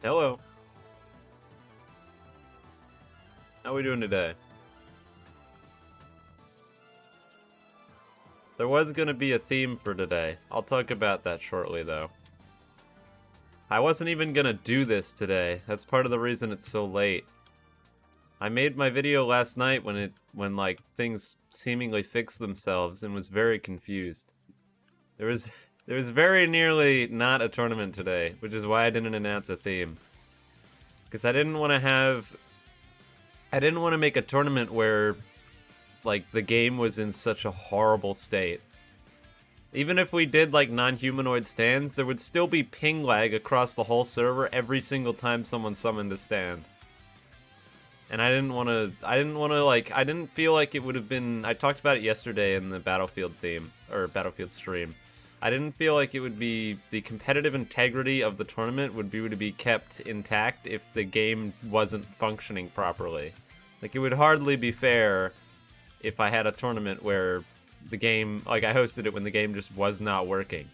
Hello. How we doing today? There was gonna be a theme for today. I'll talk about that shortly, though. I wasn't even gonna do this today. That's part of the reason it's so late. I made my video last night when like things seemingly fixed themselves and was very confused. There was very nearly not a tournament today, which is why I didn't announce a theme. Because I didn't want to make a tournament where, like, the game was in such a horrible state. Even if we did, like, non-humanoid stands, there would still be ping lag across the whole server every single time someone summoned a stand. And I didn't feel like it would have been, I talked about it yesterday in the Battlefield theme, or Battlefield stream. I didn't feel like it would be, the competitive integrity of the tournament would be to be kept intact if the game wasn't functioning properly. Like, it would hardly be fair if I had a tournament where the game, like, I hosted it when the game just was not working.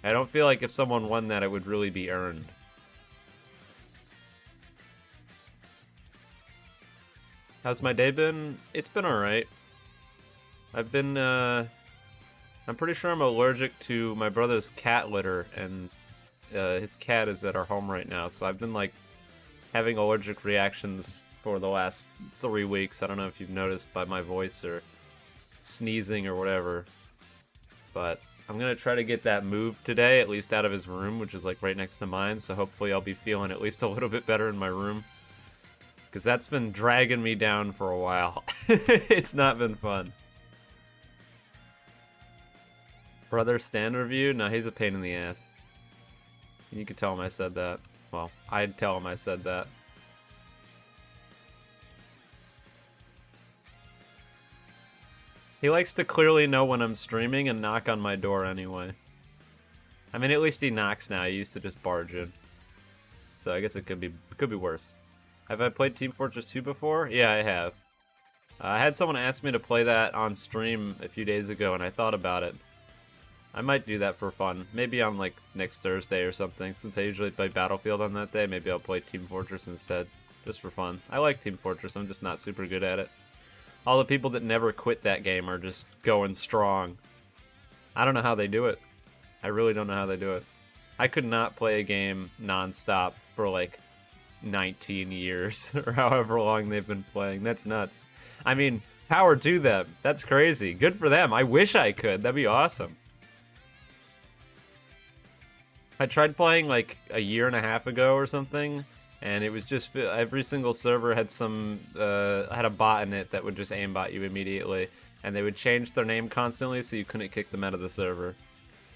I don't feel like if someone won that, it would really be earned. How's my day been? It's been alright. I'm pretty sure I'm allergic to my brother's cat litter, and his cat is at our home right now, so I've been, like, having allergic reactions for the last 3 weeks. I don't know if you've noticed by my voice or sneezing or whatever, but I'm gonna try to get that moved today, at least out of his room, which is, like, right next to mine, so hopefully I'll be feeling at least a little bit better in my room, because that's been dragging me down for a while. It's not been fun. Brother stand review? No, he's a pain in the ass. You could tell him I said that. Well, I'd tell him I said that. He likes to clearly know when I'm streaming and knock on my door anyway. I mean, at least he knocks now. He used to just barge in. So I guess it could be worse. Have I played Team Fortress 2 before? Yeah, I have. I had someone ask me to play that on stream a few days ago, and I thought about it. I might do that for fun. Maybe on, like, next Thursday or something. Since I usually play Battlefield on that day, maybe I'll play Team Fortress instead. Just for fun. I like Team Fortress, I'm just not super good at it. All the people that never quit that game are just going strong. I don't know how they do it. I really don't know how they do it. I could not play a game non-stop for, like, 19 years, or however long they've been playing. That's nuts. I mean, power to them. That's crazy. Good for them. I wish I could. That'd be awesome. I tried playing like a year and a half ago or something, and it was just every single server had had a bot in it that would just aimbot you immediately, and they would change their name constantly so you couldn't kick them out of the server.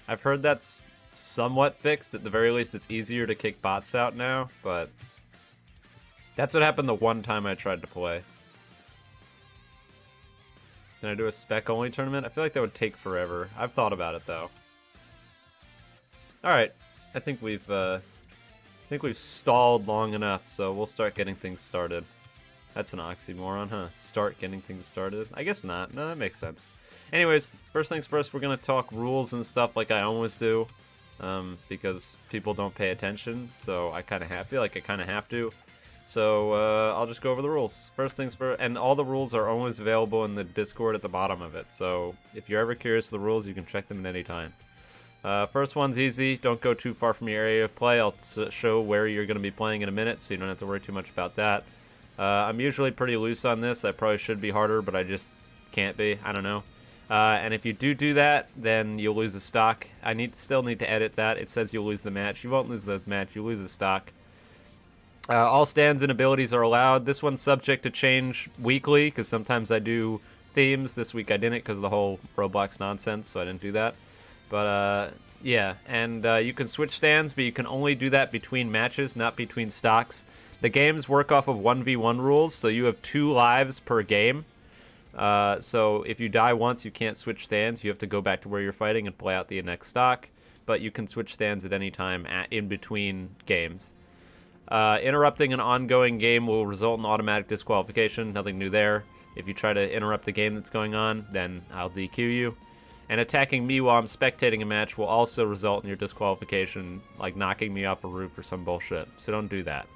I've heard that's somewhat fixed. At the very least, it's easier to kick bots out now, but that's what happened the one time I tried to play. Can I do a spec-only tournament? I feel like that would take forever. I've thought about it, though. Alright. I think we've stalled long enough, so we'll start getting things started. That's an oxymoron, huh? Start getting things started? I guess not. No, that makes sense. Anyways, first things first, we're gonna talk rules and stuff like I always do, because people don't pay attention, so I feel like I kind of have to. So, I'll just go over the rules. First things first, and all the rules are always available in the Discord at the bottom of it, so if you're ever curious of the rules, you can check them at any time. First one's easy. Don't go too far from your area of play. I'll show where you're going to be playing in a minute, so you don't have to worry too much about that. I'm usually pretty loose on this. I probably should be harder, but I just can't be. I don't know. And if you do that, then you'll lose a stock. I still need to edit that. It says you'll lose the match. You won't lose the match. You lose a stock. All stands and abilities are allowed. This one's subject to change weekly, because sometimes I do themes. This week I didn't because of the whole Roblox nonsense, so I didn't do that. But, yeah, and you can switch stands, but you can only do that between matches, not between stocks. The games work off of 1v1 rules, so you have 2 lives per game. So if you die once, you can't switch stands. You have to go back to where you're fighting and play out the next stock. But you can switch stands at any time in between games. Interrupting an ongoing game will result in automatic disqualification. Nothing new there. If you try to interrupt the game that's going on, then I'll DQ you. And attacking me while I'm spectating a match will also result in your disqualification, like knocking me off a roof or some bullshit. So don't do that.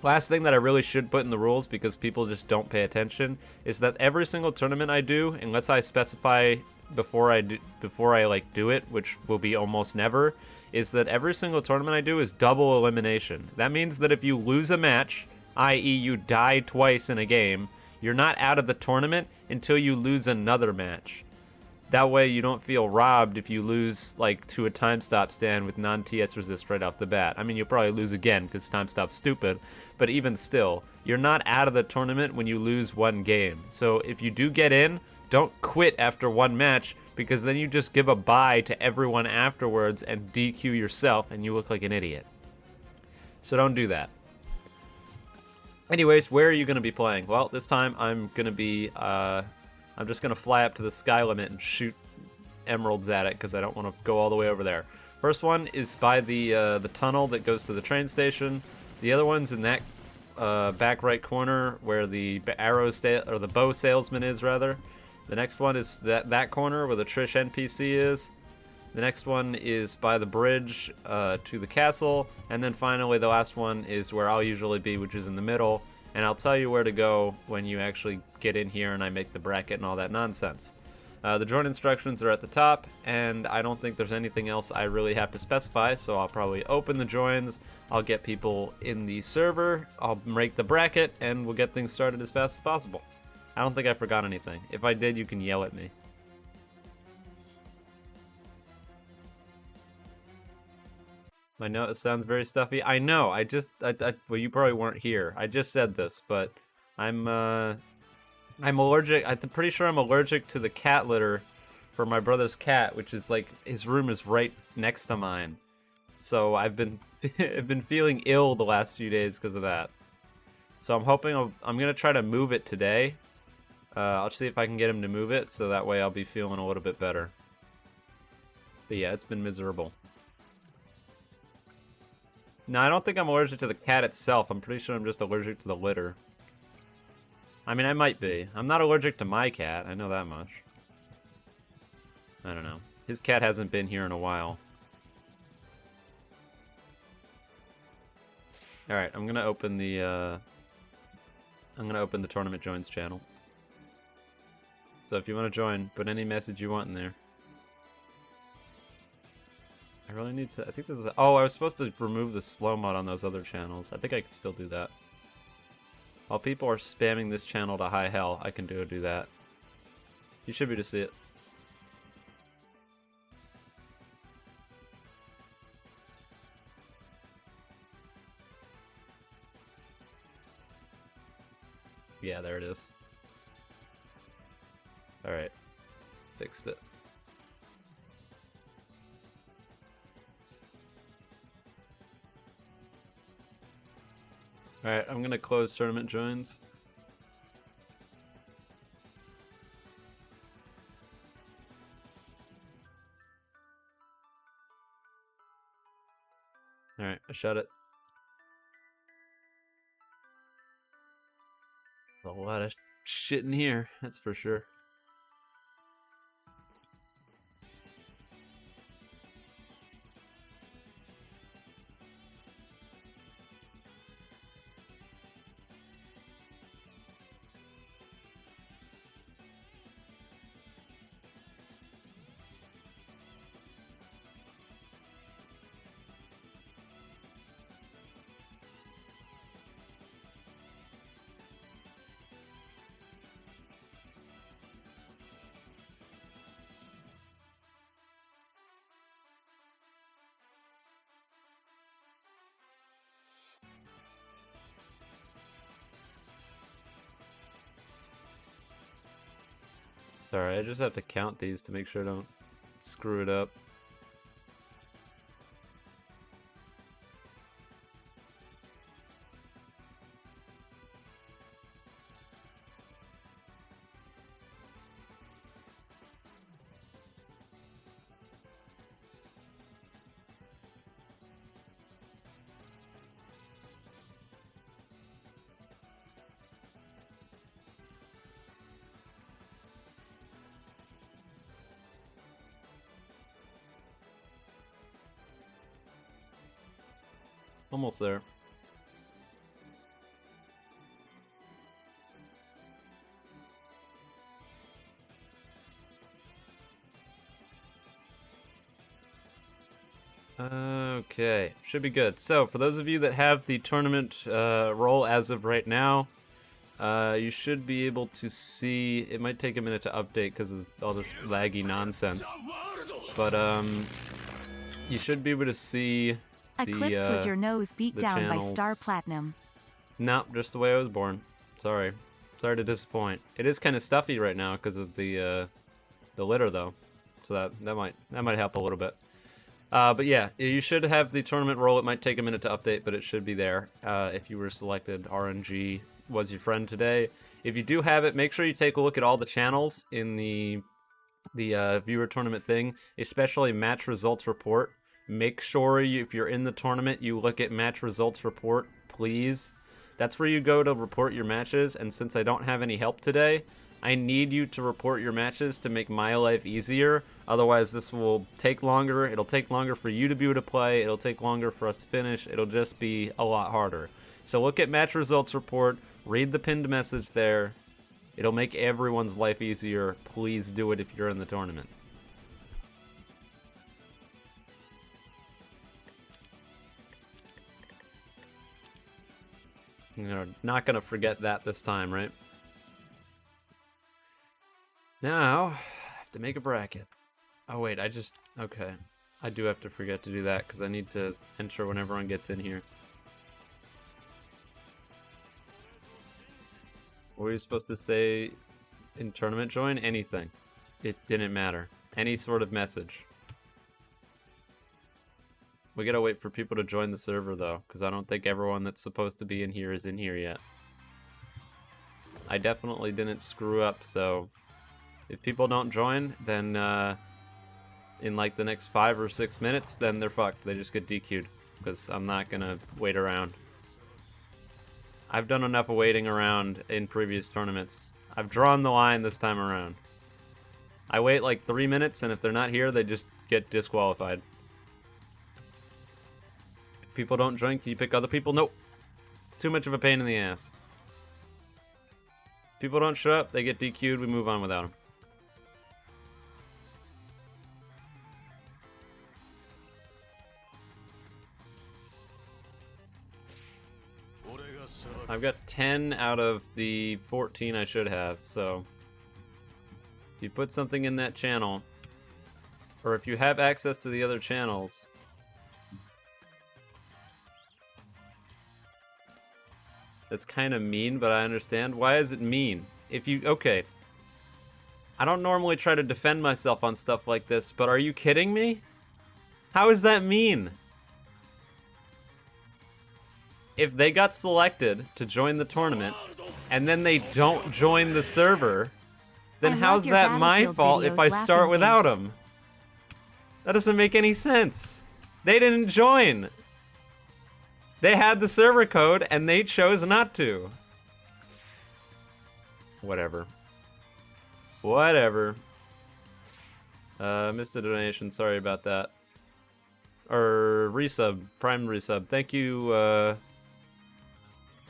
Last thing that I really should put in the rules, because people just don't pay attention, is that every single tournament I do, unless I specify before I do it, which will be almost never, is that every single tournament I do is double elimination. That means that if you lose a match, i.e. you die twice in a game, you're not out of the tournament until you lose another match. That way you don't feel robbed if you lose like to a time stop stand with non-TS resist right off the bat. I mean, you'll probably lose again because time stop's stupid, but even still, you're not out of the tournament when you lose one game. So if you do get in, don't quit after one match, because then you just give a bye to everyone afterwards and DQ yourself and you look like an idiot. So don't do that. Anyways, where are you going to be playing? Well, this time I'm going to be, I'm just going to fly up to the sky limit and shoot emeralds at it because I don't want to go all the way over there. First one is by the tunnel that goes to the train station. The other one's in that back right corner where the the bow salesman is, rather. The next one is that corner where the Trish NPC is. The next one is by the bridge to the castle. And then finally the last one is where I'll usually be, which is in the middle. And I'll tell you where to go when you actually get in here and I make the bracket and all that nonsense. The join instructions are at the top, and I don't think there's anything else I really have to specify, so I'll probably open the joins, I'll get people in the server, I'll make the bracket, and we'll get things started as fast as possible. I don't think I forgot anything. If I did, you can yell at me. My note sounds very stuffy. I know, well, you probably weren't here. I just said this, but I'm allergic. I'm pretty sure I'm allergic to the cat litter for my brother's cat, which is like, his room is right next to mine. So I've been feeling ill the last few days because of that. So I'm hoping I'm gonna try to move it today. I'll see if I can get him to move it, so that way I'll be feeling a little bit better. But yeah, it's been miserable. No, I don't think I'm allergic to the cat itself. I'm pretty sure I'm just allergic to the litter. I mean, I might be. I'm not allergic to my cat. I know that much. I don't know. His cat hasn't been here in a while. Alright, I'm gonna open the tournament joins channel. So if you want to join, put any message you want in there. I really need to... I think this is... Oh, I was supposed to remove the slow mod on those other channels. I think I can still do that. While people are spamming this channel to high hell, I can do that. You should be able to see it. Yeah, there it is. Alright. Fixed it. Alright, I'm gonna close tournament joins. Alright, I shut it. A lot of shit in here, that's for sure. Sorry, I just have to count these to make sure I don't screw it up. Almost there. Okay, should be good. So, for those of you that have the tournament role as of right now, you should be able to see. It might take a minute to update because of all this laggy nonsense. But you should be able to see Eclipse was your nose beat down channels. by Star Platinum. Nope, just the way I was born. Sorry to disappoint. It is kind of stuffy right now because of the litter though, so that might help a little bit. But yeah, you should have the tournament role. It might take a minute to update, but it should be there. If you were selected, RNG was your friend today. If you do have it, make sure you take a look at all the channels in the viewer tournament thing, especially match results report. Make sure if you're in the tournament, you look at match results report, please. That's where you go to report your matches, and since I don't have any help today, I need you to report your matches to make my life easier. Otherwise, this will take longer. It'll take longer for you to be able to play. It'll take longer for us to finish. It'll just be a lot harder. So look at match results report. Read the pinned message there. It'll make everyone's life easier. Please do it if you're in the tournament. You're not going to forget that this time, right? Now, I have to make a bracket. Oh wait, okay. I do have to forget to do that because I need to enter when everyone gets in here. What were you supposed to say in tournament join? Anything. It didn't matter. Any sort of message. We gotta wait for people to join the server though, because I don't think everyone that's supposed to be in here is in here yet. I definitely didn't screw up, so if people don't join, then in like the next 5 or 6 minutes, then they're fucked. They just get DQ'd, because I'm not gonna wait around. I've done enough of waiting around in previous tournaments. I've drawn the line this time around. I wait like 3 minutes, and if they're not here, they just get disqualified. If people don't join, can you pick other people? Nope. It's too much of a pain in the ass. If people don't show up, they get DQ'd, we move on without them. I've got 10 out of the 14 I should have, so if you put something in that channel, or if you have access to the other channels, that's kind of mean, but I understand. Why is it mean? Okay, I don't normally try to defend myself on stuff like this, but are you kidding me? How is that mean? If they got selected to join the tournament, and then they don't join the server, then how's that my fault if I start without them? That doesn't make any sense. They didn't join. They had the server code, and they chose not to. Whatever. Whatever. Missed a donation, sorry about that. Or resub, prime resub. Thank you,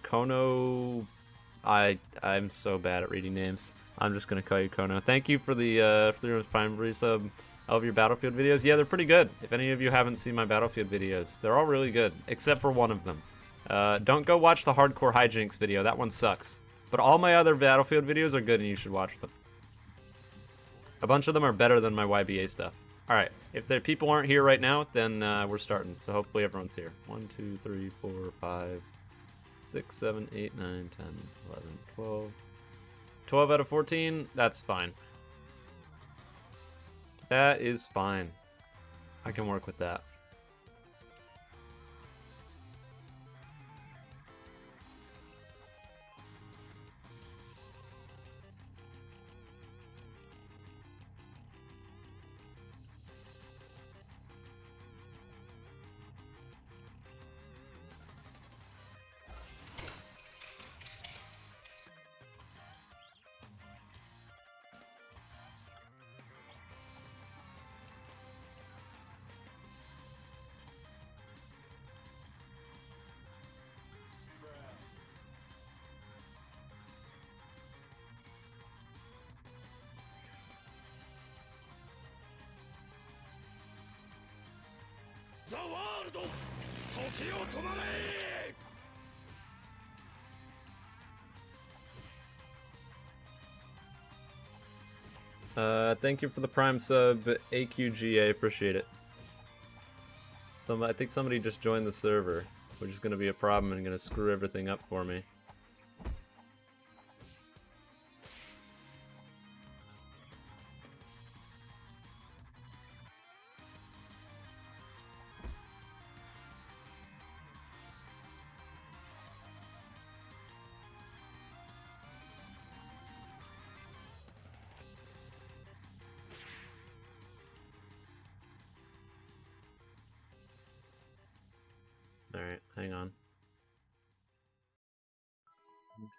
Kono. I'm so bad at reading names. I'm just gonna call you Kono. Thank you for the prime resub of your Battlefield videos. Yeah, they're pretty good. If any of you haven't seen my Battlefield videos, they're all really good, except for one of them. Don't go watch the Hardcore Hijinks video. That one sucks. But all my other Battlefield videos are good, and you should watch them. A bunch of them are better than my YBA stuff. All right, if the people aren't here right now, then we're starting. So hopefully everyone's here. 1, 2, 3, 4, 5. 6, 7, 8, 9, 10, 11, 12. 12 out of 14, that's fine. That is fine. I can work with that. Thank you for the Prime sub, AQGA. Appreciate it. I think somebody just joined the server, which is going to be a problem and going to screw everything up for me. Alright, hang on.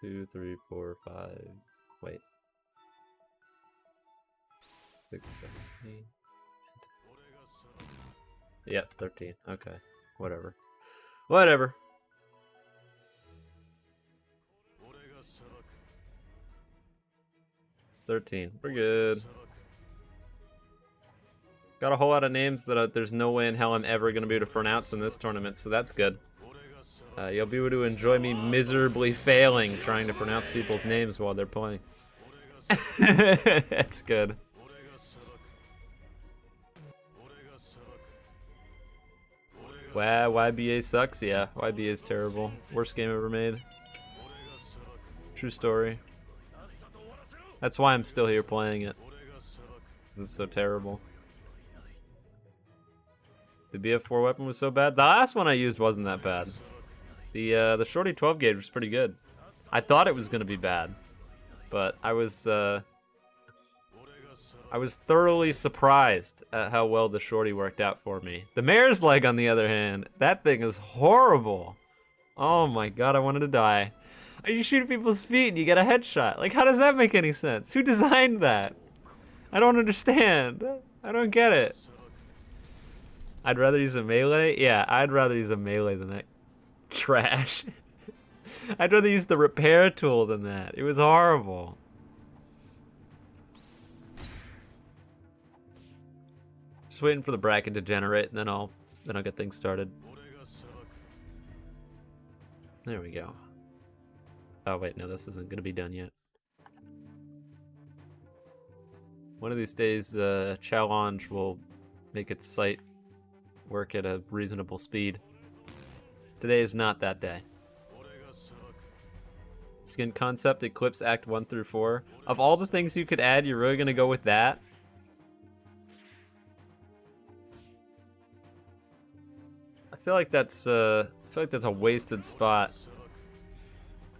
1, 2, 3, 4, 5. Wait. 6, 7, 8. Yep, 13. Okay. Whatever. Whatever. $13. We're good. Got a whole lot of names that there's no way in hell I'm ever going to be able to pronounce in this tournament, so that's good. You'll be able to enjoy me miserably failing trying to pronounce people's names while they're playing. That's good. Wow, YBA sucks? Yeah, YBA is terrible. Worst game ever made. True story. That's why I'm still here playing it. 'Cause it's so terrible. The BF4 weapon was so bad. The last one I used wasn't that bad. The shorty 12 gauge was pretty good. I thought it was gonna be bad, but I was thoroughly surprised at how well the shorty worked out for me. The mare's leg, on the other hand, that thing is horrible. Oh my god, I wanted to die. You shoot people's feet and you get a headshot. Like, how does that make any sense? Who designed that? I don't understand. I don't get it. I'd rather use a melee? Yeah, I'd rather use a melee than that trash. I'd rather use the repair tool than that. It was horrible. Just waiting for the bracket to generate, and then I'll get things started. There we go. Oh wait, no, this isn't gonna be done yet. One of these days, challenge will make its site work at a reasonable speed. Today is not that day. Skin concept, Eclipse Act 1 through 4. Of all the things you could add, you're really gonna go with that? I feel like that's a wasted spot.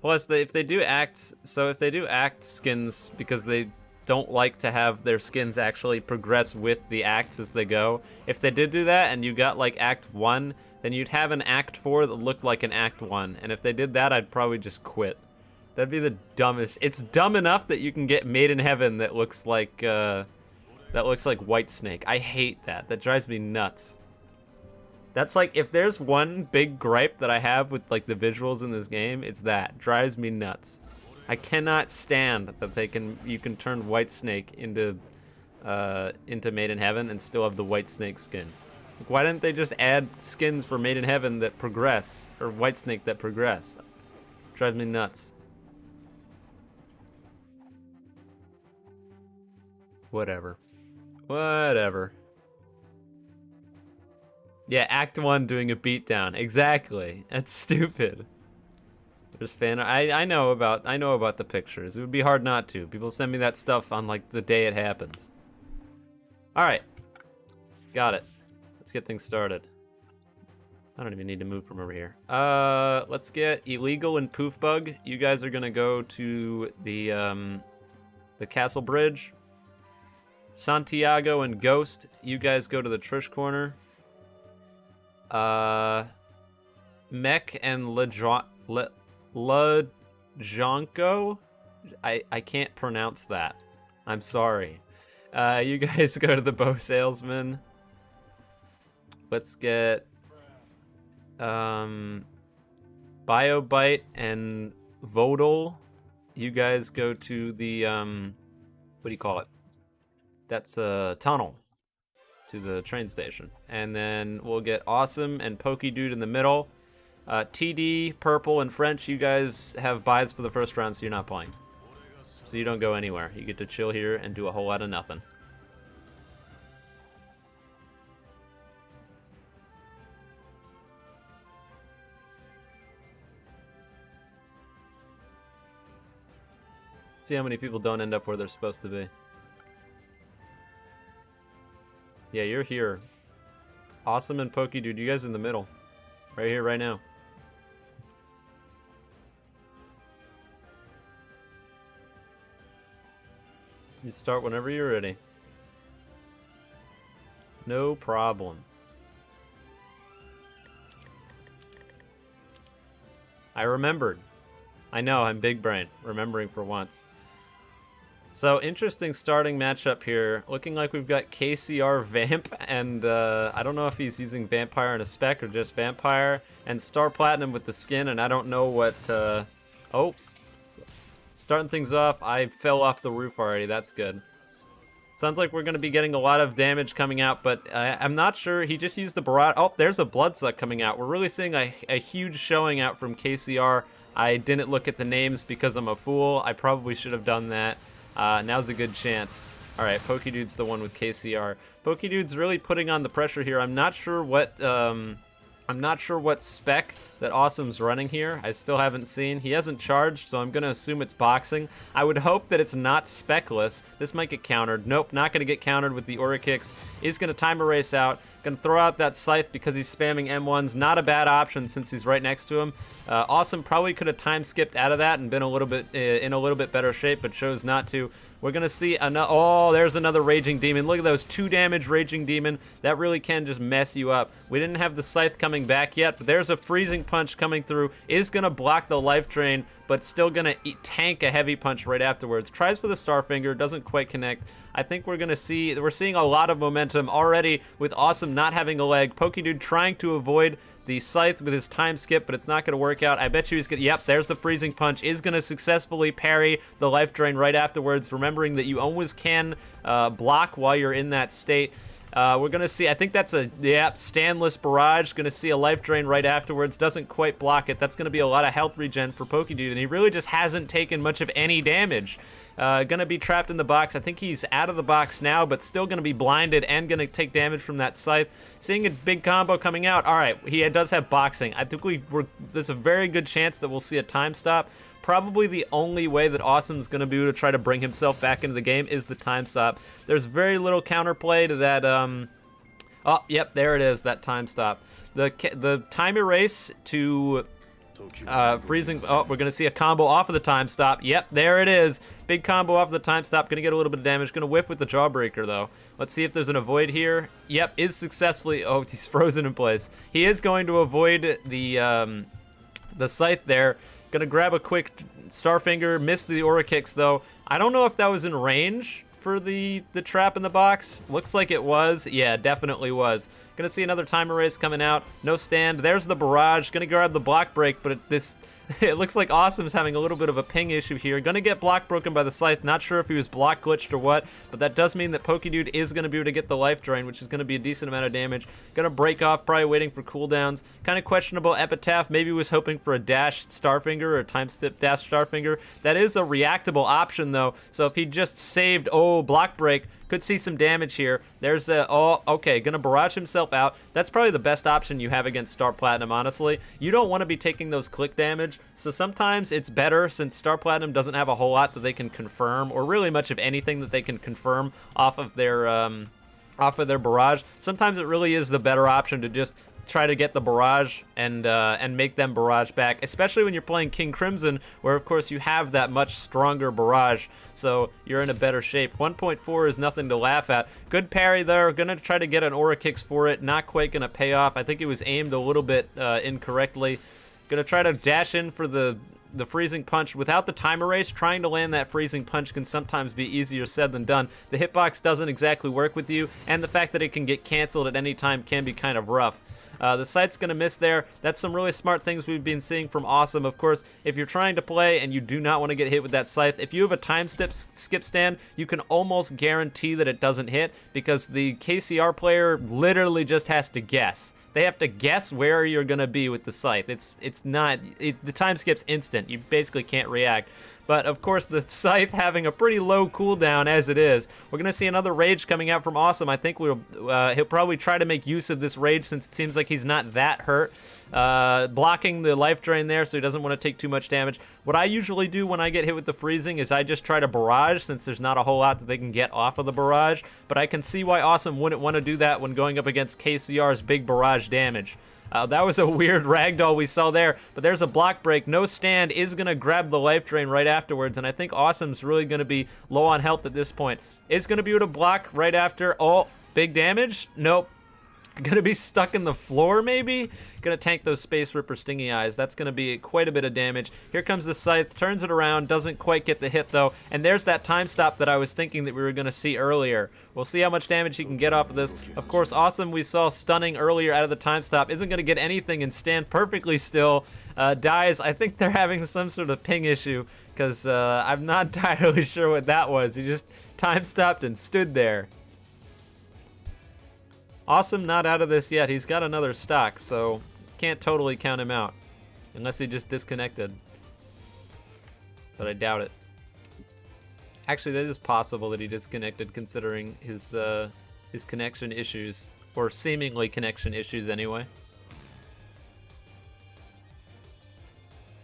Plus, if they do act skins because they don't like to have their skins actually progress with the acts as they go. If they did do that and you got like Act 1, then you'd have an Act 4 that looked like an Act 1. And if they did that, I'd probably just quit. That'd be the dumbest. It's dumb enough that you can get Made in Heaven that looks like Whitesnake. I hate that. That drives me nuts. That's like, if there's one big gripe that I have with like the visuals in this game, it's that. Drives me nuts. I cannot stand that you can turn Whitesnake into Made in Heaven and still have the Whitesnake skin. Like, why didn't they just add skins for Made in Heaven that progress, or Whitesnake that progress? Drives me nuts. Whatever. Whatever. Yeah, Act 1 doing a beatdown. Exactly. That's stupid. There's fan. I know about the pictures. It would be hard not to. People send me that stuff on like the day it happens. All right, got it. Let's get things started. I don't even need to move from over here. Let's get Illegal and Poof Bug. You guys are gonna go to the Castle Bridge. Santiago and Ghost. You guys go to the Trish Corner. Mech and Lajonko? I can't pronounce that. I'm sorry. You guys go to the Bow Salesman. Let's get BioBite and Vodal. You guys go to the what do you call it? That's a tunnel. to the train station. And then we'll get Awesome and Pokey Dude in the middle. TD, Purple, and French, you guys have buys for the first round, so you're not playing. So you don't go anywhere. You get to chill here and do a whole lot of nothing. See how many people don't end up where they're supposed to be. Yeah, you're here. Awesome and Pokey Dude, you guys in the middle. Right here, right now. You start whenever you're ready. No problem. I remembered. I know, I'm big brain. Remembering for once. So, interesting starting matchup here. Looking like we've got KCR Vamp, and I don't know if he's using Vampire and a Spec or just Vampire, and Star Platinum with the skin, and I don't know what... Oh. Starting things off, I fell off the roof already. That's good. Sounds like we're going to be getting a lot of damage coming out, but I'm not sure. He just used the Barrage. Oh, there's a Bloodsuck coming out. We're really seeing a huge showing out from KCR. I didn't look at the names because I'm a fool. I probably should have done that. Now's a good chance. All right, Pokey Dude's the one with KCR. Pokey Dude's really putting on the pressure here. I'm not sure what spec that Awesome's running here. I still haven't seen. He hasn't charged, so I'm gonna assume it's boxing. I would hope that it's not specless. This might get countered. Nope, not gonna get countered with the Aura Kicks. Is gonna time erase out. Gonna throw out that Scythe because he's spamming M1s. Not a bad option since he's right next to him. Awesome probably could have time skipped out of that and been a little bit in a little bit better shape, but chose not to. We're gonna see another. Oh, there's another Raging Demon. Look at those 2 damage Raging Demon. That really can just mess you up. We didn't have the Scythe coming back yet, but there's a Freezing Punch coming through. Is gonna block the Life Drain, but still gonna tank a Heavy Punch right afterwards. Tries for the Starfinger, doesn't quite connect. I think we're seeing a lot of momentum already with Awesome not having a leg. Pokey Dude trying to avoid the Scythe with his time skip, but it's not going to work out. I bet you he's going to... Yep, there's the Freezing Punch. Is going to successfully parry the Life Drain right afterwards, remembering that you always can block while you're in that state. We're going to see... I think that's a... Yep, Standless Barrage. Going to see a Life Drain right afterwards. Doesn't quite block it. That's going to be a lot of health regen for Pokey Dude, and he really just hasn't taken much of any damage. Gonna be trapped in the box. I think he's out of the box now, but still gonna be blinded and gonna take damage from that Scythe. Seeing a big combo coming out. All right, he does have boxing. I think there's a very good chance that we'll see a time stop. Probably the only way that Awesome's gonna be able to try to bring himself back into the game is the time stop. There's very little counterplay to that. Oh, yep, there it is. That time stop. The time erase to. Freezing. Oh, we're gonna see a combo off of the time stop. Yep, there it is. Big combo off of the time stop. Gonna get a little bit of damage. Gonna whiff with the Jawbreaker though. Let's see if there's an avoid here. Yep, is successfully. Oh, he's frozen in place. He is going to avoid the Scythe there. Gonna grab a quick Starfinger. Miss the Aura Kicks though. I don't know if that was in range for the trap in the box. Looks like it was. Yeah, definitely was. Gonna see another time erase coming out. No stand. There's the Barrage. Gonna grab the block break, but it looks like Awesome's having a little bit of a ping issue here. Gonna get block broken by the Scythe. Not sure if he was block glitched or what, but that does mean that Pokey Dude is gonna be able to get the Life Drain, which is gonna be a decent amount of damage. Gonna break off, probably waiting for cooldowns. Kind of questionable Epitaph. Maybe was hoping for a dash Starfinger or a time step dash Starfinger. That is a reactable option though, so if he just saved, block break, could see some damage here. There's okay, gonna barrage himself out. That's probably the best option you have against Star Platinum, honestly. You don't want to be taking those click damage, so sometimes it's better, since Star Platinum doesn't have a whole lot that they can confirm, or really much of anything that they can confirm off of their barrage. Sometimes it really is the better option to just try to get the barrage and make them barrage back, especially when you're playing King Crimson, where of course you have that much stronger barrage, so you're in a better shape. 1.4 is nothing to laugh at. Good parry there. Gonna try to get an Aura Kicks for it. Not quite gonna pay off. I think it was aimed a little bit incorrectly. Gonna try to dash in for the Freezing Punch without the time erase. Trying to land that Freezing Punch can sometimes be easier said than done. The hitbox doesn't exactly work with you, and the fact that it can get canceled at any time can be kind of rough. The sight's going to miss there. That's some really smart things we've been seeing from Awesome. Of course, if you're trying to play and you do not want to get hit with that scythe, if you have a time skip stand, you can almost guarantee that it doesn't hit because the KCR player literally just has to guess. They have to guess where you're going to be with the scythe. The time skip's instant. You basically can't react. But, of course, the scythe having a pretty low cooldown as it is. We're going to see another rage coming out from Awesome. I think he'll probably try to make use of this rage since it seems like he's not that hurt. Blocking the life drain there so he doesn't want to take too much damage. What I usually do when I get hit with the freezing is I just try to barrage since there's not a whole lot that they can get off of the barrage. But I can see why Awesome wouldn't want to do that when going up against KCR's big barrage damage. That was a weird ragdoll we saw there, but there's a block break. No stand is going to grab the life drain right afterwards, and I think Awesome's really going to be low on health at this point. Is going to be able to block right after. Oh, big damage? Nope. Going to be stuck in the floor, maybe? Going to tank those Space Ripper Stingy Eyes. That's going to be quite a bit of damage. Here comes the Scythe, turns it around, doesn't quite get the hit, though. And there's that time stop that I was thinking that we were going to see earlier. We'll see how much damage he can get off of this. Of course, Awesome, we saw stunning earlier out of the time stop. Isn't going to get anything and stand perfectly still. Dies. I think they're having some sort of ping issue because I'm not entirely sure what that was. He just time stopped and stood there. Awesome not out of this yet. He's got another stock, so can't totally count him out. Unless he just disconnected. But I doubt it. Actually, that is possible that he disconnected considering his connection issues. Or seemingly connection issues anyway.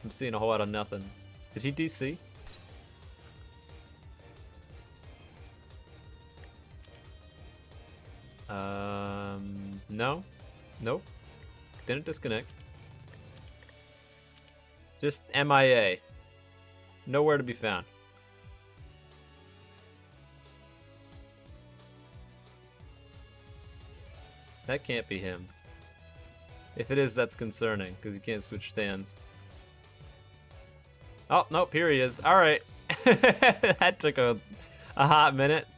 I'm seeing a whole lot of nothing. Did he DC? No. Nope. Didn't disconnect. Just MIA. Nowhere to be found. That can't be him. If it is, that's concerning, because you can't switch stands. Oh, nope, here he is. Alright. That took a hot minute.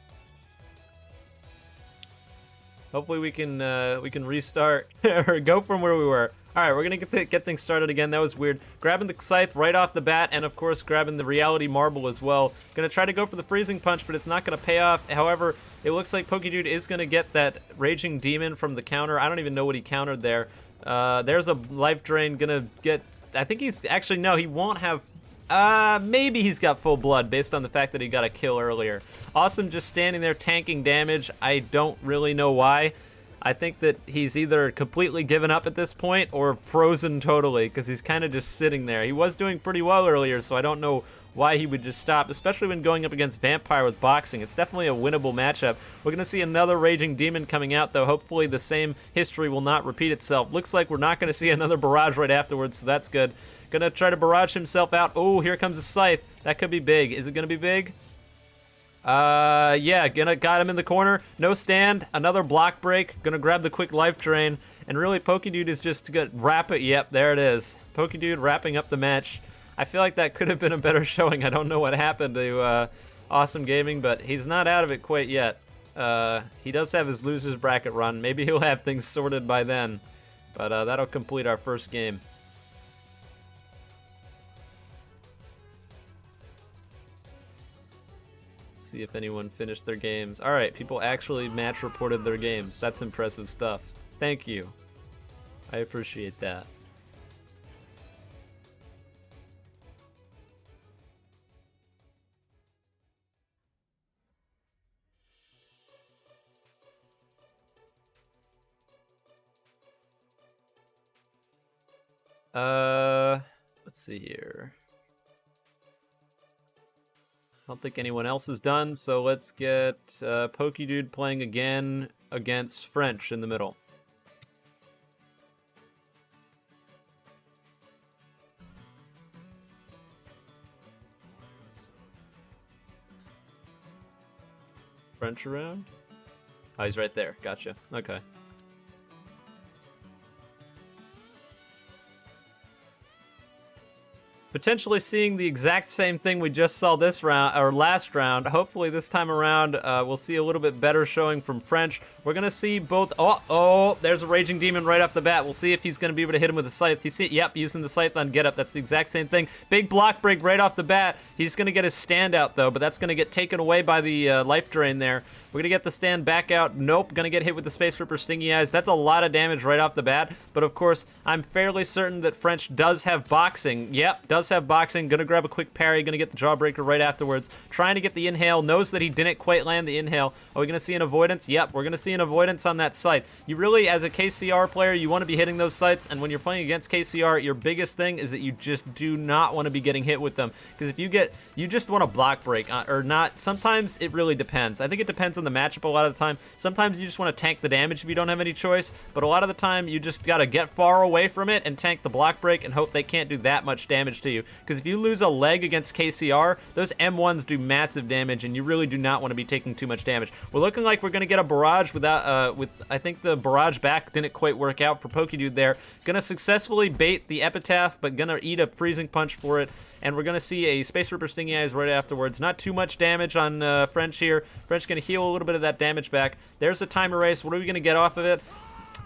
Hopefully we can restart or go from where we were. All right, we're gonna get things started again. That was weird. Grabbing the scythe right off the bat, and of course grabbing the reality marble as well. Gonna try to go for the freezing punch, but it's not gonna pay off. However, it looks like Pokedude is gonna get that raging demon from the counter. I don't even know what he countered there. There's a life drain gonna get. I think he's actually no. He won't have. Maybe he's got full blood based on the fact that he got a kill earlier. Awesome just standing there tanking damage. I don't really know why. I think that he's either completely given up at this point or frozen totally because he's kind of just sitting there. He was doing pretty well earlier, so I don't know why he would just stop, especially when going up against Vampire with boxing. It's definitely a winnable matchup. We're going to see another Raging Demon coming out, though. Hopefully the same history will not repeat itself. Looks like we're not going to see another barrage right afterwards, so that's good. Gonna try to barrage himself out. Oh, here comes a scythe. That could be big. Is it gonna be big? Yeah, got him in the corner. No stand. Another block break. Gonna grab the quick life drain. And really, Pokedude is just gonna wrap it. Yep, there it is. Pokedude wrapping up the match. I feel like that could have been a better showing. I don't know what happened to Awesome Gaming, but he's not out of it quite yet. He does have his losers bracket run. Maybe he'll have things sorted by then. But that'll complete our first game. See if anyone finished their games. All right, people actually match reported their games. That's impressive stuff. Thank you. I appreciate that. Let's see here. I don't think anyone else is done, so let's get Pokedude playing again against French in the middle. French around? Oh, he's right there. Gotcha. Okay. Potentially seeing the exact same thing we just saw this round, or last round. Hopefully this time around, we'll see a little bit better showing from French. We're going to see both... Oh, there's a Raging Demon right off the bat. We'll see if he's going to be able to hit him with a Scythe. Yep, using the Scythe on Get Up. That's the exact same thing. Big block break right off the bat. He's going to get his stand out, though, but that's going to get taken away by the life drain there. We're going to get the stand back out. Nope, going to get hit with the Space Ripper Stingy Eyes. That's a lot of damage right off the bat, but of course, I'm fairly certain that French does have boxing. Yep, does have boxing. Going to grab a quick parry. Going to get the Jawbreaker right afterwards. Trying to get the inhale. Knows that he didn't quite land the inhale. Are we going to see an avoidance? Yep, we're going to see an avoidance on that Scythe. You really, as a KCR player, you want to be hitting those Scythes, and when you're playing against KCR, your biggest thing is that you just do not want to be getting hit with them, because if you just want to block break, or not. Sometimes it really depends. I think it depends on the matchup a lot of the time. Sometimes you just want to tank the damage if you don't have any choice, but a lot of the time you just got to get far away from it and tank the block break and hope they can't do that much damage to you, because if you lose a leg against KCR, those M1s do massive damage, and you really do not want to be taking too much damage. We're looking like we're going to get a barrage without, I think the barrage back didn't quite work out for Pokedude there. Gonna successfully bait the Epitaph, but gonna eat a freezing punch for it. And we're going to see a Space Ripper Stingy Eyes right afterwards. Not too much damage on French here. French going to heal a little bit of that damage back. There's a time erase. What are we going to get off of it?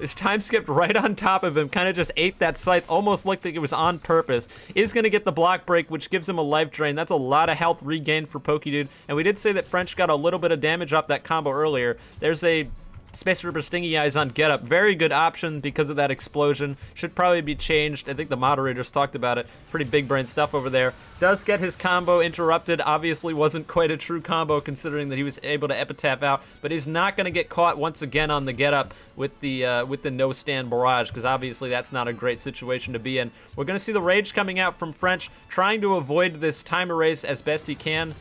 His time skipped right on top of him. Kind of just ate that Scythe. Almost looked like it was on purpose. Is going to get the block break, which gives him a life drain. That's a lot of health regained for Pokedude. And we did say that French got a little bit of damage off that combo earlier. There's a Space Ripper Stingy Eyes on Get Up. Very good option because of that explosion. Should probably be changed. I think the moderators talked about it. Pretty big brain stuff over there. Does get his combo interrupted. Obviously wasn't quite a true combo considering that he was able to Epitaph out, but he's not going to get caught once again on the Get Up with the no stand barrage, because obviously that's not a great situation to be in. We're going to see the Rage coming out from French, trying to avoid this time erase as best he can.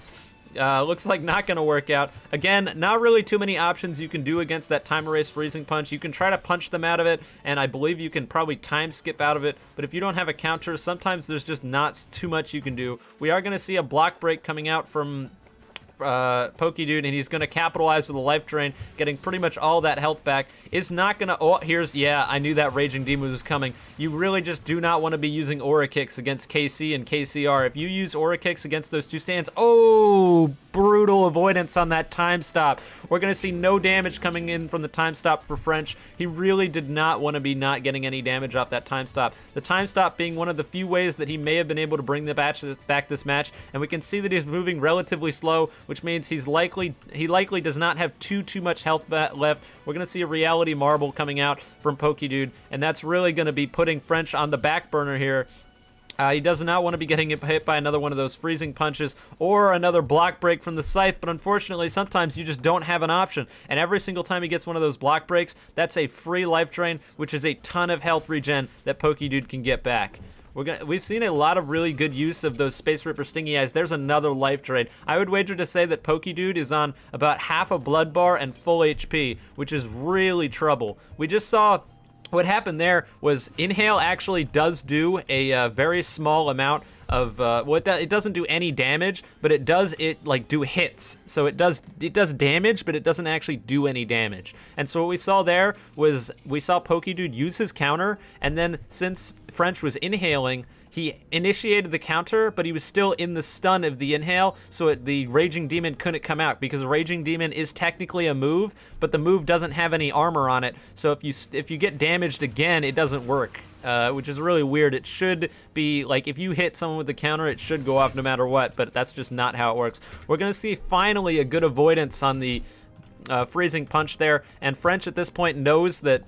Looks like not going to work out. Again, not really too many options you can do against that time erase freezing punch. You can try to punch them out of it, and I believe you can probably time skip out of it, but if you don't have a counter, sometimes there's just not too much you can do. We are going to see a block break coming out from Pokedude, and he's going to capitalize with a life drain, getting pretty much all that health back. Is not going to... Oh, yeah, I knew that Raging Demon was coming. You really just do not want to be using Aura Kicks against KC and KCR. If you use Aura Kicks against those two stands... Oh, brutal avoidance on that time stop. We're going to see no damage coming in from the time stop for French. He really did not want to be not getting any damage off that time stop. The time stop being one of the few ways that he may have been able to bring the back this match, and we can see that he's moving relatively slow, which means he likely does not have too much health left. We're going to see a Reality Marble coming out from Pokedude, and that's really going to be putting French on the back burner here. He does not want to be getting hit by another one of those freezing punches or another block break from the Scythe, but unfortunately, sometimes you just don't have an option. And every single time he gets one of those block breaks, that's a free life drain, which is a ton of health regen that Pokedude can get back. We've seen a lot of really good use of those Space Ripper Stingy Eyes. There's another life drain. I would wager to say that Pokedude is on about half a blood bar and full HP, which is really trouble. We just saw... What happened there was Inhale actually does do a very small amount of it doesn't do any damage, but it do hits. So it does damage, but it doesn't actually do any damage. And so what we saw there was we saw Pokedude use his counter, and then since French was inhaling, he initiated the counter, but he was still in the stun of the inhale, so the Raging Demon couldn't come out, because Raging Demon is technically a move, but the move doesn't have any armor on it, so if you get damaged again, it doesn't work, which is really weird. It should be, like, if you hit someone with the counter, it should go off no matter what, but that's just not how it works. We're going to see, finally, a good avoidance on the freezing punch there, and French at this point knows that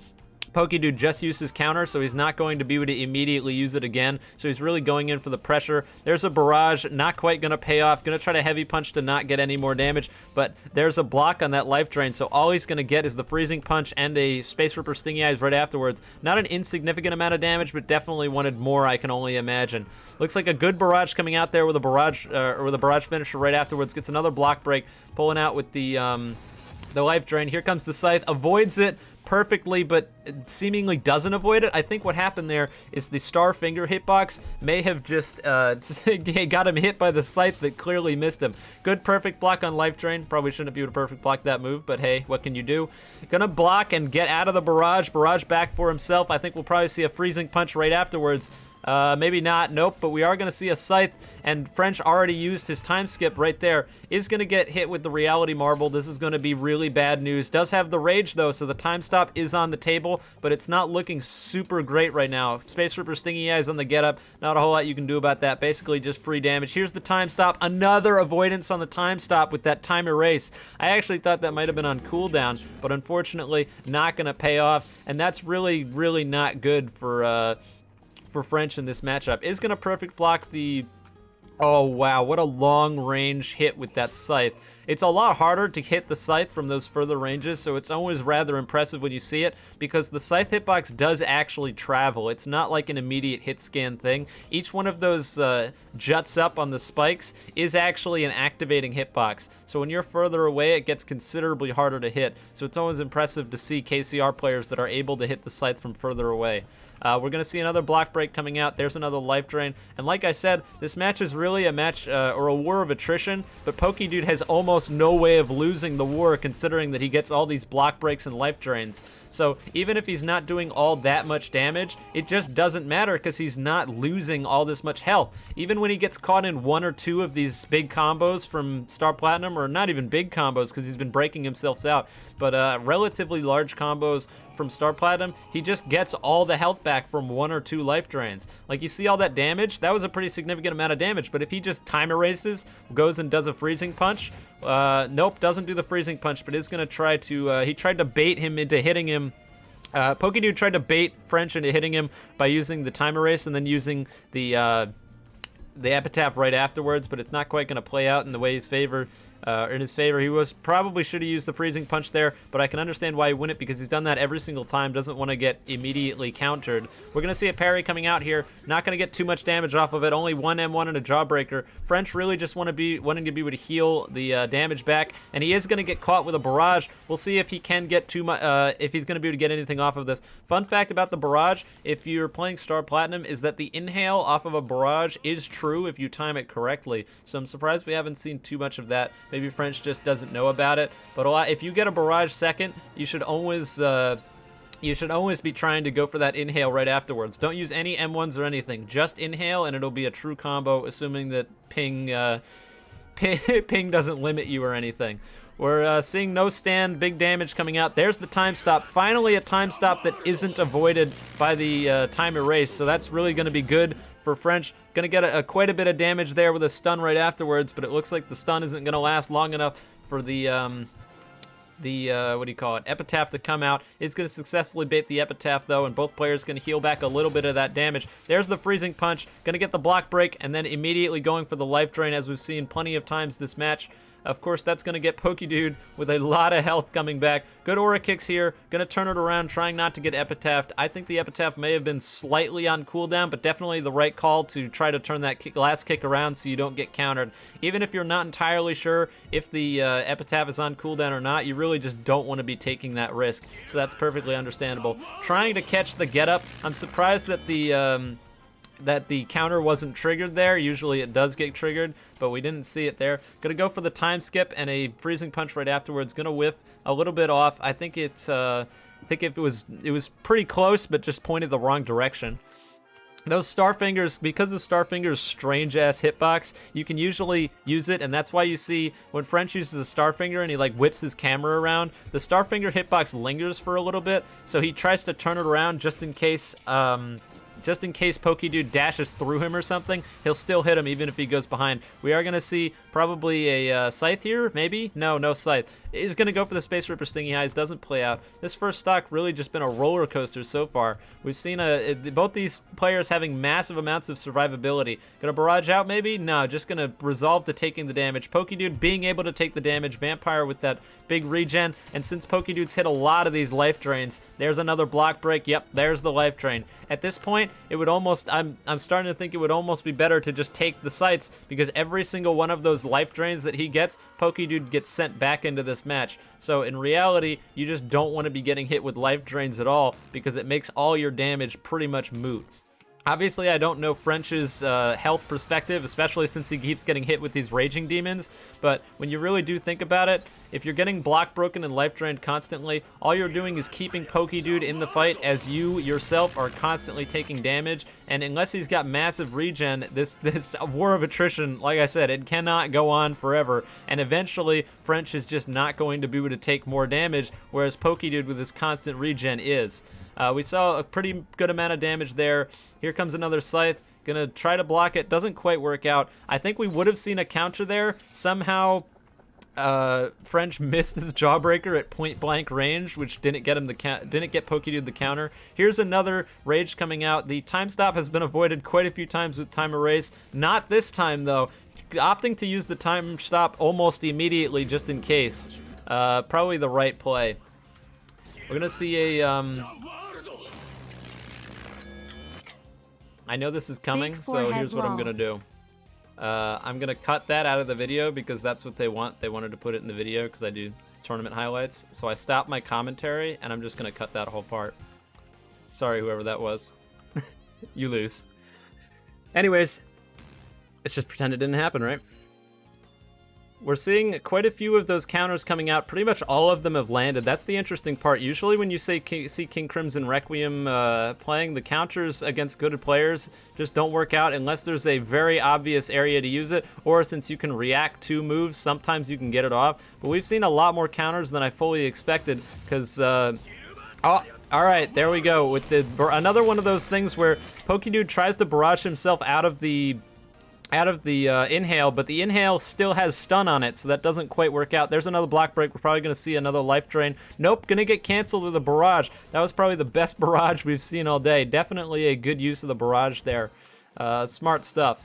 Pokedude just used his counter, so he's not going to be able to immediately use it again, so he's really going in for the pressure. There's a barrage, not quite going to pay off. Going to try to heavy punch to not get any more damage, but there's a block on that life drain, so all he's going to get is the freezing punch and a Space Ripper Stingy Eyes right afterwards. Not an insignificant amount of damage, but definitely wanted more, I can only imagine. Looks like a good barrage coming out there with a barrage finisher right afterwards. Gets another block break, pulling out with the life drain. Here comes the Scythe, avoids it perfectly, but seemingly doesn't avoid it. I think what happened there is the Star Finger hitbox may have just got him hit by the Scythe that clearly missed him. Good perfect block on life drain. Probably shouldn't be able to perfect block that move, but hey, what can you do? Gonna block and get out of the barrage. Barrage back for himself. I think we'll probably see a freezing punch right afterwards. Maybe not. Nope. But we are going to see a Scythe, and French already used his time skip right there. Is going to get hit with the Reality Marble. This is going to be really bad news. Does have the Rage, though, so the time stop is on the table, but it's not looking super great right now. Space Ripper Stingy Eyes on the get-up. Not a whole lot you can do about that. Basically just free damage. Here's the time stop. Another avoidance on the time stop with that time erase. I actually thought that might have been on cooldown, but unfortunately not going to pay off, and that's really, really not good for French in this matchup. Is going to perfect block the... Oh, wow, what a long-range hit with that Scythe. It's a lot harder to hit the Scythe from those further ranges, so it's always rather impressive when you see it, because the Scythe hitbox does actually travel. It's not like an immediate hit scan thing. Each one of those juts up on the spikes is actually an activating hitbox. So when you're further away, it gets considerably harder to hit. So it's always impressive to see KCR players that are able to hit the Scythe from further away. We're going to see another block break coming out. There's another life drain. And like I said, this match is really a match or a war of attrition, but PokeDude has almost no way of losing the war considering that he gets all these block breaks and life drains. So even if he's not doing all that much damage, it just doesn't matter because he's not losing all this much health. Even when he gets caught in one or two of these big combos from Star Platinum, or not even big combos because he's been breaking himself out, but relatively large combos from Star Platinum, he just gets all the health back from one or two life drains. Like, you see all that damage? That was a pretty significant amount of damage, but if he just time erases, goes and does a freezing punch, nope, doesn't do the freezing punch, but is going to try to, he tried to bait him into hitting him. PokeDude tried to bait French into hitting him by using the time erase and then using the epitaph right afterwards, but it's not quite going to play out in the way his favor. In his favor. He probably should have used the freezing punch there, but I can understand why he wouldn't, because he's done that every single time, doesn't want to get immediately countered. We're going to see a parry coming out here, not going to get too much damage off of it, only one M1 and a jawbreaker. French really just wanting to be able to heal the damage back, and he is going to get caught with a barrage. We'll see if he can get too much, if he's going to be able to get anything off of this. Fun fact about the barrage, if you're playing Star Platinum, is that the inhale off of a barrage is true if you time it correctly, so I'm surprised we haven't seen too much of that. Maybe French just doesn't know about it, but if you get a barrage second, you should always be trying to go for that inhale right afterwards. Don't use any M1s or anything. Just inhale, and it'll be a true combo, assuming that ping doesn't limit you or anything. We're seeing no stand, big damage coming out. There's the time stop. Finally, a time stop that isn't avoided by the time erase, so that's really going to be good for French. Going to get quite a bit of damage there with a stun right afterwards, but it looks like the stun isn't going to last long enough for the what do you call it, epitaph to come out. It's going to successfully bait the epitaph, though, and both players going to heal back a little bit of that damage. There's the freezing punch. Going to get the block break, and then immediately going for the life drain, as we've seen plenty of times this match. Of course, that's going to get PokeDude with a lot of health coming back. Good aura kicks here. Going to turn it around, trying not to get epitaphed. I think the epitaph may have been slightly on cooldown, but definitely the right call to try to turn that last kick around so you don't get countered. Even if you're not entirely sure if the epitaph is on cooldown or not, you really just don't want to be taking that risk. So that's perfectly understandable. Trying to catch the get-up. I'm surprised that the counter wasn't triggered there. Usually it does get triggered, but we didn't see it there. Gonna go for the time skip and a freezing punch right afterwards. Gonna whiff a little bit off. I think it was pretty close, but just pointed the wrong direction. Those Starfingers, because of Starfinger's strange-ass hitbox, you can usually use it, and that's why you see when French uses the Starfinger and he like whips his camera around, the Starfinger hitbox lingers for a little bit, so he tries to turn it around just in case PokeDude dashes through him or something. He'll still hit him even if he goes behind. We are going to see probably a Scythe here, maybe? No Scythe. Is going to go for the Space Ripper Stingy Eyes, doesn't play out. This first stock really just been a roller coaster so far. We've seen both these players having massive amounts of survivability. Gonna barrage out maybe? No, just gonna resolve to taking the damage. PokeDude being able to take the damage, Vampire with that big regen, and since PokeDude's hit a lot of these life drains, there's another block break. Yep, there's the life drain. At this point, it would almost, I'm starting to think it would almost be better to just take the Scythes, because every single one of those life drains that he gets, PokeDude gets sent back into this match. So in reality, you just don't want to be getting hit with life drains at all, because it makes all your damage pretty much moot. Obviously, I don't know French's health perspective, especially since he keeps getting hit with these raging demons, but when you really do think about it, if you're getting block broken and life drained constantly, all you're doing is keeping Pokedude in the fight as you yourself are constantly taking damage, and unless he's got massive regen, this war of attrition, like I said, it cannot go on forever, and eventually French is just not going to be able to take more damage, whereas Pokedude with his constant regen is. We saw a pretty good amount of damage there. Here comes another Scythe. Gonna try to block it. Doesn't quite work out. I think we would have seen a counter there. Somehow, French missed his Jawbreaker at point blank range, which didn't get him didn't get Pokedude the counter. Here's another Rage coming out. The time stop has been avoided quite a few times with Time Erase. Not this time though. Opting to use the time stop almost immediately just in case. Probably the right play. We're gonna see a I know this is coming, so here's what I'm gonna do. I'm gonna cut that out of the video because that's what they want. They wanted to put it in the video because I do tournament highlights. So I stopped my commentary and I'm just gonna cut that whole part. Sorry, whoever that was. You lose. Anyways, let's just pretend it didn't happen, right? We're seeing quite a few of those counters coming out. Pretty much all of them have landed. That's the interesting part. Usually when you see King Crimson Requiem playing, the counters against good players just don't work out unless there's a very obvious area to use it, or since you can react to moves, sometimes you can get it off. But we've seen a lot more counters than I fully expected because... oh, all right, there we go. With another one of those things where Pokedude tries to barrage himself out of the inhale, but the inhale still has stun on it, so that doesn't quite work out. There's another block break. We're probably going to see another life drain. Nope, going to get canceled with a barrage. That was probably the best barrage we've seen all day. Definitely a good use of the barrage there. Smart stuff.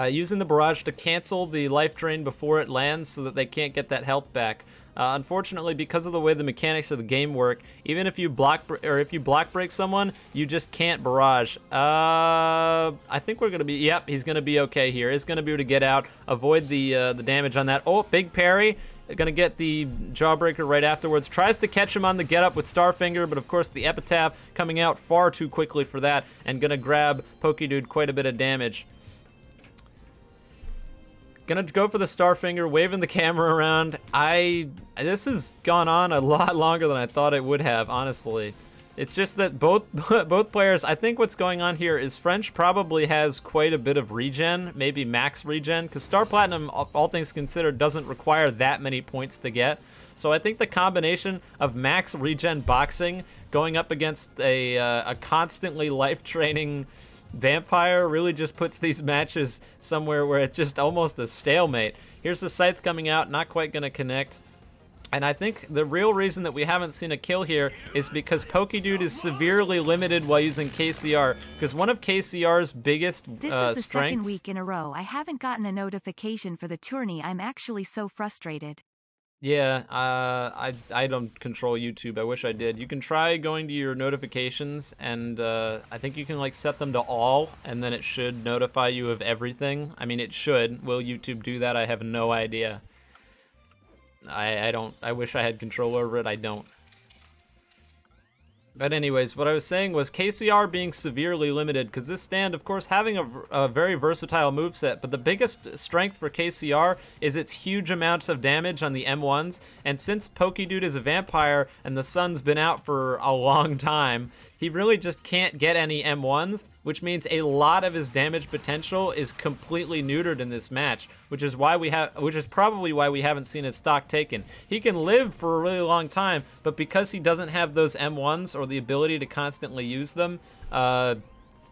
Using the barrage to cancel the life drain before it lands so that they can't get that health back. Unfortunately, because of the way the mechanics of the game work, even if you block break someone, you just can't barrage. I think we're gonna be. Yep, he's gonna be okay here. He's gonna be able to get out, avoid the damage on that. Oh, big parry. Gonna get the Jawbreaker right afterwards. Tries to catch him on the get up with Starfinger, but of course the Epitaph coming out far too quickly for that, and gonna grab Pokedude quite a bit of damage. Gonna go for the Starfinger, waving the camera around. This has gone on a lot longer than I thought it would have, honestly. It's just that both players, I think what's going on here is French probably has quite a bit of regen, maybe max regen, because Star Platinum, all things considered, doesn't require that many points to get. So I think the combination of max regen boxing going up against a constantly life-draining Vampire really just puts these matches somewhere where it's just almost a stalemate. Here's the Scythe coming out, not quite going to connect. And I think the real reason that we haven't seen a kill here is because Pokedude is severely limited while using KCR. Because one of KCR's biggest strengths... This is the second week in a row I haven't gotten a notification for the tourney. I'm actually so frustrated. Yeah, I don't control YouTube. I wish I did. You can try going to your notifications, and I think you can like set them to all, and then it should notify you of everything. I mean, it should. Will YouTube do that? I have no idea. I don't. I wish I had control over it. I don't. But anyways, what I was saying was KCR being severely limited, because this stand, of course, having a very versatile moveset, but the biggest strength for KCR is its huge amounts of damage on the M1s, and since Pokedude is a vampire and the sun's been out for a long time, he really just can't get any M1s, which means a lot of his damage potential is completely neutered in this match, which is probably why we haven't seen his stock taken. He can live for a really long time, but because he doesn't have those M1s or the ability to constantly use them,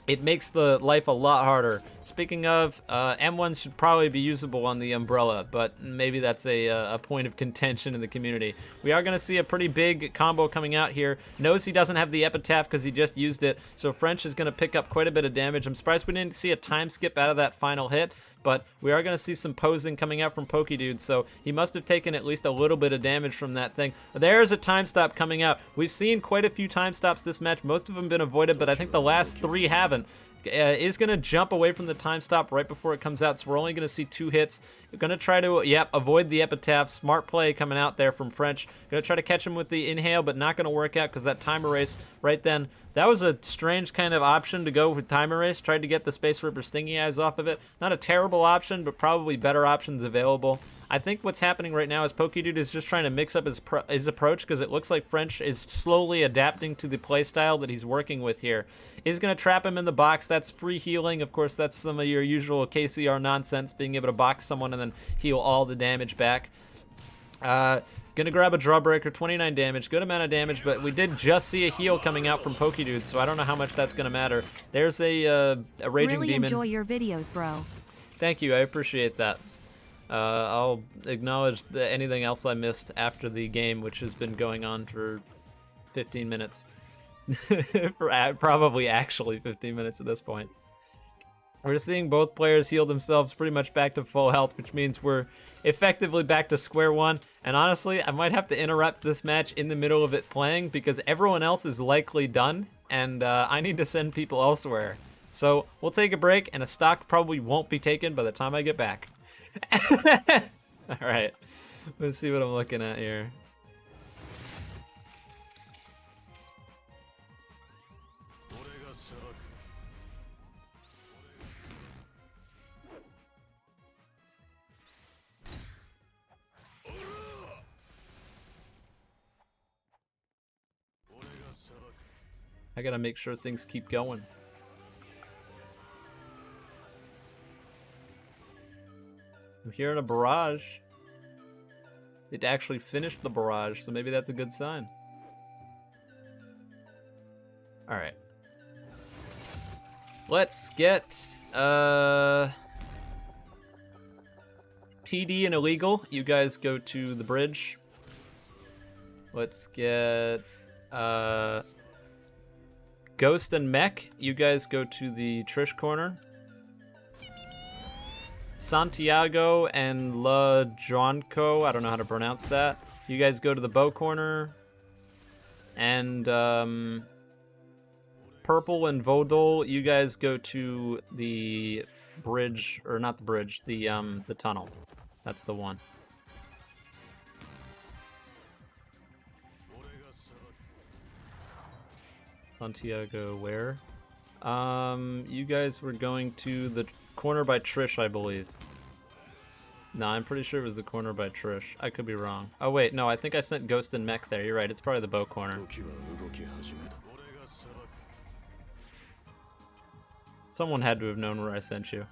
it makes the life a lot harder. Speaking of, M1 should probably be usable on the Umbrella, but maybe that's a point of contention in the community. We are going to see a pretty big combo coming out here. Knows he doesn't have the Epitaph because he just used it, so French is going to pick up quite a bit of damage. I'm surprised we didn't see a time skip out of that final hit, but we are going to see some posing coming out from Pokedude, so he must have taken at least a little bit of damage from that thing. There's a time stop coming out. We've seen quite a few time stops this match. Most of them been avoided, but I think the last three haven't. is going to jump away from the time stop right before it comes out, so we're only going to see 2 hits. We're going to try to, avoid the epitaph. Smart play coming out there from French. Going to try to catch him with the inhale, but not going to work out because that time erase right then. That was a strange kind of option to go with time erase. Tried to get the Space Ripper Stingy Eyes off of it. Not a terrible option, but probably better options available. I think what's happening right now is Pokedude is just trying to mix up his approach because it looks like French is slowly adapting to the playstyle that he's working with here. He's going to trap him in the box. That's free healing. Of course, that's some of your usual KCR nonsense, being able to box someone and then heal all the damage back. Gonna grab a Drawbreaker, 29 damage, good amount of damage, but we did just see a heal coming out from Pokedude, so I don't know how much that's gonna matter. There's a Raging really Demon. Enjoy your videos, bro. Thank you, I appreciate that. I'll acknowledge anything else I missed after the game, which has been going on for 15 minutes. Probably actually 15 minutes at this point. We're seeing both players heal themselves pretty much back to full health, which means we're effectively back to square one. And honestly, I might have to interrupt this match in the middle of it playing because everyone else is likely done, and I need to send people elsewhere. So we'll take a break, and a stock probably won't be taken by the time I get back. All right, let's see what I'm looking at here. I gotta make sure things keep going. I'm hearing a barrage. It actually finished the barrage, so maybe that's a good sign. Alright. Let's get TD and Illegal. You guys go to the bridge. Let's get Ghost and Mech. You guys go to the Trish corner. Santiago and La Jonco, I don't know how to pronounce that. You guys go to the Bow corner. And Purple and Vodol, you guys go to the bridge, or not the bridge, the tunnel. That's the one. Santiago where? You guys were going to the corner by Trish, I believe. No, I'm pretty sure it was the corner by Trish. I could be wrong. Oh wait, no, I think I sent Ghost and Mech there. You're right, it's probably the Bow corner. Someone had to have known where I sent you.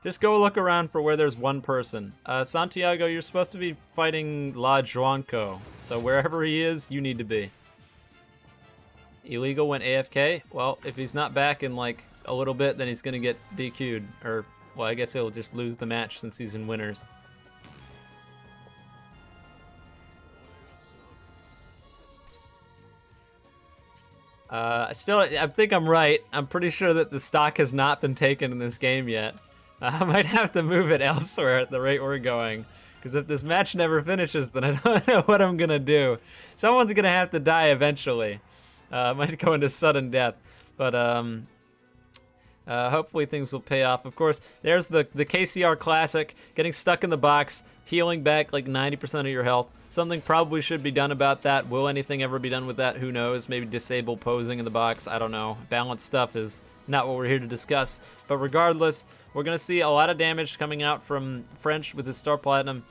Just go look around for where there's one person. Santiago, you're supposed to be fighting La Juanco, so wherever he is, you need to be. Illegal went AFK. Well, if he's not back in like a little bit, then he's gonna get DQ'd, or well, I guess he'll just lose the match since he's in winners. I think I'm right. I'm pretty sure that the stock has not been taken in this game yet. I might have to move it elsewhere at the rate we're going. Because if this match never finishes, then I don't know what I'm gonna do. Someone's gonna have to die eventually. I might go into sudden death. But hopefully things will pay off. Of course, there's the KCR classic, getting stuck in the box, healing back like 90% of your health. Something probably should be done about that. Will anything ever be done with that? Who knows? Maybe disable posing in the box. I don't know. Balanced stuff is not what we're here to discuss. But regardless, we're going to see a lot of damage coming out from French with his Star Platinum.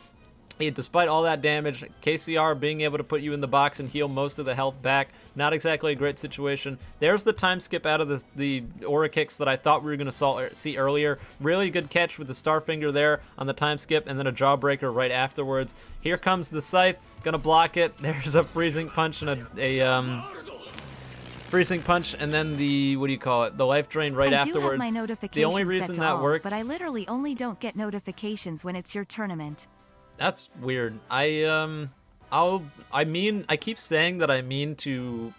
Despite all that damage, KCR being able to put you in the box and heal most of the health back, not exactly a great situation. There's the time skip out of the Aura Kicks that I thought we were going to see earlier. Really good catch with the Starfinger there on the time skip, and then a Jawbreaker right afterwards. Here comes the Scythe, gonna block it. There's a Freezing Punch and a Freezing Punch, and then the, what do you call it, the Life Drain right afterwards. I do have my notifications the only reason that worked, but I literally only don't get notifications when it's your tournament. That's weird. I keep saying that I mean to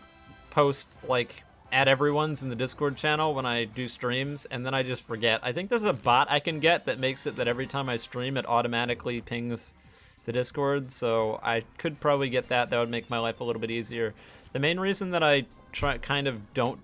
post, like, at everyone's in the Discord channel when I do streams, and then I just forget. I think there's a bot I can get that makes it that every time I stream, it automatically pings the Discord, so I could probably get that. That would make my life a little bit easier. The main reason that I don't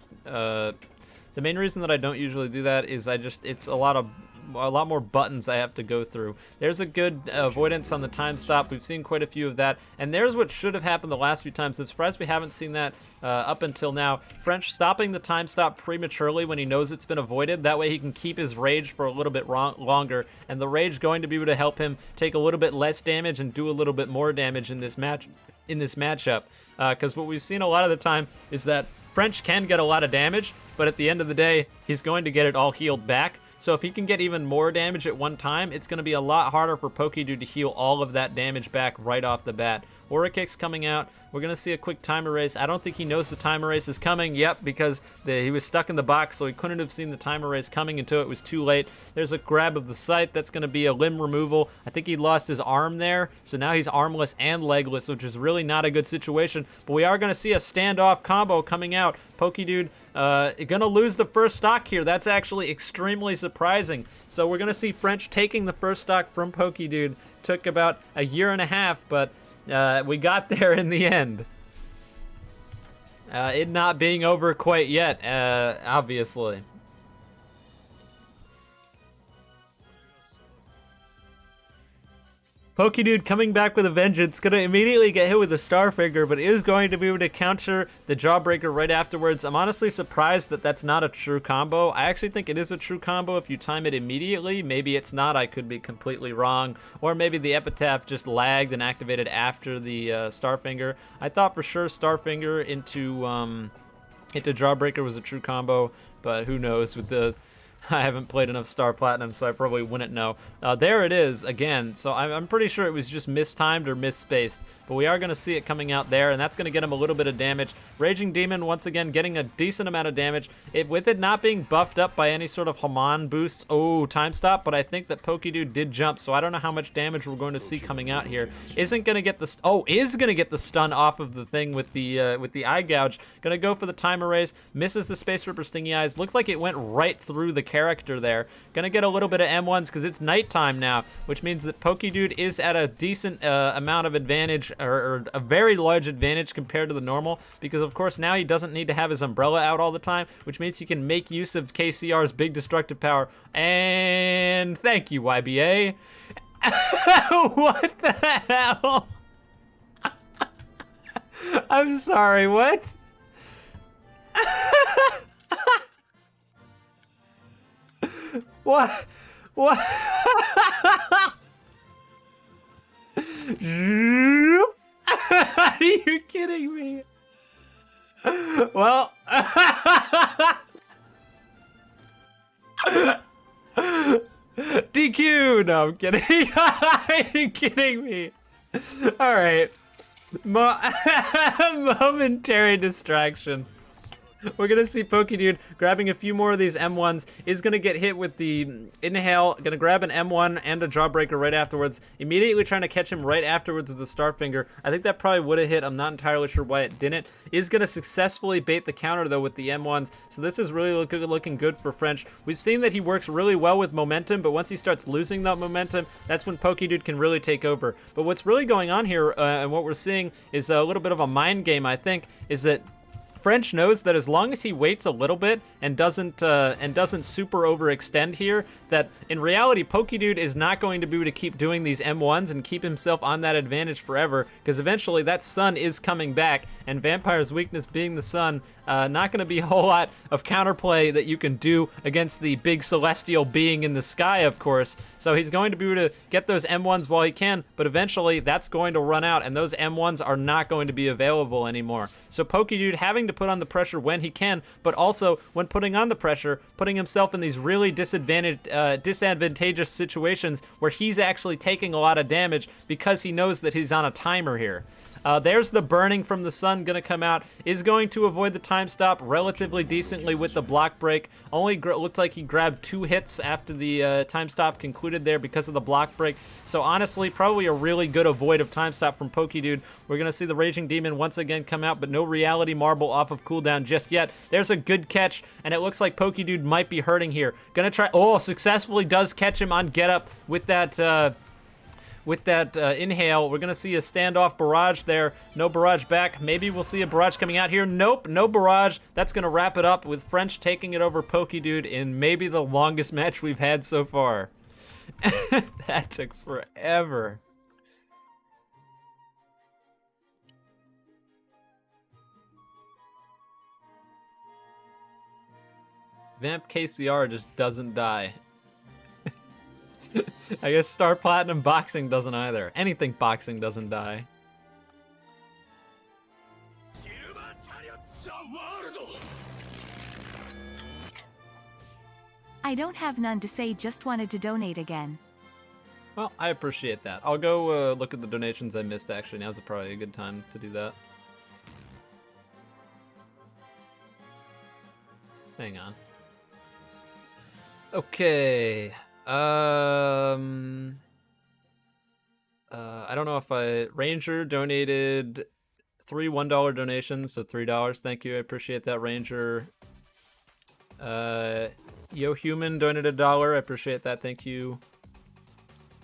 The main reason that I don't usually do that is it's a lot more buttons I have to go through. There's a good avoidance on the time stop. We've seen quite a few of that, and there's what should have happened the last few times. I'm surprised we haven't seen that up until now. French stopping the time stop prematurely when he knows it's been avoided. That way he can keep his rage for a little bit longer, and the rage going to be able to help him take a little bit less damage and do a little bit more damage in this matchup. Because what we've seen a lot of the time is that French can get a lot of damage, but at the end of the day, he's going to get it all healed back. So if he can get even more damage at one time, it's going to be a lot harder for Pokedude to heal all of that damage back right off the bat. Aura Kick's coming out. We're going to see a quick time erase. I don't think he knows the time erase is coming. Yep, because he was stuck in the box, so he couldn't have seen the time erase coming until it was too late. There's a grab of the scythe. That's going to be a limb removal. I think he lost his arm there, so now he's armless and legless, which is really not a good situation. But we are going to see a standoff combo coming out. Pokedude going to lose the first stock here. That's actually extremely surprising. So we're going to see French taking the first stock from Pokedude. Took about a year and a half, but we got there in the end. It not being over quite yet, obviously. Pokedude coming back with a vengeance, gonna immediately get hit with a Starfinger, but is going to be able to counter the Jawbreaker right afterwards. I'm honestly surprised that that's not a true combo. I actually think it is a true combo if you time it immediately. Maybe it's not, I could be completely wrong. Or maybe the Epitaph just lagged and activated after the Starfinger. I thought for sure Starfinger into Jawbreaker was a true combo, but who knows with the... I haven't played enough Star Platinum, so I probably wouldn't know. There it is, again. So I'm pretty sure it was just mistimed or misspaced. But we are going to see it coming out there, and that's going to get him a little bit of damage. Raging Demon, once again, getting a decent amount of damage. With it not being buffed up by any sort of Haman boosts. Oh, time stop, but I think that Pokedude did jump, so I don't know how much damage we're going to see coming out here. Isn't going to get the... is going to get the stun off of the thing with the Eye Gouge. Going to go for the time erase. Misses the Space Ripper Stingy Eyes. Looked like it went right through the character there. Gonna get a little bit of M1s because it's nighttime now, which means that Pokedude is at a decent amount of advantage, or a very large advantage compared to the normal, because of course now he doesn't need to have his umbrella out all the time, which means he can make use of KCR's big destructive power. And thank you, YBA. What the hell? I'm sorry, what? What? What? Are you kidding me? Well, DQ. No, I'm kidding. Are you kidding me? All right. Momentary distraction. We're going to see Pokedude grabbing a few more of these M1s. Is going to get hit with the Inhale. Going to grab an M1 and a Jawbreaker right afterwards. Immediately trying to catch him right afterwards with the Starfinger. I think that probably would have hit. I'm not entirely sure why it didn't. Is going to successfully bait the counter, though, with the M1s. So this is really looking good for French. We've seen that he works really well with momentum, but once he starts losing that momentum, that's when Pokedude can really take over. But what's really going on here, and what we're seeing, is a little bit of a mind game, I think, is that French knows that as long as he waits a little bit and doesn't super overextend here, that in reality Pokedude is not going to be able to keep doing these M1s and keep himself on that advantage forever, because eventually that sun is coming back, and Vampire's weakness being the sun, not going to be a whole lot of counterplay that you can do against the big celestial being in the sky, of course. So he's going to be able to get those M1s while he can, but eventually that's going to run out, and those M1s are not going to be available anymore. So Pokedude having to put on the pressure when he can, but also when putting on the pressure, putting himself in these really disadvantageous situations where he's actually taking a lot of damage because he knows that he's on a timer here. There's the burning from the sun going to come out. Is going to avoid the time stop relatively decently with the block break. Only looked like he grabbed 2 hits after the time stop concluded there because of the block break. So honestly, probably a really good avoid of time stop from Pokedude. We're going to see the Raging Demon once again come out, but no Reality Marble off of cooldown just yet. There's a good catch, and it looks like Pokedude might be hurting here. Gonna try, successfully does catch him on Get Up with that, with that inhale. We're going to see a standoff barrage there. No barrage back. Maybe we'll see a barrage coming out here. Nope, no barrage. That's going to wrap it up with French taking it over Pokedude in maybe the longest match we've had so far. That took forever. Vamp KCR just doesn't die. I guess Star Platinum Boxing doesn't either. Anything boxing doesn't die. I don't have none to say, just wanted to donate again. Well, I appreciate that. I'll go look at the donations I missed, actually. Now's probably a good time to do that. Hang on. Okay. I don't know if Ranger donated 3 $1 donations, so $3. Thank you, I appreciate that, Ranger. Yo Human donated $1. I appreciate that, thank you.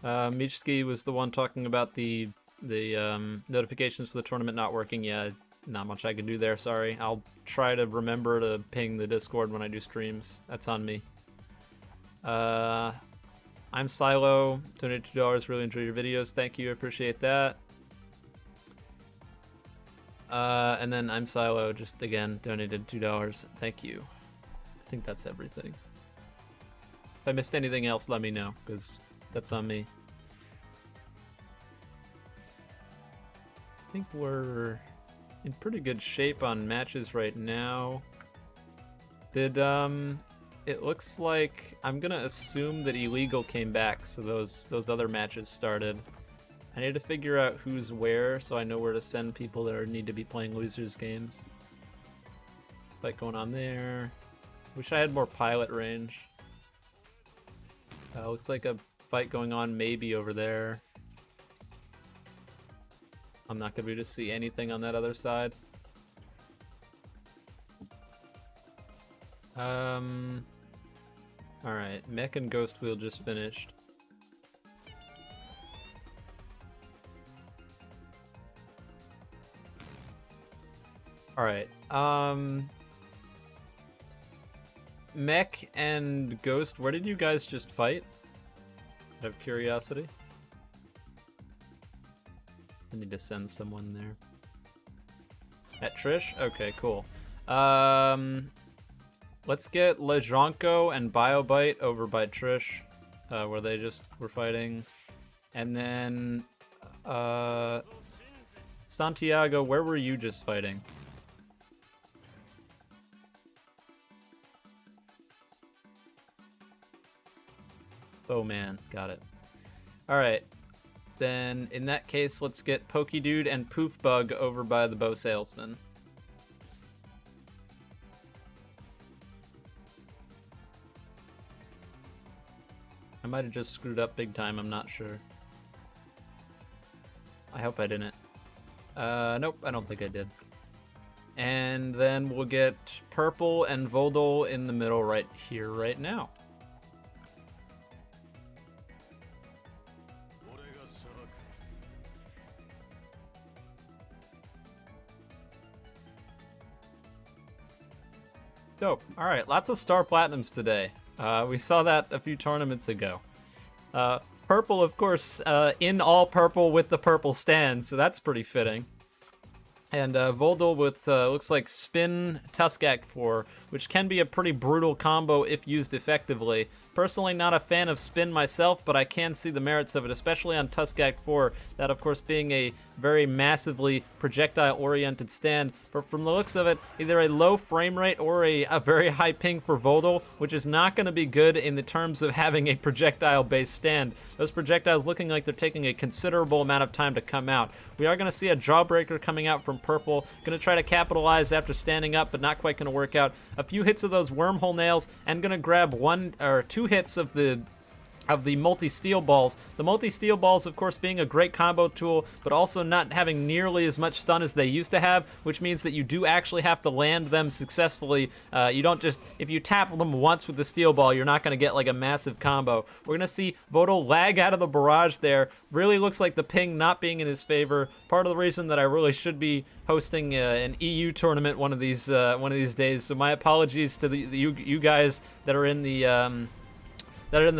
Michski was the one talking about the notifications for the tournament not working. Yeah, not much I can do there, sorry. I'll try to remember to ping the Discord when I do streams. That's on me. I'm Silo, donated $2, really enjoy your videos, thank you, appreciate that. And then I'm Silo, just again, donated $2, thank you. I think that's everything. If I missed anything else, let me know, because that's on me. I think we're in pretty good shape on matches right now. It looks like, I'm gonna assume that Illegal came back, so those other matches started. I need to figure out who's where, so I know where to send people that need to be playing losers games. Fight going on there. Wish I had more pilot range. Looks like a fight going on maybe over there. I'm not gonna be able to see anything on that other side. Alright, Mech and Ghost Wheel just finished. Alright, Mech and Ghost, where did you guys just fight? Out of curiosity. I need to send someone there. At Trish? Okay, cool. Let's get Lejonko and Biobite over by Trish, where they just were fighting. And then, Santiago, where were you just fighting? Oh man, got it. Alright, then in that case, let's get Pokedude and Poofbug over by the Bow Salesman. I might have just screwed up big time, I'm not sure. I hope I didn't. Nope, I don't think I did. And then we'll get Purple and Voldol in the middle right here, right now. Dope. Alright, lots of Star Platinums today. We saw that a few tournaments ago. Purple, of course, in all purple with the purple stand, so that's pretty fitting. And Voldol with, looks like Spin Tuskak 4, which can be a pretty brutal combo if used effectively. Personally, not a fan of Spin myself, but I can see the merits of it, especially on Tuskak 4, that of course being a very massively projectile-oriented stand. But from the looks of it, either a low frame rate or a very high ping for Voldol, which is not going to be good in the terms of having a projectile-based stand. Those projectiles looking like they're taking a considerable amount of time to come out. We are going to see a Jawbreaker coming out from Purple. Going to try to capitalize after standing up, but not quite going to work out. A few hits of those Wormhole Nails, and going to grab 1 or 2 hits of the of the multi-steel balls. The multi-steel balls, of course, being a great combo tool, but also not having nearly as much stun as they used to have, which means that you do actually have to land them successfully. You don't just, if you tap them once with the steel ball, you're not going to get like a massive combo. We're going to see Vodo lag out of the barrage there. Really looks like the ping not being in his favor. Part of the reason that I really should be hosting an EU tournament one of these days. So my apologies to you guys that are in the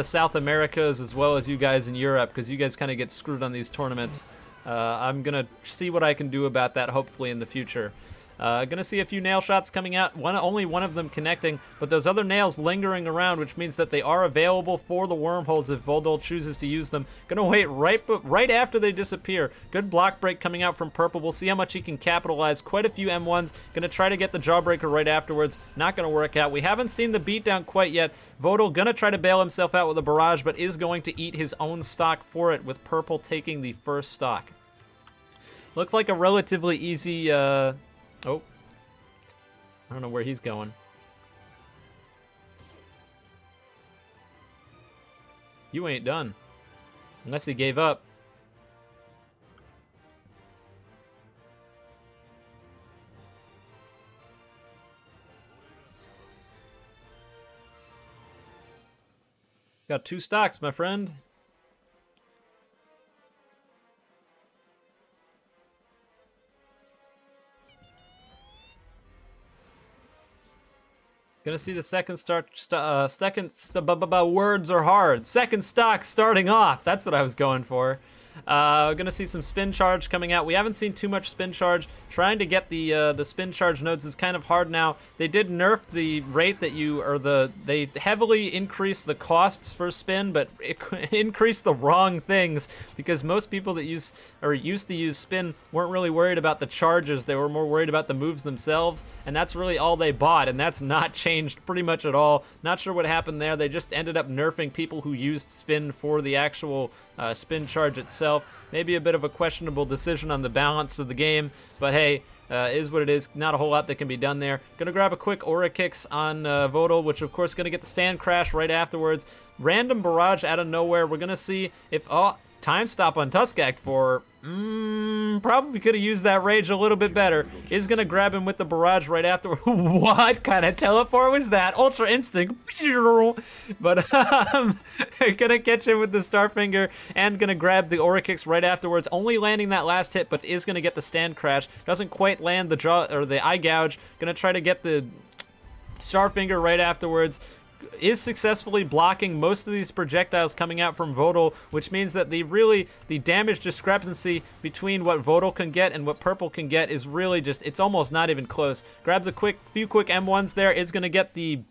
South Americas as well as you guys in Europe, because you guys kind of get screwed on these tournaments. I'm going to see what I can do about that hopefully in the future. Gonna see a few nail shots coming out, only one of them connecting, but those other nails lingering around, which means that they are available for the wormholes if Voldol chooses to use them. Gonna wait right after they disappear. Good block break coming out from Purple. We'll see how much he can capitalize. Quite a few M1s. Gonna try to get the Jawbreaker right afterwards. Not gonna work out. We haven't seen the beatdown quite yet. Voldol gonna try to bail himself out with a barrage, but is going to eat his own stock for it, with Purple taking the first stock. Looks like a relatively easy, oh, I don't know where he's going. You ain't done. Unless he gave up. Got 2 stocks, my friend. Gonna see the second words are hard. Second stock starting off. That's what I was going for. Gonna see some spin charge coming out. We haven't seen too much spin charge. Trying to get the spin charge nodes is kind of hard now. They did nerf the rate that they heavily increased the costs for spin, but it increased the wrong things, because most people that used to use spin weren't really worried about the charges. They were more worried about the moves themselves, and that's really all they bought, and that's not changed pretty much at all. Not sure what happened there. They just ended up nerfing people who used spin for the actual spin charge itself. Maybe a bit of a questionable decision on the balance of the game, but hey, is what it is. Not a whole lot that can be done there. Gonna grab a quick Aura Kicks on Vodo, which of course gonna get the stand crash right afterwards. Random barrage out of nowhere. We're gonna see if time stop on Tuskact for probably could have used that rage a little bit better. Is gonna grab him with the barrage right after. What kind of teleport was that? Ultra instinct. But gonna catch him with the Starfinger and gonna grab the Aura Kicks right afterwards. Only landing that last hit, but is gonna get the stand crash. Doesn't quite land the jaw or the eye gouge. Gonna try to get the Starfinger right afterwards. Is successfully blocking most of these projectiles coming out from Vodo, which means that the damage discrepancy between what Vodo can get and what Purple can get is really just, it's almost not even close. Grabs a few quick M1s there, is going to get the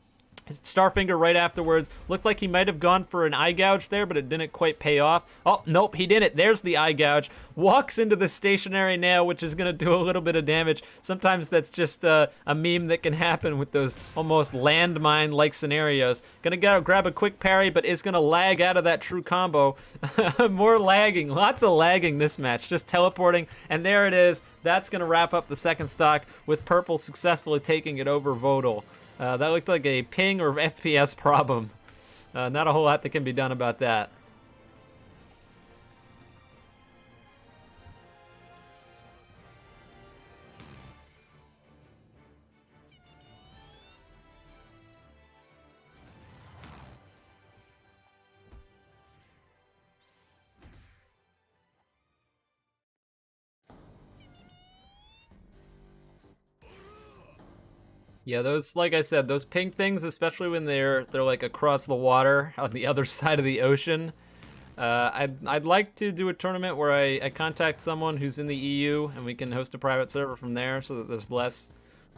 Starfinger right afterwards. Looked like he might have gone for an eye gouge there, but it didn't quite pay off. Oh, nope, he didn't. There's the eye gouge. Walks into the stationary nail, which is going to do a little bit of damage. Sometimes that's just a meme that can happen with those almost landmine-like scenarios. Gonna grab a quick parry, but is gonna lag out of that true combo. More lagging. Lots of lagging this match. Just teleporting, and there it is. That's gonna wrap up the second stock, with Purple successfully taking it over Vodol. That looked like a ping or FPS problem. Not a whole lot that can be done about that. Yeah, those, like I said, those ping things, especially when they're like across the water on the other side of the ocean. I'd like to do a tournament where I contact someone who's in the EU and we can host a private server from there, so that there's less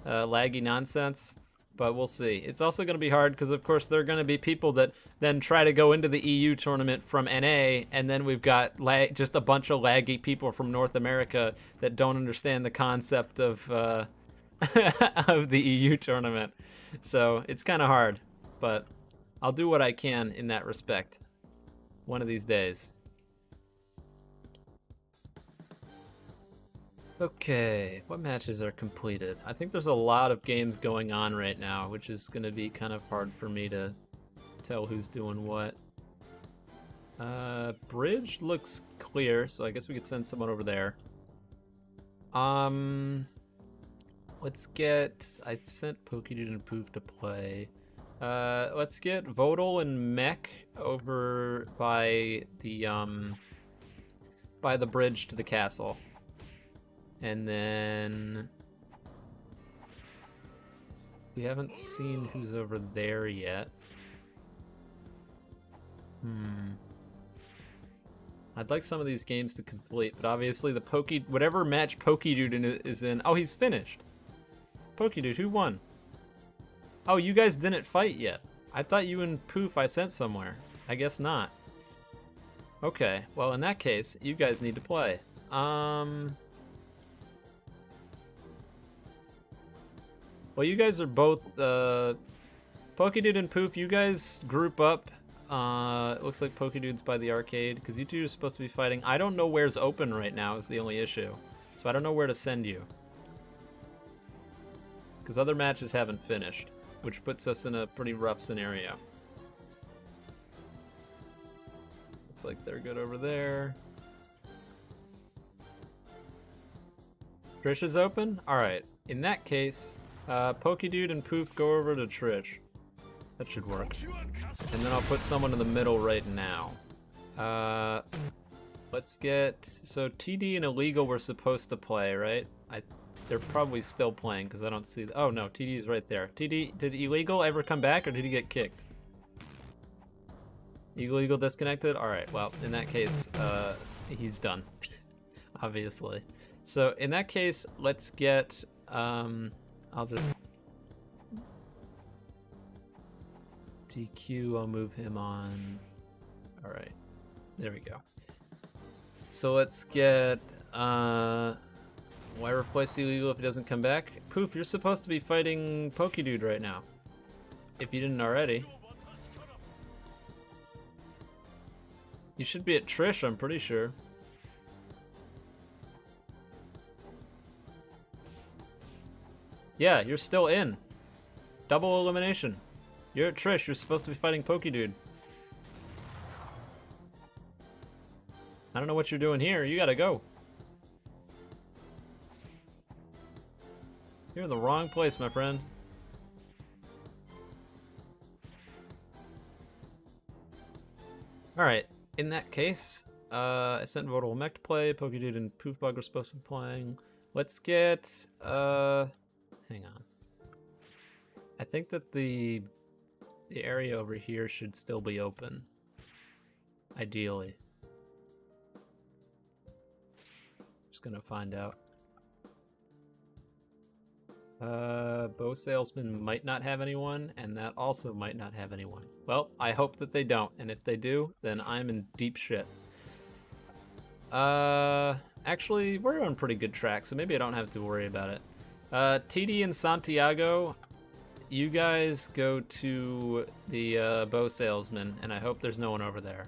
laggy nonsense. But we'll see. It's also going to be hard because, of course, there are going to be people that then try to go into the EU tournament from NA, and then we've got just a bunch of laggy people from North America that don't understand the concept of of the EU tournament. So it's kind of hard, but I'll do what I can in that respect one of these days. Okay, what matches are completed? I think there's a lot of games going on right now, which is going to be kind of hard for me to tell who's doing what. Bridge looks clear, so I guess we could send someone over there. Let's get... I sent Pokedude and Poof to play. Let's get Vodal and Mech over by the bridge to the castle. And then... we haven't seen who's over there yet. I'd like some of these games to complete, but obviously the whatever match Pokedude is in... oh, he's finished. Pokedude, who won? Oh, you guys didn't fight yet. I thought you and Poof I sent somewhere. I guess not. Okay, well in that case, you guys need to play. Well, you guys are both, Pokedude and Poof, you guys group up. It looks like Pokedude's by the arcade, because you two are supposed to be fighting. I don't know where's open right now is the only issue. So I don't know where to send you. Because other matches haven't finished, which puts us in a pretty rough scenario. Looks like they're good over there. Trish is open? Alright, in that case, Pokedude and Poof go over to Trish. That should work. And then I'll put someone in the middle right now. Let's get... so TD and Illegal were supposed to play, right? They're probably still playing because I don't see... oh no, TD is right there. TD, did Illegal ever come back or did he get kicked? Illegal disconnected? Alright, well, in that case, he's done. Obviously. So in that case, let's get... I'll just... DQ, I'll move him on. Alright, there we go. So let's get, why replace Illegal if he doesn't come back? Poof, you're supposed to be fighting Pokedude right now. If you didn't already. You should be at Trish, I'm pretty sure. Yeah, you're still in. Double elimination. You're at Trish, you're supposed to be fighting Pokedude. I don't know what you're doing here, you gotta go. You're in the wrong place, my friend. Alright, in that case, I sent Vodal Mech to play, Pokedude and Poofbug are supposed to be playing. Let's get, hang on. I think that the area over here should still be open. Ideally. Just gonna find out. Bow Salesman might not have anyone, and that also might not have anyone. Well, I hope that they don't, and if they do, then I'm in deep shit. Actually, we're on pretty good track, so maybe I don't have to worry about it. TD and Santiago, you guys go to the Bow Salesman, and I hope there's no one over there.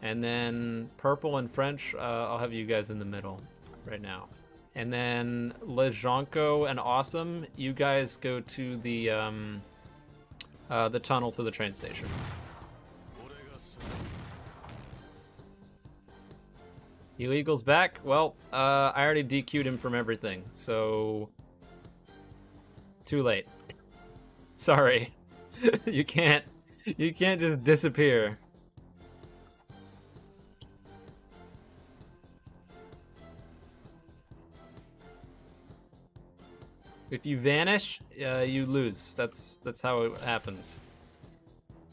And then Purple and French, I'll have you guys in the middle right now. And then Lejonko and Awesome, you guys go to the tunnel to the train station. Illegal's back. Well, I already DQ'd him from everything, so too late. Sorry. You can't just disappear. If you vanish, you lose. That's how it happens.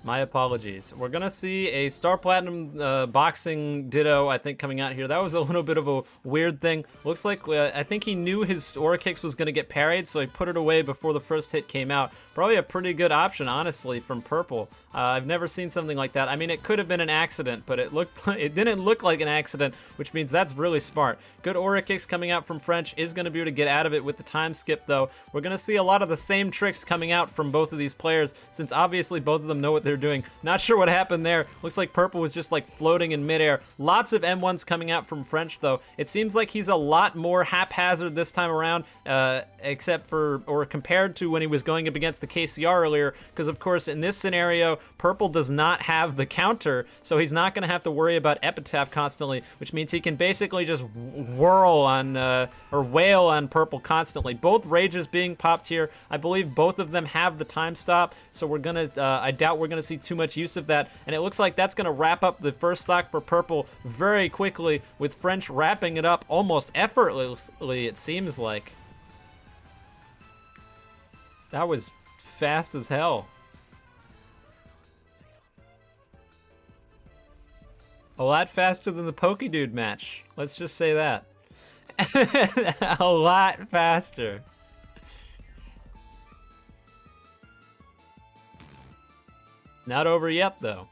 My apologies. We're gonna see a Star Platinum boxing Ditto, I think, coming out here. That was a little bit of a weird thing. Looks like, I think he knew his Aura Kicks was gonna get parried, so he put it away before the first hit came out. Probably a pretty good option, honestly, from Purple. I've never seen something like that. I mean, it could have been an accident, but it didn't look like an accident, which means that's really smart. Good Aura Kicks coming out from French is gonna be able to get out of it with the time skip, though. We're gonna see a lot of the same tricks coming out from both of these players, since obviously both of them know what they're they're doing. Not sure what happened there. Looks like Purple was just like floating in midair. Lots of M1s coming out from French though. It seems like he's a lot more haphazard this time around, except for, or compared to when he was going up against the KCR earlier, because of course in this scenario, Purple does not have the counter, so he's not going to have to worry about Epitaph constantly, which means he can basically just whirl on, or wail on Purple constantly. Both Rages being popped here. I believe both of them have the time stop, so we're gonna, I doubt we're gonna see too much use of that, and it looks like that's gonna wrap up the first stock for Purple very quickly, with French wrapping it up almost effortlessly, it seems like. That was fast as hell. A lot faster than the Pokedude match. Let's just say that. A lot faster. Not over yet, though.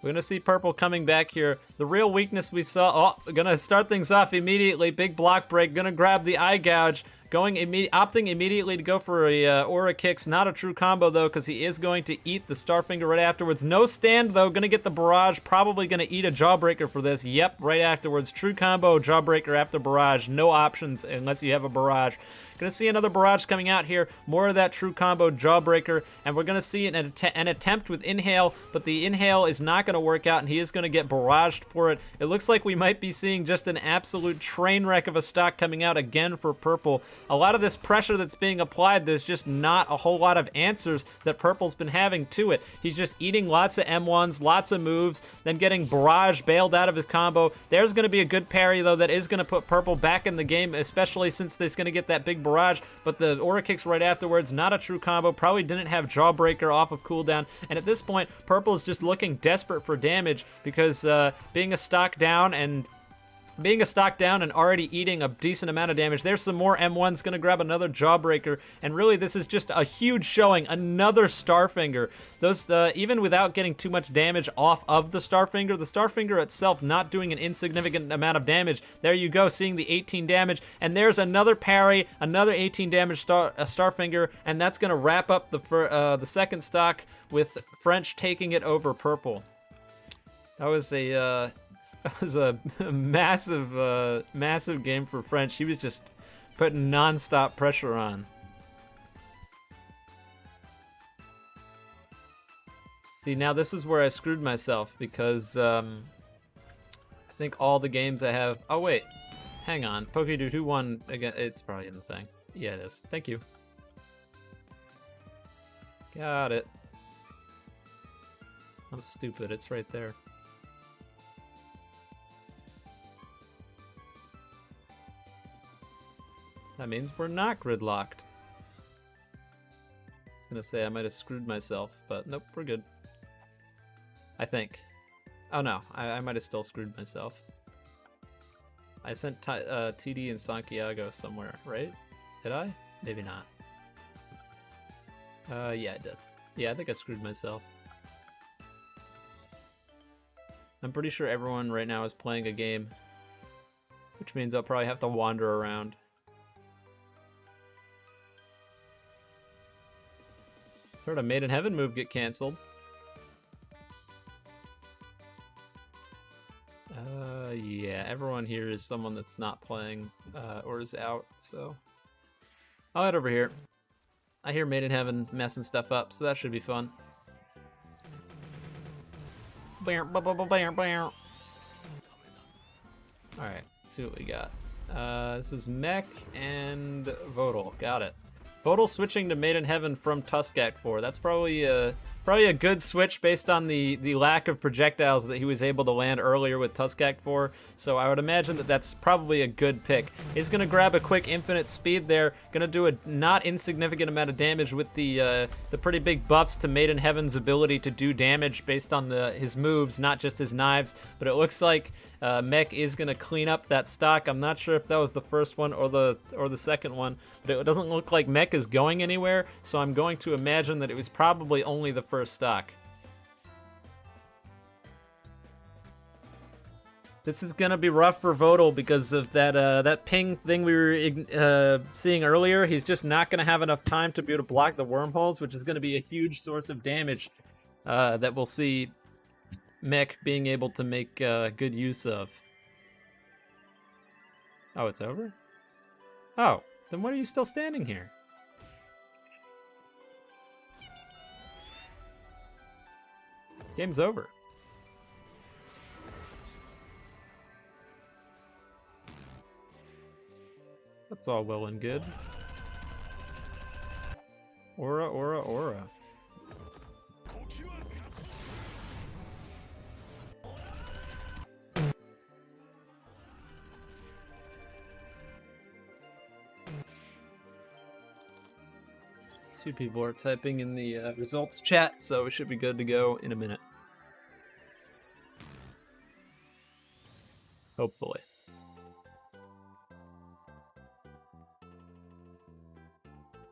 We're gonna see Purple coming back here. The real weakness we saw, gonna start things off immediately. Big block break, gonna grab the eye gouge. Opting immediately to go for a Aura Kicks. Not a true combo, though, because he is going to eat the Starfinger right afterwards. No stand, though. Going to get the Barrage. Probably going to eat a Jawbreaker for this. Yep, right afterwards. True combo, Jawbreaker after Barrage. No options unless you have a Barrage. Going to see another Barrage coming out here. More of that true combo, Jawbreaker. And we're going to see an attempt with Inhale, but the Inhale is not going to work out, and he is going to get barraged for it. It looks like we might be seeing just an absolute train wreck of a stock coming out again for Purple. A lot of this pressure that's being applied, there's just not a whole lot of answers that Purple's been having to it. He's just eating lots of M1s, lots of moves, then getting barrage bailed out of his combo. There's going to be a good parry, though, that is going to put Purple back in the game, especially since there's going to get that big barrage, but the Aura Kicks right afterwards, not a true combo, probably didn't have Jawbreaker off of cooldown, and at this point, Purple is just looking desperate for damage because being a stock down and already eating a decent amount of damage. There's some more M1s, gonna grab another Jawbreaker, and really this is just a huge showing. Another Starfinger. Those, even without getting too much damage off of the Starfinger itself not doing an insignificant amount of damage. There you go, seeing the 18 damage, and there's another parry, another 18 damage Starfinger, and that's gonna wrap up the second stock with French taking it over Purple. That was a massive, massive game for French. He was just putting non-stop pressure on. See, now this is where I screwed myself because I think all the games I have... Oh, wait. Hang on. Pokedude, who won again? It's probably in the thing. Yeah, it is. Thank you. Got it. I'm stupid. It's right there. That means we're not gridlocked. I was gonna say I might have screwed myself, but nope, we're good. I think. Oh no, I might have still screwed myself. I sent TD and Santiago somewhere, right? Did I? Maybe not. Yeah, I did. Yeah, I think I screwed myself. I'm pretty sure everyone right now is playing a game, which means I'll probably have to wander around. Heard a Made in Heaven move get canceled. Yeah, everyone here is someone that's not playing or is out, so I'll head over here. I hear Made in Heaven messing stuff up, so that should be fun. Alright, let's see what we got. This is Mech and Vodal. Got it. Vodal switching to Made in Heaven from Tuskak 4. That's probably a good switch based on the lack of projectiles that he was able to land earlier with Tuskak 4. So I would imagine that that's probably a good pick. He's going to grab a quick infinite speed there. Going to do a not insignificant amount of damage with the pretty big buffs to Made in Heaven's ability to do damage based on his moves, not just his knives. But it looks like Mech is going to clean up that stock. I'm not sure if that was the first one or the second one, but it doesn't look like Mech is going anywhere, so I'm going to imagine that it was probably only the first stock. This is going to be rough for Vodal because of that ping thing we were seeing earlier. He's just not going to have enough time to be able to block the wormholes, which is going to be a huge source of damage that we'll see Mech being able to make good use of. Oh, it's over? Oh, then what are you still standing here? Game's over. That's all well and good. Aura, aura, aura. Two people are typing in the results chat, so we should be good to go in a minute. Hopefully.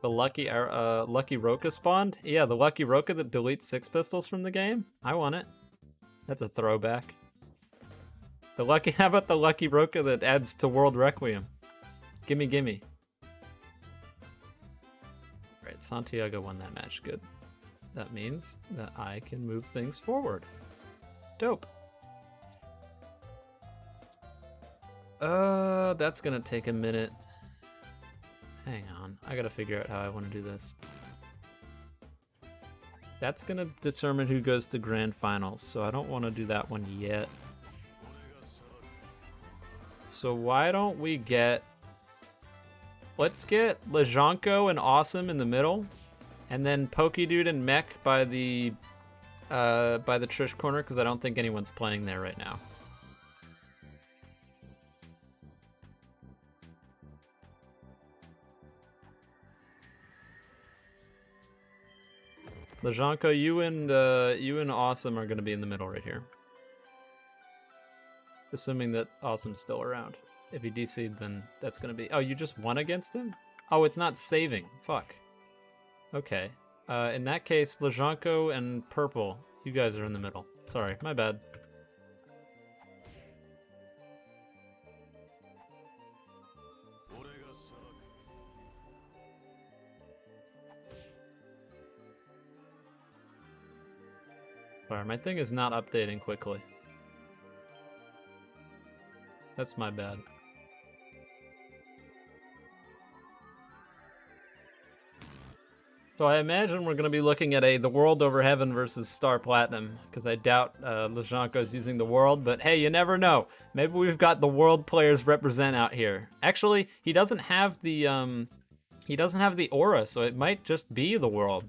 The Lucky Roka spawned? Yeah, the Lucky Roka that deletes 6 pistols from the game? I want it. That's a throwback. How about the Lucky Roka that adds to World Requiem? Gimme, gimme. Right, Santiago won that match, good. That means that I can move things forward. Dope. That's gonna take a minute. Hang on, I gotta figure out how I want to do this. That's gonna determine who goes to grand finals, so I don't want to do that one yet. So why don't we get... Let's get Lejanko and Awesome in the middle, and then Pokedude and Mech by the Trish corner, because I don't think anyone's playing there right now. Lejanko, you and Awesome are going to be in the middle right here. Assuming that Awesome's still around. If he DC'd, then that's going to be... Oh, you just won against him? Oh, it's not saving. Fuck. Okay. In that case, Lejanko and Purple, you guys are in the middle. Sorry, my bad. Sorry, my thing is not updating quickly. That's my bad. So I imagine we're going to be looking at The World Over Heaven versus Star Platinum, because I doubt Lejanko's using the World, but hey, you never know. Maybe we've got the World players represent out here. Actually, he doesn't have the aura, so it might just be the World.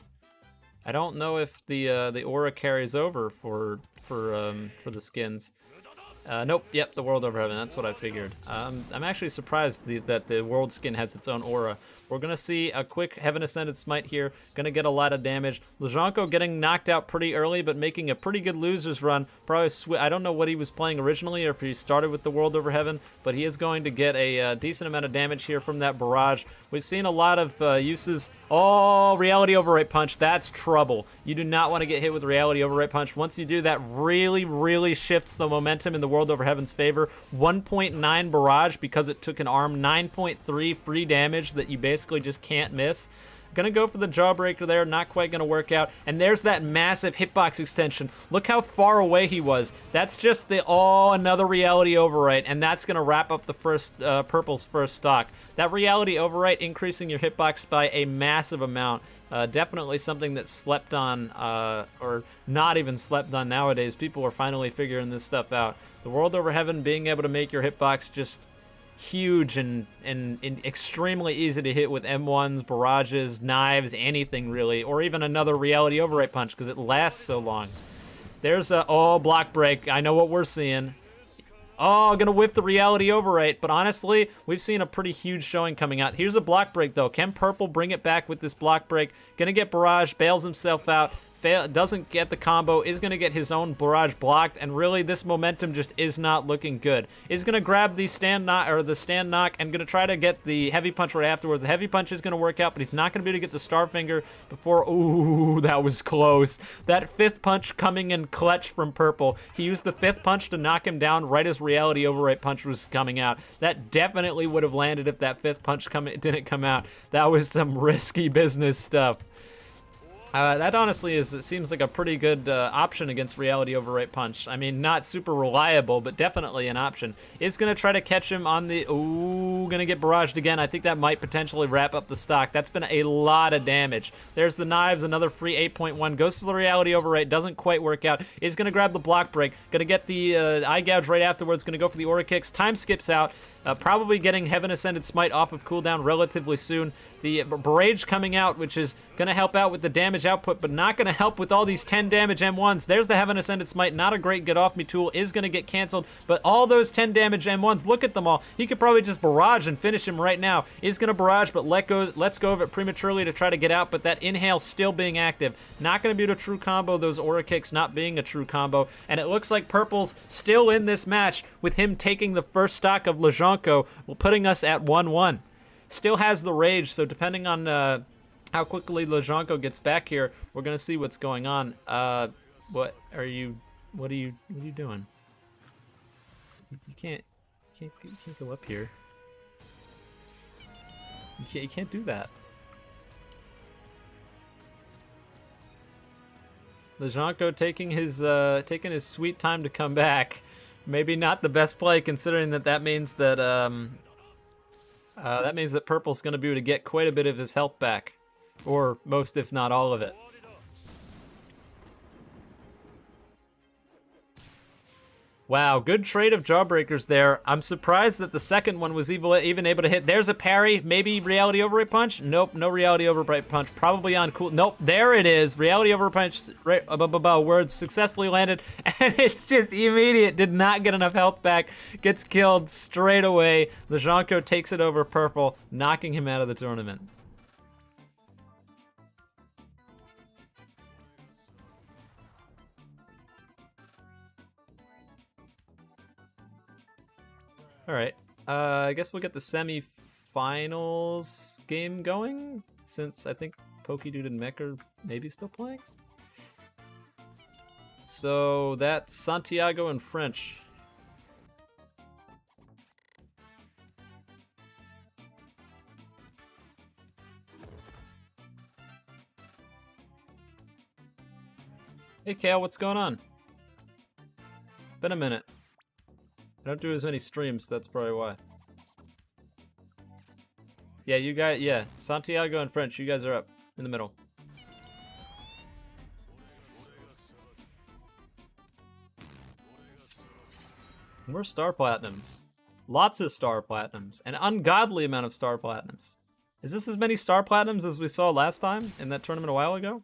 I don't know if the aura carries over for the skins. Nope, yep, the World Over Heaven, that's what I figured. I'm actually surprised that the World skin has its own aura. We're gonna see a quick Heaven Ascended Smite here, gonna get a lot of damage. Lejanko getting knocked out pretty early, but making a pretty good loser's run. Probably, I don't know what he was playing originally, or if he started with the World Over Heaven, but he is going to get a decent amount of damage here from that barrage. We've seen a lot of uses. Oh, Reality Overwrite Punch, that's trouble. You do not want to get hit with Reality Overwrite Punch. Once you do, that really, really shifts the momentum in the World Over Heaven's favor. 1.9 barrage because it took an arm, 9.3 free damage that you basically just can't miss. Gonna go for the Jawbreaker there, not quite gonna work out. And there's that massive hitbox extension. Look how far away he was. That's just another Reality Overwrite, and that's gonna wrap up the first Purple's first stock. That Reality Overwrite increasing your hitbox by a massive amount. Definitely something that's slept on, or not even slept on nowadays. People are finally figuring this stuff out. The World Over Heaven being able to make your hitbox just huge and extremely easy to hit with M1s, barrages, knives, anything really, or even another Reality Overwrite Punch because it lasts so long. There's a, block break. I know what we're seeing. Oh, gonna whip the Reality Overwrite, but honestly, we've seen a pretty huge showing coming out. Here's a block break though. Can Purple bring it back with this block break? Gonna get barrage, bails himself out. Doesn't get the combo, is going to get his own barrage blocked, and really this momentum just is not looking good. Is going to grab the stand knock and going to try to get the heavy punch right afterwards. The heavy punch is going to work out, but he's not going to be able to get the Starfinger before... Ooh, that was close. That fifth punch coming in clutch from Purple. He used the fifth punch to knock him down right as Reality Overwrite Punch was coming out. That definitely would have landed if that fifth punch didn't come out. That was some risky business stuff. That honestly it seems like a pretty good option against Reality Overwrite Punch. I mean, not super reliable, but definitely an option. Is going to try to catch him on the... Ooh, going to get barraged again. I think that might potentially wrap up the stock. That's been a lot of damage. There's the knives, another free 8.1. Goes to the Reality Overwrite, doesn't quite work out. Is going to grab the block break. Going to get the eye gouge right afterwards. Going to go for the aura kicks. Time skips out. Probably getting Heaven Ascended Smite off of cooldown relatively soon. The Barrage coming out, which is going to help out with the damage output, but not going to help with all these 10 damage M1s. There's the Heaven Ascended Smite. Not a great get off me tool. Is going to get canceled, but all those 10 damage M1s, look at them all. He could probably just barrage and finish him right now. Is going to barrage, but lets go of it prematurely to try to get out, but that inhale still being active. Not going to be a true combo, those aura kicks not being a true combo, and it looks like Purple's still in this match with him taking the first stock of Lejanko, putting us at 1-1. Still has the rage, so depending on how quickly Lejanko gets back here, we're gonna see what's going on. What are you doing? You can't go up here. You can't do that. Lejanko taking his sweet time to come back. Maybe not the best play, considering that means that Purple's going to be able to get quite a bit of his health back, or most, if not all of it. Wow, good trade of Jawbreakers there. I'm surprised that the second one was even able to hit. There's a parry. Maybe Reality Overwrite Punch? Nope, no Reality Overwrite Punch. Probably on cool. Nope, there it is. Reality Overwrite Punch, right, words successfully landed, and it's just immediate. Did not get enough health back. Gets killed straight away. Lejanko takes it over Purple, knocking him out of the tournament. All right, I guess we'll get the semi-finals game going, since I think Pokedude and Mech are maybe still playing. So that's Santiago and French. Hey Kale, what's going on? Been a minute. I don't do as many streams, that's probably why. Yeah, you guys, yeah, Santiago and French, you guys are up in the middle. More Star Platinums. Lots of Star Platinums. An ungodly amount of Star Platinums. Is this as many Star Platinums as we saw last time in that tournament a while ago?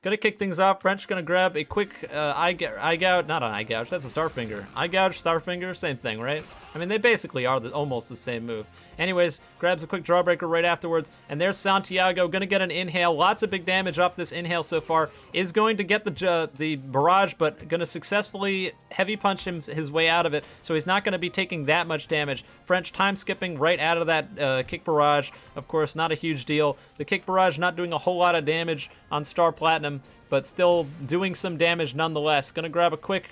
Gonna kick things off. French gonna grab a quick eye gouge. Not an eye gouge, that's a Starfinger. Eye gouge, Starfinger, same thing, right? I mean, they basically are almost the same move. Anyways, grabs a quick Jawbreaker right afterwards, and there's Santiago, gonna get an inhale. Lots of big damage off this inhale so far. Is going to get the barrage, but gonna successfully heavy punch his way out of it, so he's not gonna be taking that much damage. French time skipping right out of that kick barrage. Of course, not a huge deal. The kick barrage not doing a whole lot of damage on Star Platinum, but still doing some damage nonetheless. Gonna grab a quick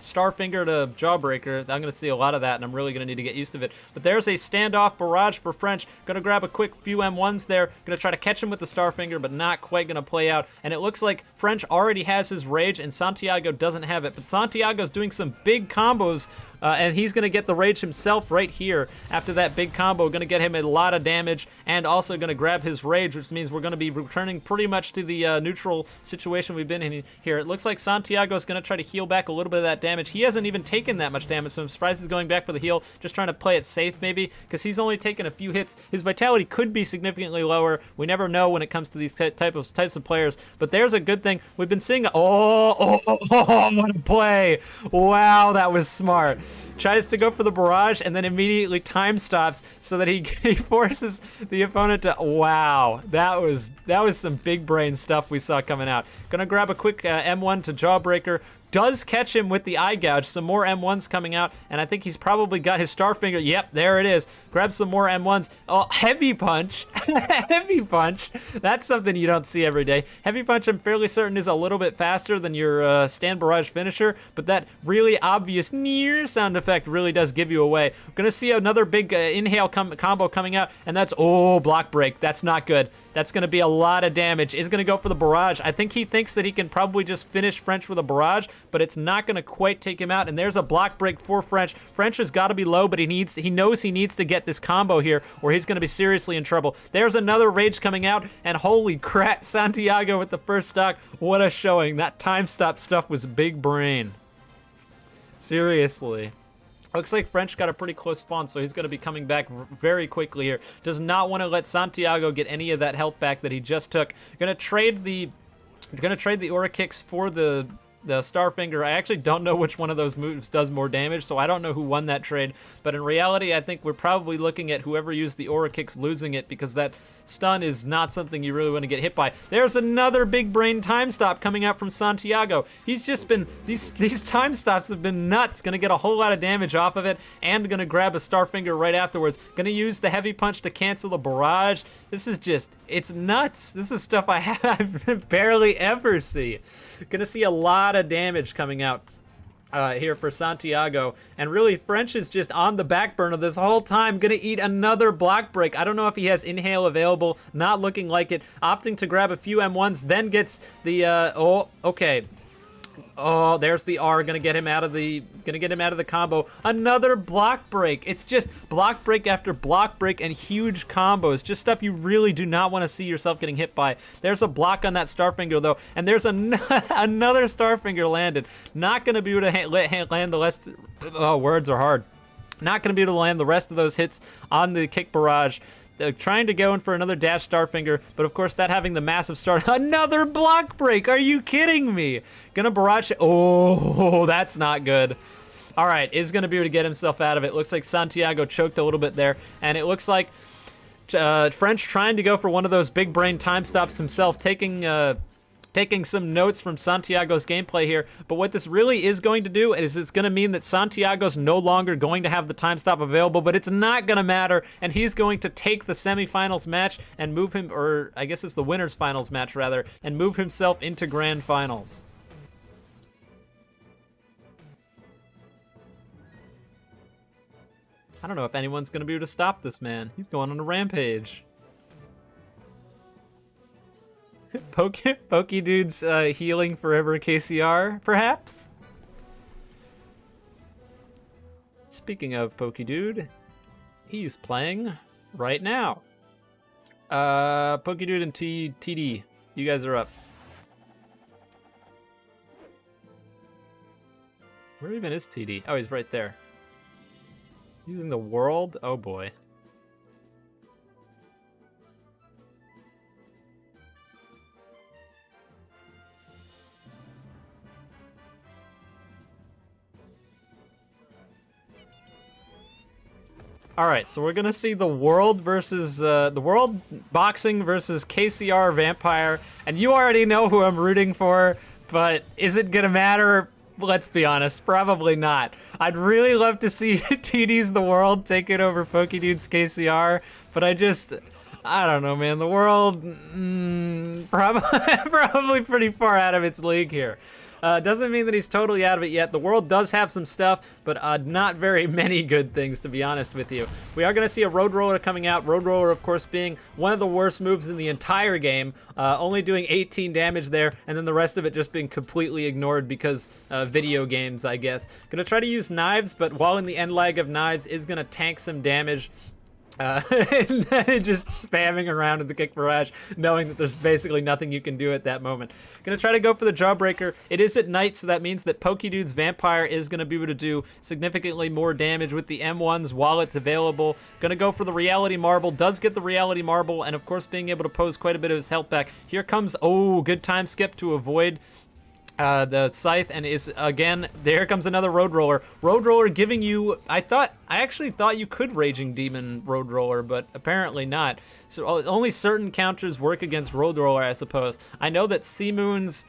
Starfinger to Jawbreaker. I'm going to see a lot of that, and I'm really going to need to get used to it. But there's a standoff barrage for French. Going to grab a quick few M1s there. Going to try to catch him with the Starfinger, but not quite going to play out. And it looks like French already has his rage, and Santiago doesn't have it. But Santiago's doing some big combos, and he's going to get the rage himself right here after that big combo. Going to get him a lot of damage, and also going to grab his rage, which means we're going to be returning pretty much to the neutral situation we've been in here. It looks like Santiago's going to try to heal back a little bit of that damage. He hasn't even taken that much damage, so I'm surprised he's going back for the heal, just trying to play it safe maybe, because he's only taken a few hits. His vitality could be significantly lower. We never know when it comes to these types of players, but there's a good thing. We've been seeing, what a play. Wow, that was smart. Tries to go for the barrage and then immediately time stops so that he forces the opponent to, wow, that was some big brain stuff we saw coming out. Gonna grab a quick M1 to Jawbreaker. Does catch him with the eye gouge. Some more M1s coming out, and I think he's probably got his Starfinger. Yep, there it is. Grab some more M1s. Oh, heavy punch. Heavy punch. That's something you don't see every day. Heavy punch, I'm fairly certain, is a little bit faster than your stand barrage finisher, but that really obvious near sound effect really does give you away. We're gonna see another big inhale combo coming out, and that's, block break. That's not good. That's going to be a lot of damage. Is going to go for the barrage. I think he thinks that he can probably just finish French with a barrage, but it's not going to quite take him out. And there's a block break for French. French has got to be low, but he knows he needs to get this combo here, or he's going to be seriously in trouble. There's another rage coming out, and holy crap, Santiago with the first stock. What a showing. That time stop stuff was big brain. Seriously. Looks like French got a pretty close spawn, so he's going to be coming back very quickly here. Does not want to let Santiago get any of that health back that he just took. Going to trade the Aura Kicks for the Starfinger. I actually don't know which one of those moves does more damage, so I don't know who won that trade. But in reality, I think we're probably looking at whoever used the Aura Kicks losing it, because that stun is not something you really want to get hit by. There's another big brain time stop coming out from Santiago. He's just been, these time stops have been nuts. Gonna get a whole lot of damage off of it, and gonna grab a Starfinger right afterwards. Gonna use the heavy punch to cancel the barrage. This is just, it's nuts. This is stuff I barely ever see. Gonna see a lot of damage coming out here for Santiago, and really French is just on the back burner this whole time. Gonna eat another block break. I don't know if he has Inhale available, not looking like it. Opting to grab a few M1s, then gets the oh, okay. Oh, there's the R, gonna get him out of the combo. Another block break. It's just block break after block break and huge combos. Just stuff you really do not want to see yourself getting hit by. There's a block on that Starfinger though, and there's another Starfinger landed. Not gonna be able to land the rest. Oh, words are hard. Not gonna be able to land the rest of those hits on the kick barrage. Trying to go in for another dash Starfinger, but of course that having the massive start. Another block break! Are you kidding me? Gonna barrage. Oh, that's not good. All right, is gonna be able to get himself out of it. Looks like Santiago choked a little bit there, and it looks like French trying to go for one of those big brain time stops himself, taking some notes from Santiago's gameplay here, but what this really is going to do is it's going to mean that Santiago's no longer going to have the time stop available, but it's not going to matter, and he's going to take the semifinals match and move him, or I guess it's the winner's finals match rather, and move himself into grand finals. I don't know if anyone's going to be able to stop this man. He's going on a rampage. Pokedude's healing forever KCR, perhaps? Speaking of Pokedude, he's playing right now. Pokedude and TD, you guys are up. Where even is TD? Oh, he's right there. Using the world? Oh boy. All right, so we're gonna see the world versus the world boxing versus KCR Vampire, and you already know who I'm rooting for, but is it gonna matter? Let's be honest, probably not. I'd really love to see TD's The World take it over Pokedude's KCR, but I don't know, man. The world probably pretty far out of its league here. Doesn't mean that he's totally out of it yet. The world does have some stuff, but not very many good things, to be honest with you. We are going to see a Road Roller coming out. Road Roller, of course, being one of the worst moves in the entire game, only doing 18 damage there, and then the rest of it just being completely ignored because video games, I guess. Going to try to use Knives, but while in the end lag of Knives is going to tank some damage. Just spamming around in the kick barrage, knowing that there's basically nothing you can do at that moment. Gonna try to go for the Jawbreaker. It is at night, so that means that Pokedude's Vampire is gonna be able to do significantly more damage with the M1s while it's available. Gonna go for the Reality Marble. Does get the Reality Marble, and of course being able to pose quite a bit of his health back. Here comes, oh, good time skip to avoid the Scythe, and is again, there comes another Road Roller. Road Roller giving you, I actually thought you could Raging Demon Road Roller, but apparently not. So only certain counters work against Road Roller, I suppose. I know that Seamoon's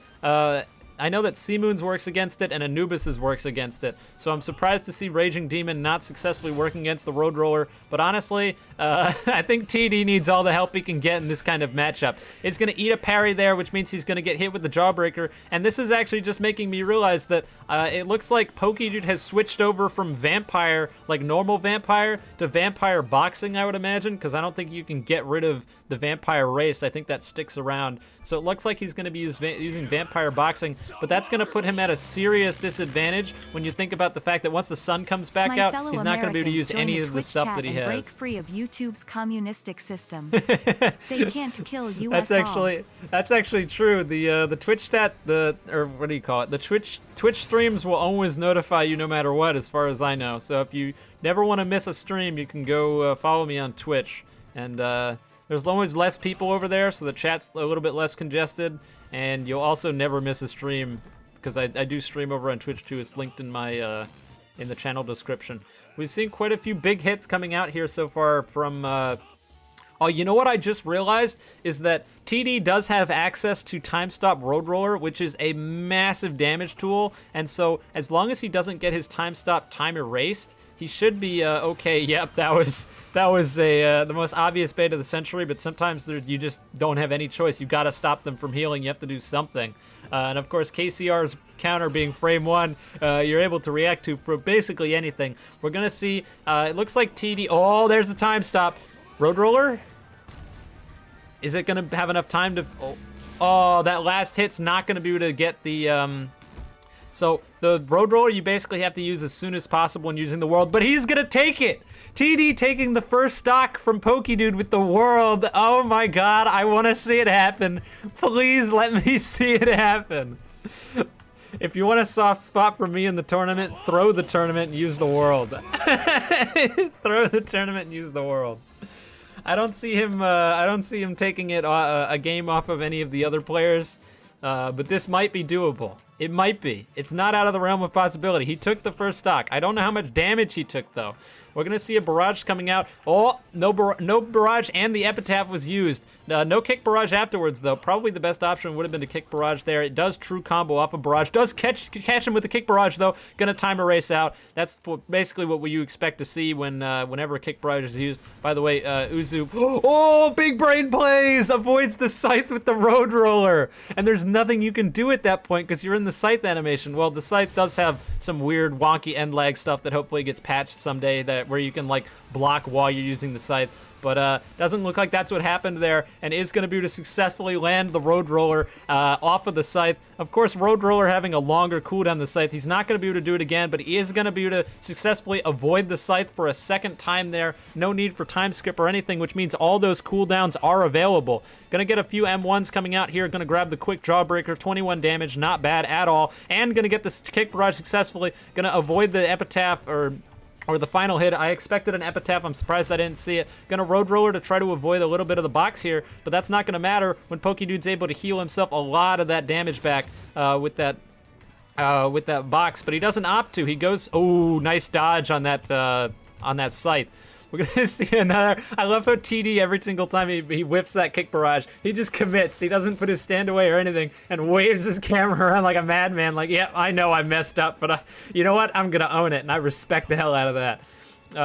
I know that Seamoon's works against it and Anubis's works against it. So I'm surprised to see Raging Demon not successfully working against the Roadroller. But honestly, I think TD needs all the help he can get in this kind of matchup. It's going to eat a parry there, which means he's going to get hit with the Jawbreaker. And this is actually just making me realize that it looks like PokeDude has switched over from Vampire, like normal Vampire, to Vampire Boxing, I would imagine, because I don't think you can get rid of the Vampire race. I think that sticks around. So it looks like he's going to be using Vampire Boxing, but that's going to put him at a serious disadvantage when you think about the fact that once the sun comes back out, he's not going to be able to use any of the stuff that he has. Break free of YouTube's communistic system. They can't kill you. That's actually true. The Twitch stat, or what do you call it? The Twitch streams will always notify you no matter what, as far as I know. So if you never want to miss a stream, you can go follow me on Twitch. And there's always less people over there, so the chat's a little bit less congested. And you'll also never miss a stream, because I do stream over on Twitch too. It's linked in my in the channel description. We've seen quite a few big hits coming out here so far from... Oh, you know what I just realized is that TD does have access to Time Stop Roadroller, which is a massive damage tool. And so as long as he doesn't get his Time Stop time erased, he should be okay. Yep, that was the most obvious bait of the century, but sometimes you just don't have any choice. You got to stop them from healing. You have to do something. And of course, KCR's counter being frame 1, you're able to react to for basically anything. We're going to see, it looks like TD, oh, there's the Time Stop. Roadroller? Is it going to have enough time to... Oh, that last hit's not going to be able to get the... So the Roadroller you basically have to use as soon as possible when using the World, but he's going to take it! TD taking the first stock from PokeDude with the World. Oh my god, I want to see it happen. Please let me see it happen. If you want a soft spot for me in the tournament, throw the tournament and use the World. Throw the tournament and use the World. I don't see him taking it a game off of any of the other players, but this might be doable. It might be. It's not out of the realm of possibility. He took the first stock. I don't know how much damage he took, though. We're going to see a barrage coming out. Oh, no barrage, and the epitaph was used. No kick barrage afterwards, though. Probably the best option would have been to kick barrage there. It does true combo off of barrage. Does catch him with the kick barrage, though. Going to time erase out. That's basically what you expect to see whenever a kick barrage is used. By the way, Uzu, oh, big brain plays! Avoids the scythe with the Roadroller. And there's nothing you can do at that point because you're in the scythe animation. Well, the scythe does have some weird wonky end lag stuff that hopefully gets patched someday where you can like block while you're using the scythe. But doesn't look like that's what happened there, and is going to be able to successfully land the Roadroller off of the scythe. Of course, Roadroller having a longer cooldown the scythe, he's not going to be able to do it again, but he is going to be able to successfully avoid the scythe for a second time there. No need for time skip or anything, which means all those cooldowns are available. Going to get a few M1s coming out here. Going to grab the quick Jawbreaker, 21 damage, not bad at all, and going to get this kick barrage successfully. Going to avoid the epitaph or the final hit. I expected an epitaph. I'm surprised I didn't see it. Gonna Roadroller to try to avoid a little bit of the box here, but that's not gonna matter when PokeDude's able to heal himself a lot of that damage back with that box, but he doesn't opt to. He goes, oh, nice dodge on that scythe. We're gonna see another. I love how TD every single time he whips that kick barrage, he just commits. He doesn't put his stand away or anything and waves his camera around like a madman. Like, yeah, I know I messed up, but you know what? I'm gonna own it, and I respect the hell out of that.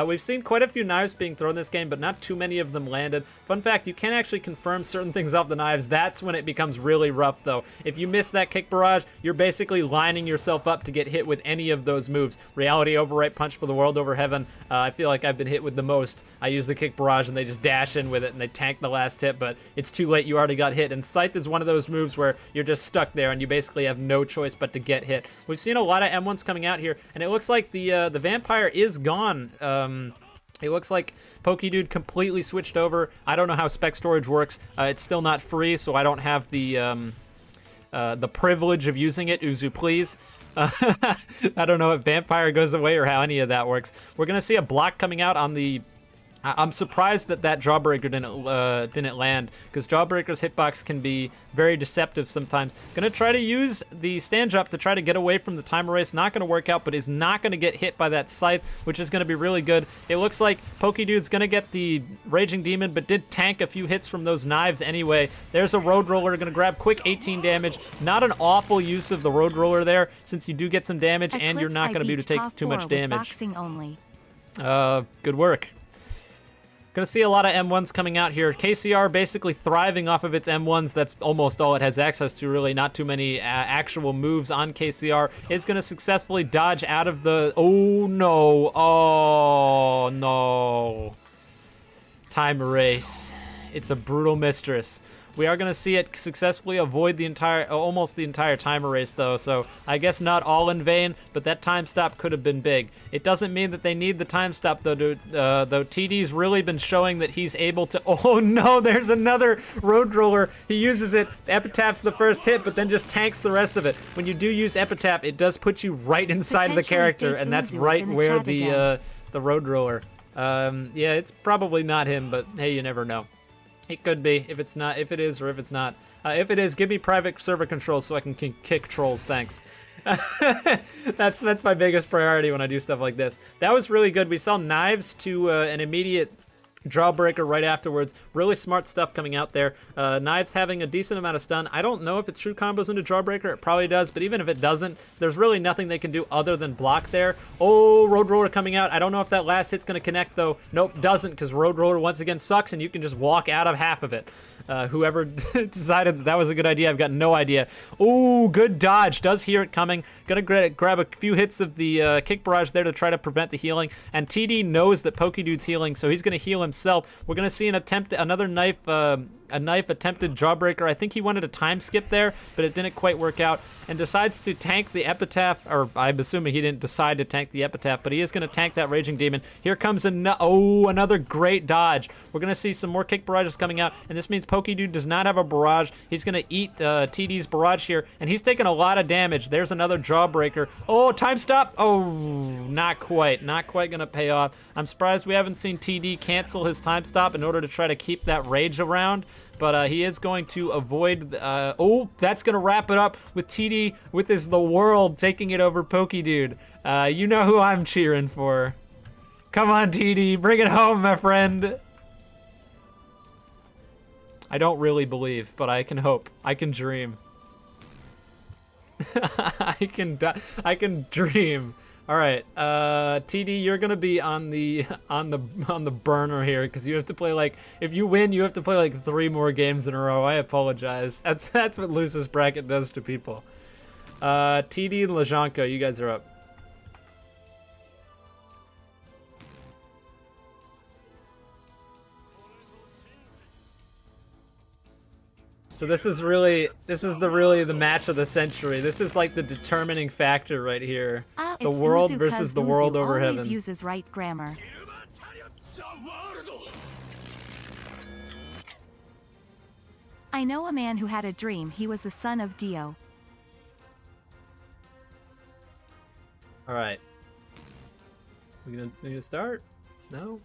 We've seen quite a few knives being thrown this game, but not too many of them landed. Fun fact, you can actually confirm certain things off the knives. That's when it becomes really rough, though. If you miss that kick barrage, you're basically lining yourself up to get hit with any of those moves. Reality Overwrite Punch for the World Over Heaven. I feel like I've been hit with the most. I use the kick barrage, and they just dash in with it, and they tank the last hit, but it's too late. You already got hit, and Scythe is one of those moves where you're just stuck there, and you basically have no choice but to get hit. We've seen a lot of M1s coming out here, and it looks like the Vampire is gone. It looks like PokeDude completely switched over. I don't know how spec storage works. It's still not free, so I don't have the privilege of using it. Uzu, please. I don't know if Vampire goes away or how any of that works. We're going to see a block coming out on the I'm surprised that Jawbreaker didn't land, because Jawbreaker's hitbox can be very deceptive sometimes. Gonna try to use the stand drop to try to get away from the time erase. Not gonna work out, but is not gonna get hit by that scythe, which is gonna be really good. It looks like Pokedude's gonna get the Raging Demon, but did tank a few hits from those knives anyway. There's a Road Roller, gonna grab quick 18 damage. Not an awful use of the Road Roller there, since you do get some damage, and you're not gonna be able to take too much damage. Boxing only. Good work. Gonna see a lot of M1s coming out here. KCR basically thriving off of its M1s. That's almost all it has access to, really. Not too many actual moves on KCR. It's gonna successfully dodge out of the... Oh, no. Oh, no. Time erase. It's a brutal mistress. We are going to see it successfully avoid almost the entire time erase, though, so I guess not all in vain, but that time stop could have been big. It doesn't mean that they need the time stop, though, though TD's really been showing that he's able to... Oh, no, there's another Road Roller. He uses it. Epitaph's the first hit, but then just tanks the rest of it. When you do use Epitaph, it does put you right inside of the character, and that's right where the Road Roller... yeah, it's probably not him, but hey, you never know. It could be. If it's not, if it is, or if it's not. If it is, give me private server controls so I can kick trolls. Thanks. That's my biggest priority when I do stuff like this. That was really good. We saw knives to an immediate Jawbreaker right afterwards. Really smart stuff coming out there. Knives having a decent amount of stun. I don't know if it true combos into Jawbreaker. It probably does, but even if it doesn't, there's really nothing they can do other than block there. Oh, Road Roller coming out. I don't know if that last hit's going to connect, though. Nope, doesn't, because Road Roller once again sucks, and you can just walk out of half of it. Whoever decided that was a good idea, I've got no idea. Oh, good dodge. Does hear it coming. Gonna grab a few hits of the kick barrage there to try to prevent the healing. And TD knows that Pokedude's healing, so he's gonna heal himself. We're gonna see another knife attempted Jawbreaker. I think he wanted a time skip there, but it didn't quite work out, and decides to tank the Epitaph, or I'm assuming he didn't decide to tank the Epitaph, but he is going to tank that Raging Demon. Here comes another great dodge. We're going to see some more kick barrages coming out, and this means Pokedude does not have a barrage. He's going to eat TD's barrage here, and he's taking a lot of damage. There's another Jawbreaker. Oh, time stop. Oh, not quite going to pay off. I'm surprised we haven't seen TD cancel his time stop in order to try to keep that rage around. But he is going to avoid... oh, that's going to wrap it up with TD with the world taking it over Pokedude. You know who I'm cheering for. Come on, TD. Bring it home, my friend. I don't really believe, but I can hope. I can dream. I can dream. All right, TD, you're gonna be on the burner here, because you have to play if you win, you have to play 3 more games in a row. I apologize. That's what Lucis Bracket does to people. TD and Lejanko, you guys are up. So this is really the match of the century. This is like the determining factor right here. The world versus the world over heaven. Uses right grammar. I know a man who had a dream he was the son of Dio. All right. We gonna start? No.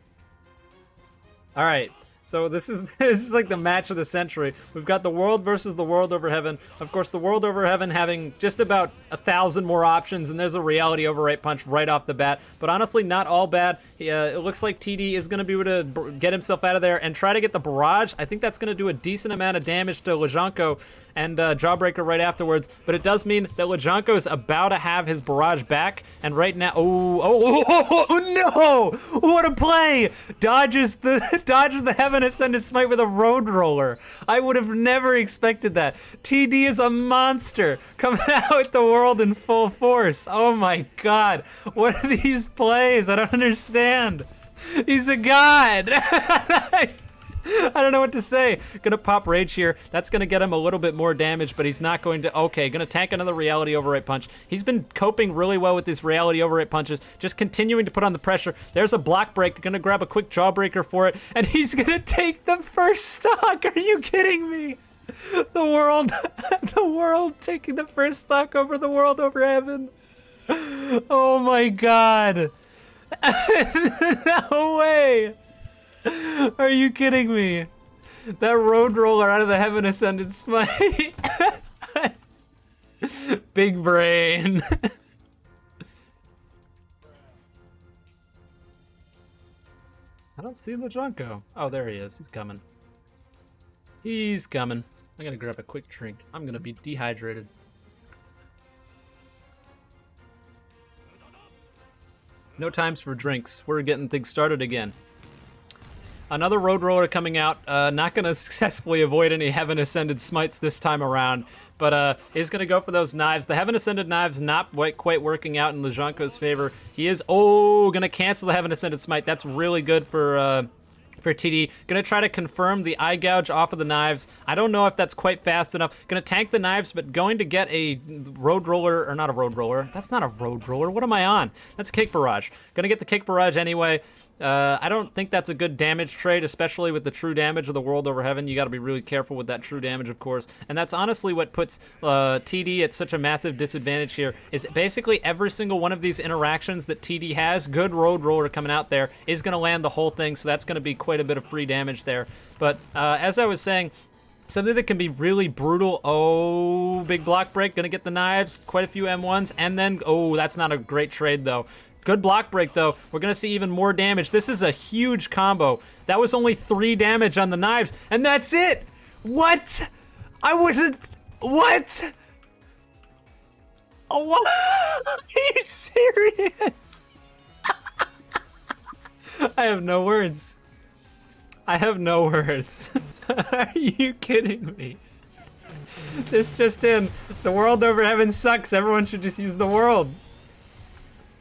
All right. So this is like the match of the century. We've got the world versus the world over heaven. Of course, the world over heaven having just about 1,000 more options, and there's a reality overwrite punch right off the bat. But honestly, not all bad. It looks like TD is going to be able to get himself out of there and try to get the barrage. I think that's going to do a decent amount of damage to Lejanko and Jawbreaker right afterwards. But it does mean that Lejanko is about to have his barrage back. And right now, oh no! What a play! Dodges the Heaven Ascended Smite with a Road Roller. I would have never expected that. TD is a monster coming out with the world in full force. Oh my god. What are these plays? I don't understand. He's a god. I don't know what to say. Gonna pop Rage here. That's gonna get him a little bit more damage, but he's not going to... Okay, gonna tank another Reality Overwrite Punch. He's been coping really well with these Reality Overwrite Punches, just continuing to put on the pressure. There's a block break. Gonna grab a quick Jawbreaker for it, and he's gonna take the first stock. Are you kidding me? The world taking the first stock over the world over heaven. Oh my god. No way. Are you kidding me? That road roller out of the Heaven Ascended Smite. Big brain. I don't see LeJunko. Oh, there he is. He's coming. He's coming. I'm gonna grab a quick drink. I'm gonna be dehydrated. No times for drinks. We're getting things started again. Another Road Roller coming out. Not gonna successfully avoid any Heaven Ascended Smites this time around, but is gonna go for those knives. The Heaven Ascended knives not quite working out in LeJunko's favor. He is gonna cancel the Heaven Ascended Smite. That's really good for TD. Gonna try to confirm the eye gouge off of the knives. I don't know if that's quite fast enough. Gonna tank the knives, but going to get a road roller, or not a road roller. That's not a road roller. What am I on? That's kick barrage. Gonna get the kick barrage anyway. I don't think that's a good damage trade, especially with the true damage of the World Over Heaven. You got to be really careful with that true damage, of course. And that's honestly what puts TD at such a massive disadvantage here, is basically every single one of these interactions that TD has, good Road Roller coming out there, is going to land the whole thing, so that's going to be quite a bit of free damage there. But as I was saying, something that can be really brutal. Oh, big block break. Going to get the knives, quite a few M1s, and then, oh, that's not a great trade, though. Good block break, though. We're going to see even more damage. This is a huge combo. That was only 3 damage on the knives, and that's it! What? I wasn't... What? Oh, what? Are you serious? I have no words. I have no words. Are you kidding me? This just in. The World Over Heaven sucks. Everyone should just use the world.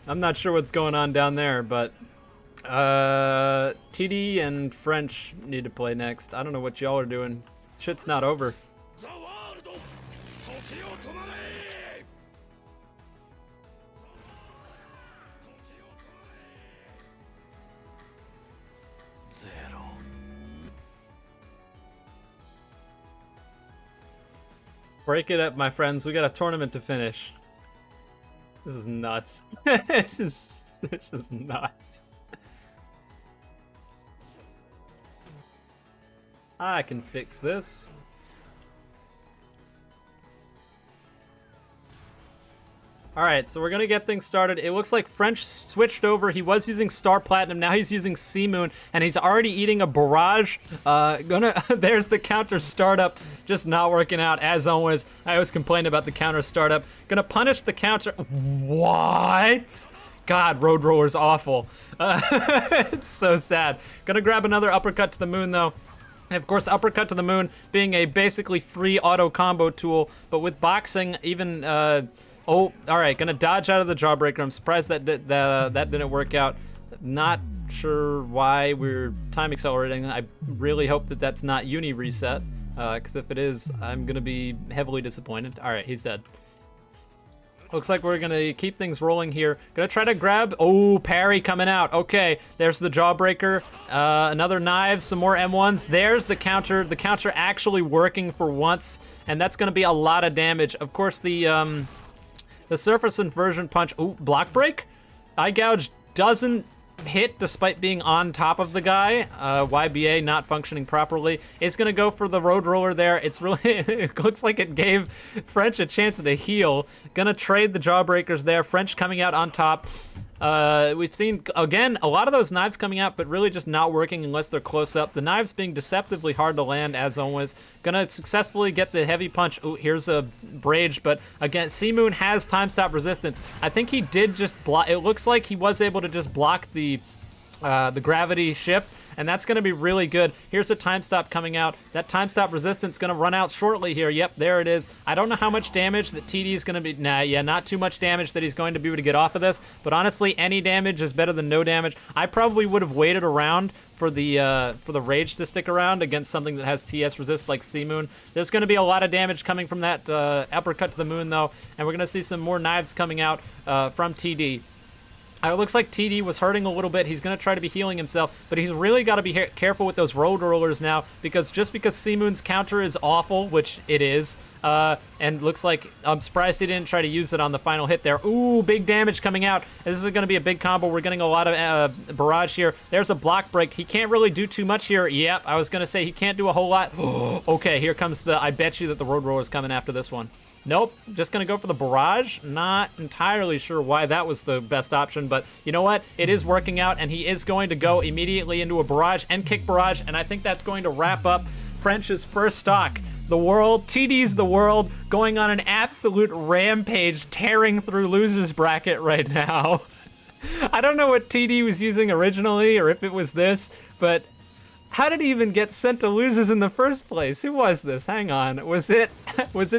I'm not sure what's going on down there, but TD and French need to play next. I don't know what y'all are doing. Shit's not over. Break it up, my friends. We got a tournament to finish. This is nuts. This is nuts. I can fix this. Alright, so we're gonna get things started. It looks like French switched over. He was using Star Platinum, now he's using Sea Moon, and he's already eating a barrage. There's the counter startup, just not working out, as always. I always complain about the counter startup. Gonna punish the counter. What? God, Road Roller's awful. It's so sad. Gonna grab another uppercut to the moon, though. And of course, uppercut to the moon being a basically free auto combo tool, but with boxing, even, oh, all right, gonna dodge out of the Jawbreaker. I'm surprised that didn't work out. Not sure why we're time accelerating. I really hope that that's not uni reset, because if it is, I'm gonna be heavily disappointed. All right, he's dead. Looks like we're gonna keep things rolling here. Gonna try to grab, oh, parry coming out. Okay, there's the Jawbreaker. Another knives, some more M1s. There's the counter actually working for once, and that's gonna be a lot of damage. Of course, the surface inversion punch, ooh, block break? Eye gouge doesn't hit despite being on top of the guy. YBA not functioning properly. It's gonna go for the Road Roller there. It's really, it looks like it gave French a chance to heal. Gonna trade the Jawbreakers there. French coming out on top. We've seen, again, a lot of those knives coming out, but really just not working unless they're close up. The knives being deceptively hard to land, as always. Gonna successfully get the heavy punch. Ooh, here's a Brage, but again, Sea Moon has time stop resistance. I think he did just block, it looks like he was able to just block the gravity shift, and that's going to be really good. Here's a time stop coming out. That time stop resistance going to run out shortly here. Yep, there it is. I don't know how much damage that TD is going to be. Nah, yeah, not too much damage that he's going to be able to get off of this, but honestly, any damage is better than no damage. I probably would have waited around for the Rage to stick around against something that has TS resist like Sea Moon. There's going to be a lot of damage coming from that uppercut to the moon, though, and we're going to see some more knives coming out from TD. It looks like TD was hurting a little bit. He's going to try to be healing himself, but he's really got to be careful with those road rollers now, because just because Seamoon's counter is awful, which it is, and looks like, I'm surprised he didn't try to use it on the final hit there. Ooh, big damage coming out. This is going to be a big combo. We're getting a lot of barrage here. There's a block break. He can't really do too much here. Yep, I was going to say he can't do a whole lot. Okay, here comes I bet you that the road roller's coming after this one. Nope, just going to go for the barrage. Not entirely sure why that was the best option, but you know what? It is working out, and he is going to go immediately into a barrage and kick barrage, and I think that's going to wrap up French's first stock. The world, TD's the world, going on an absolute rampage, tearing through losers bracket right now. I don't know what TD was using originally, or if it was this, but how did he even get sent to losers in the first place? Who was this? Hang on. Was it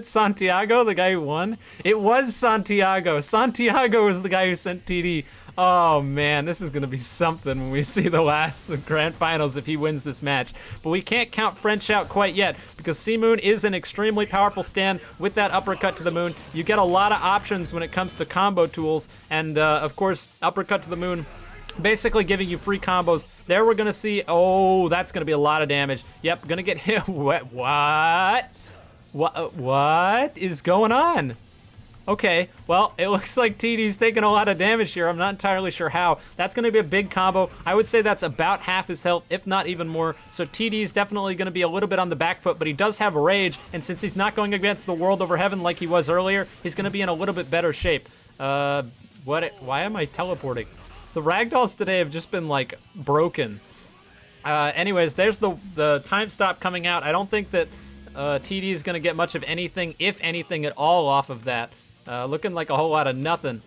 Santiago, the guy who won? It was Santiago. Santiago was the guy who sent TD. Oh man, this is going to be something when we see the grand finals if he wins this match. But we can't count French out quite yet, because Seamoon is an extremely powerful stand with that uppercut to the moon. You get a lot of options when it comes to combo tools, and of course, uppercut to the moon basically giving you free combos. There we're going to see, oh, that's going to be a lot of damage. Yep, going to get hit. What is going on? Okay, well, it looks like TD's taking a lot of damage here. I'm not entirely sure how. That's going to be a big combo. I would say that's about half his health, if not even more. So TD's definitely going to be a little bit on the back foot, but he does have rage, and since he's not going against the world over heaven like he was earlier, he's going to be in a little bit better shape. Why am I teleporting? The ragdolls today have just been, like, broken. Anyways, there's the time stop coming out. I don't think that TD is going to get much of anything, if anything at all, off of that. Looking like a whole lot of nothing.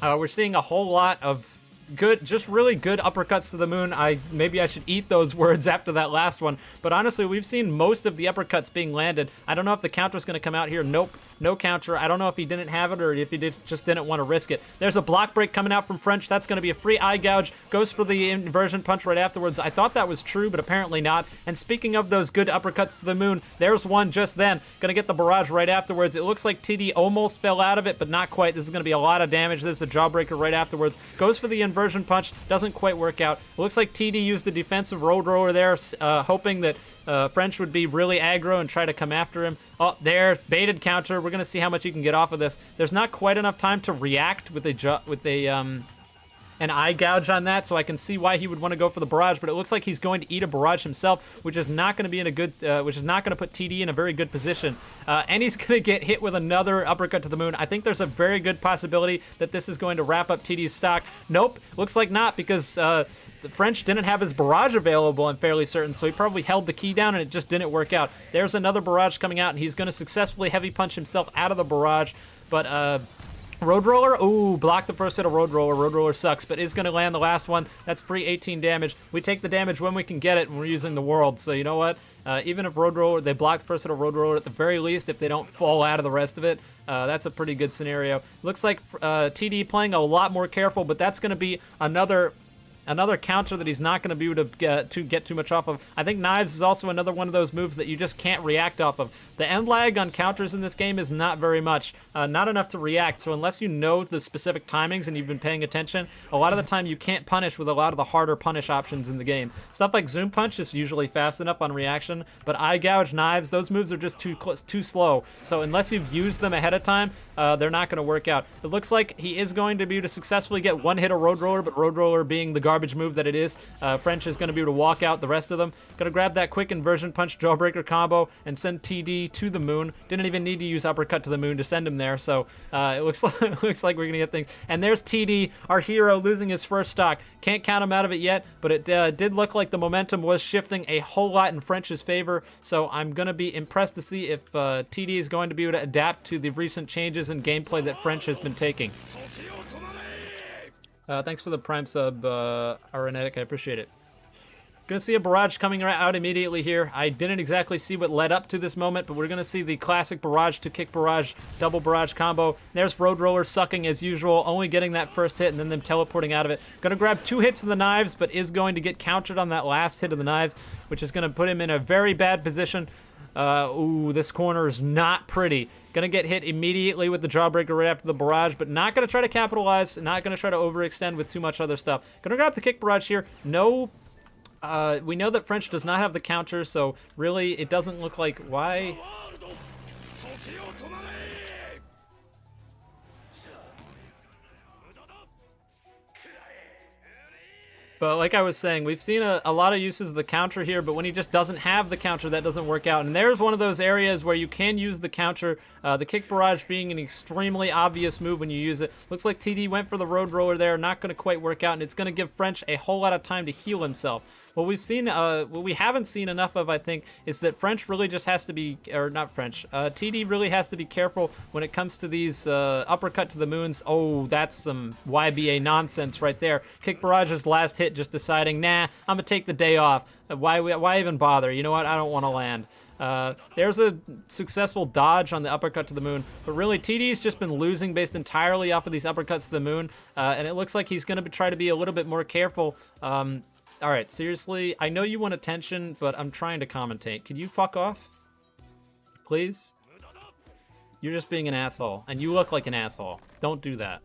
We're seeing a whole lot of good, just really good uppercuts to the moon. Maybe I should eat those words after that last one. But honestly, we've seen most of the uppercuts being landed. I don't know if the counter's going to come out here. Nope. No counter. I don't know if he didn't have it or if he just didn't want to risk it. There's a block break coming out from French. That's going to be a free eye gouge. Goes for the inversion punch right afterwards. I thought that was true, but apparently not. And speaking of those good uppercuts to the moon, there's one just then. Going to get the barrage right afterwards. It looks like TD almost fell out of it, but not quite. This is going to be a lot of damage. There's the jawbreaker right afterwards. Goes for the inversion punch. Doesn't quite work out. It looks like TD used the defensive road roller there, hoping that French would be really aggro and try to come after him. Oh, there, baited counter. We're going to see how much he can get off of this. There's not quite enough time to react with an eye gouge on that, so I can see why he would want to go for the barrage, but it looks like he's going to eat a barrage himself, which is not going to be in a good, which is not going to put TD in a very good position. And he's going to get hit with another uppercut to the moon. I think there's a very good possibility that this is going to wrap up TD's stock. Nope, looks like not, because the French didn't have his barrage available, I'm fairly certain, so he probably held the key down and it just didn't work out. There's another barrage coming out, and he's going to successfully heavy punch himself out of the barrage, but Road Roller, ooh, blocked the first hit of Road Roller. Road Roller sucks, but is going to land the last one. That's free 18 damage. We take the damage when we can get it, and we're using the world. So you know what? Even if Road Roller, they block the first hit of Road Roller, at the very least, if they don't fall out of the rest of it, that's a pretty good scenario. Looks like TD playing a lot more careful, but that's going to be another counter that he's not going to be able to get too much off of. I think Knives is also another one of those moves that you just can't react off of. The end lag on counters in this game is not very much, not enough to react, so unless you know the specific timings and you've been paying attention, a lot of the time you can't punish with a lot of the harder punish options in the game. Stuff like Zoom Punch is usually fast enough on reaction, but Eye Gouge, Knives, those moves are just too slow, so unless you've used them ahead of time, they're not going to work out. It looks like he is going to be able to successfully get one hit of Road Roller, but Road Roller being the garbage move that it is, French is going to be able to walk out the rest of them. Going to grab that quick inversion punch jawbreaker combo and send TD to the moon. Didn't even need to use uppercut to the moon to send him there, so it looks like we're going to get things. And there's TD, our hero, losing his first stock. Can't count him out of it yet, but it did look like the momentum was shifting a whole lot in French's favor, so I'm going to be impressed to see if TD is going to be able to adapt to the recent changes in gameplay that French has been taking. Thanks for the Prime sub, Aronetic. I appreciate it. Gonna see a barrage coming out immediately here. I didn't exactly see what led up to this moment, but we're gonna see the classic barrage to kick barrage, double barrage combo. There's Road Roller sucking as usual, only getting that first hit and then them teleporting out of it. Gonna grab 2 hits of the Knives, but is going to get countered on that last hit of the Knives, which is gonna put him in a very bad position. Ooh, this corner is not pretty. Gonna get hit immediately with the Jawbreaker right after the barrage, but not gonna try to capitalize, not gonna try to overextend with too much other stuff. Gonna grab the kick barrage here. No, we know that French does not have the counter, so really it doesn't look like why. But like I was saying, we've seen a lot of uses of the counter here, but when he just doesn't have the counter, that doesn't work out. And there's one of those areas where you can use the counter, the kick barrage being an extremely obvious move when you use it. Looks like TD went for the road roller there, not going to quite work out, and it's going to give French a whole lot of time to heal himself. What we've seen, what we haven't seen enough of, I think, is that French really just has to be, or not French, TD really has to be careful when it comes to these uppercut to the moons. Oh, that's some YBA nonsense right there. Kick barrage's last hit, just deciding, nah, I'm gonna take the day off. Why even bother? You know what? I don't want to land. There's a successful dodge on the uppercut to the moon, but really TD's just been losing based entirely off of these uppercuts to the moon, and it looks like he's gonna try to be a little bit more careful. All right, seriously, I know you want attention, but I'm trying to commentate. Can you fuck off? Please? You're just being an asshole, and you look like an asshole. Don't do that.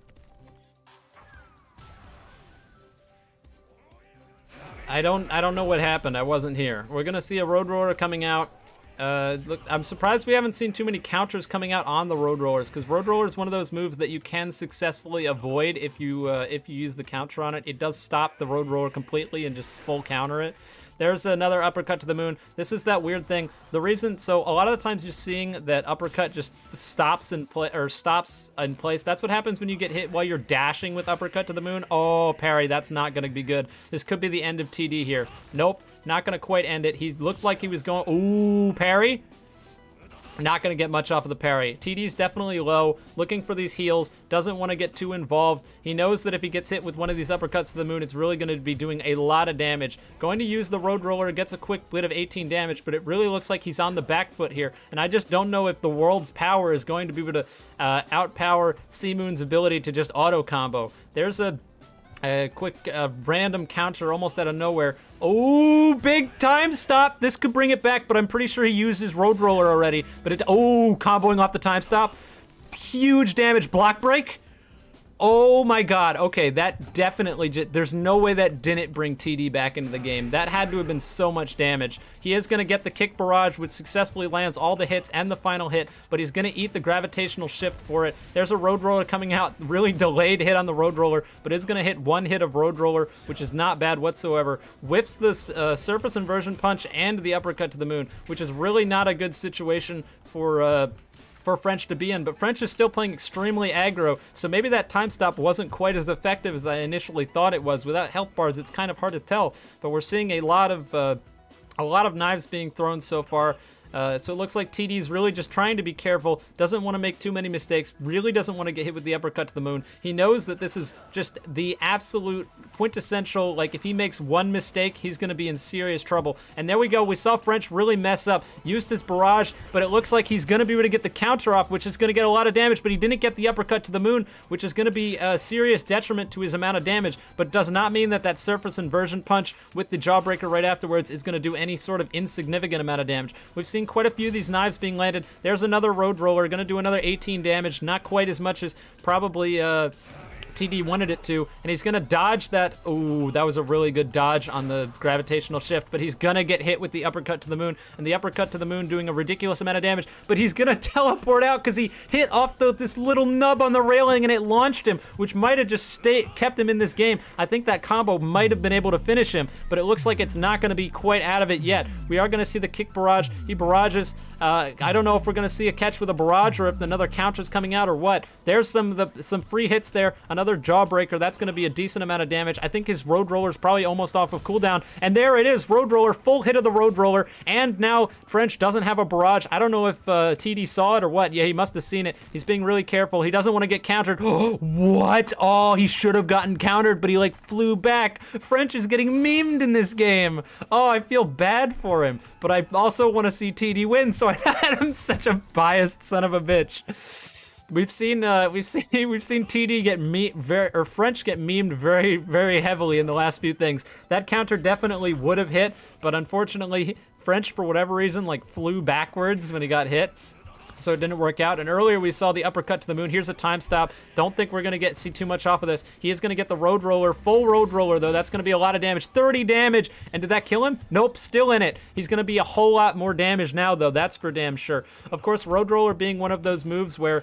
I don't know what happened. I wasn't here. We're gonna see a road roller coming out. Look, I'm surprised we haven't seen too many counters coming out on the road rollers, because road roller is one of those moves that you can successfully avoid if you use the counter on it. It does stop the road roller completely and just full counter it. There's another uppercut to the moon. This is that weird thing. The reason, so a lot of the times you're seeing that uppercut just stops in place. That's what happens when you get hit while you're dashing with uppercut to the moon. Oh, parry, that's not gonna be good. This could be the end of TD here. Nope, not gonna quite end it. He looked like he was going, ooh, parry. Not going to get much off of the parry. TD's definitely low, looking for these heals, doesn't want to get too involved. He knows that if he gets hit with one of these uppercuts to the moon, it's really going to be doing a lot of damage. Going to use the road roller, gets a quick bit of 18 damage, but it really looks like he's on the back foot here. And I just don't know if the world's power is going to be able to outpower C-Moon's ability to just auto combo. There's a quick random counter almost out of nowhere. Oh, big time stop. This could bring it back, but I'm pretty sure he used his road roller already. But comboing off the time stop. Huge damage. Block break. Oh my god. Okay, that definitely there's no way that didn't bring TD back into the game. That had to have been so much damage. He is going to get the kick barrage, which successfully lands all the hits and the final hit, but he's going to eat the gravitational shift for it. There's a road roller coming out, really delayed hit on the road roller, but is going to hit one hit of road roller, which is not bad whatsoever. Whiffs this surface inversion punch and the uppercut to the moon, which is really not a good situation for French to be in, but French is still playing extremely aggro, so maybe that time stop wasn't quite as effective as I initially thought it was. Without health bars, it's kind of hard to tell, but we're seeing a lot of knives being thrown so far. So it looks like TD's really just trying to be careful, doesn't want to make too many mistakes, really doesn't want to get hit with the uppercut to the moon. He knows that this is just the absolute quintessential, like if he makes one mistake, he's going to be in serious trouble. And there we go, we saw French really mess up, used his barrage, but it looks like he's going to be able to get the counter off, which is going to get a lot of damage, but he didn't get the uppercut to the moon, which is going to be a serious detriment to his amount of damage, but does not mean that that surface inversion punch with the jawbreaker right afterwards is going to do any sort of insignificant amount of damage. We've seen quite a few of these knives being landed. There's another road roller, going to do another 18 damage, not quite as much as probably TD wanted it to, and he's going to dodge that. Ooh, that was a really good dodge on the gravitational shift, but he's going to get hit with the uppercut to the moon, and the uppercut to the moon doing a ridiculous amount of damage, but he's going to teleport out because he hit off this little nub on the railing and it launched him, which might have just kept him in this game. I think that combo might have been able to finish him, but it looks like it's not going to be quite out of it yet. We are going to see the kick barrage. He barrages. I don't know if we're going to see a catch with a barrage or if another counter's coming out or what. There's some free hits there. Another jawbreaker. That's going to be a decent amount of damage. I think his road roller's probably almost off of cooldown. And there it is. Road roller. Full hit of the road roller. And now French doesn't have a barrage. I don't know if TD saw it or what. Yeah, he must have seen it. He's being really careful. He doesn't want to get countered. What? Oh, he should have gotten countered, but he flew back. French is getting memed in this game. Oh, I feel bad for him. But I also want to see TD win, so I had him such a biased son of a bitch. We've seen TD get French get memed very, very heavily in the last few things. That counter definitely would have hit, but unfortunately French, for whatever reason, like flew backwards when he got hit. So it didn't work out. And earlier we saw the uppercut to the moon. Here's a time stop. Don't think we're going to see too much off of this. He is going to get the road roller, full road roller, though. That's going to be a lot of damage. 30 damage. And did that kill him? Nope, still in it. He's going to be a whole lot more damage now, though. That's for damn sure. Of course, road roller being one of those moves where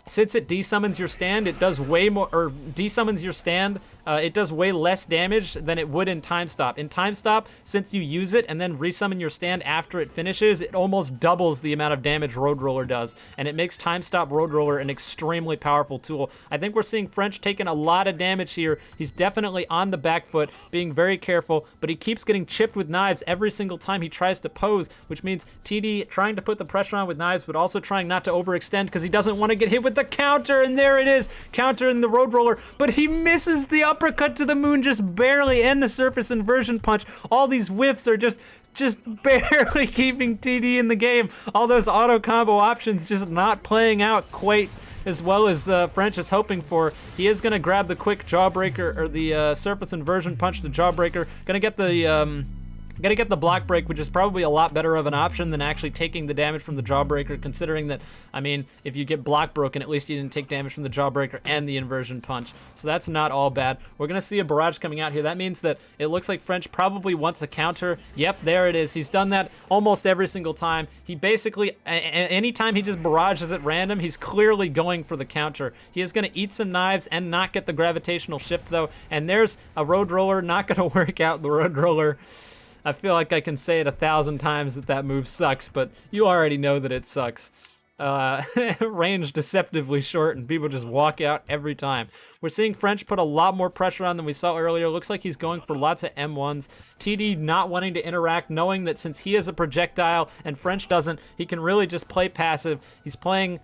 since it desummons your stand, it does way more, or desummons your stand, it does way less damage than it would in Time Stop. In Time Stop, since you use it and then resummon your stand after it finishes, it almost doubles the amount of damage Road Roller does, and it makes Time Stop Road Roller an extremely powerful tool. I think we're seeing French taking a lot of damage here. He's definitely on the back foot, being very careful, but he keeps getting chipped with knives every single time he tries to pose, which means TD trying to put the pressure on with knives, but also trying not to overextend because he doesn't want to get hit with the counter, and there it is, counter in the Road Roller, but he misses the uppercut to the moon just barely, and the surface inversion punch. All these whiffs are just barely keeping TD in the game. All those auto combo options just not playing out quite as well as French is hoping for. He is going to grab the quick jawbreaker, or the surface inversion punch to jawbreaker. Going to get the block break, which is probably a lot better of an option than actually taking the damage from the jawbreaker, considering that, I mean, if you get block broken, at least you didn't take damage from the jawbreaker and the inversion punch. So that's not all bad. We're going to see a barrage coming out here. That means that it looks like French probably wants a counter. Yep, there it is. He's done that almost every single time. He basically, anytime he just barrages at random, he's clearly going for the counter. He is going to eat some knives and not get the gravitational shift, though. And there's a Road Roller, not going to work out. The Road Roller, I feel like I can say it 1,000 times that move sucks, but you already know that it sucks. Range deceptively short, and people just walk out every time. We're seeing French put a lot more pressure on than we saw earlier. Looks like he's going for lots of M1s. TD not wanting to interact, knowing that since he is a projectile and French doesn't, he can really just play passive. He's playing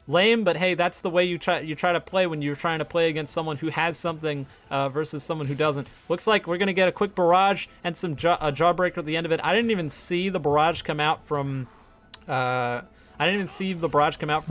lame, but hey, that's the way you try to play when you're trying to play against someone who has something versus someone who doesn't. Looks like we're gonna get a quick barrage and some jawbreaker at the end of it. I didn't even see the barrage come out from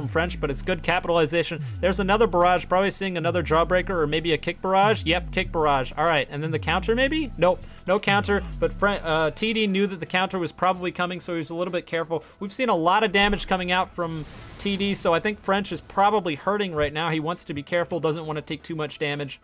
French, but it's good capitalization. There's another barrage, probably seeing another jawbreaker or maybe a kick barrage. Yep, kick barrage. All right, and then the counter maybe? Nope, no counter, but TD knew that the counter was probably coming, so he was a little bit careful. We've seen a lot of damage coming out from TD, so I think French is probably hurting right now. He wants to be careful, doesn't want to take too much damage.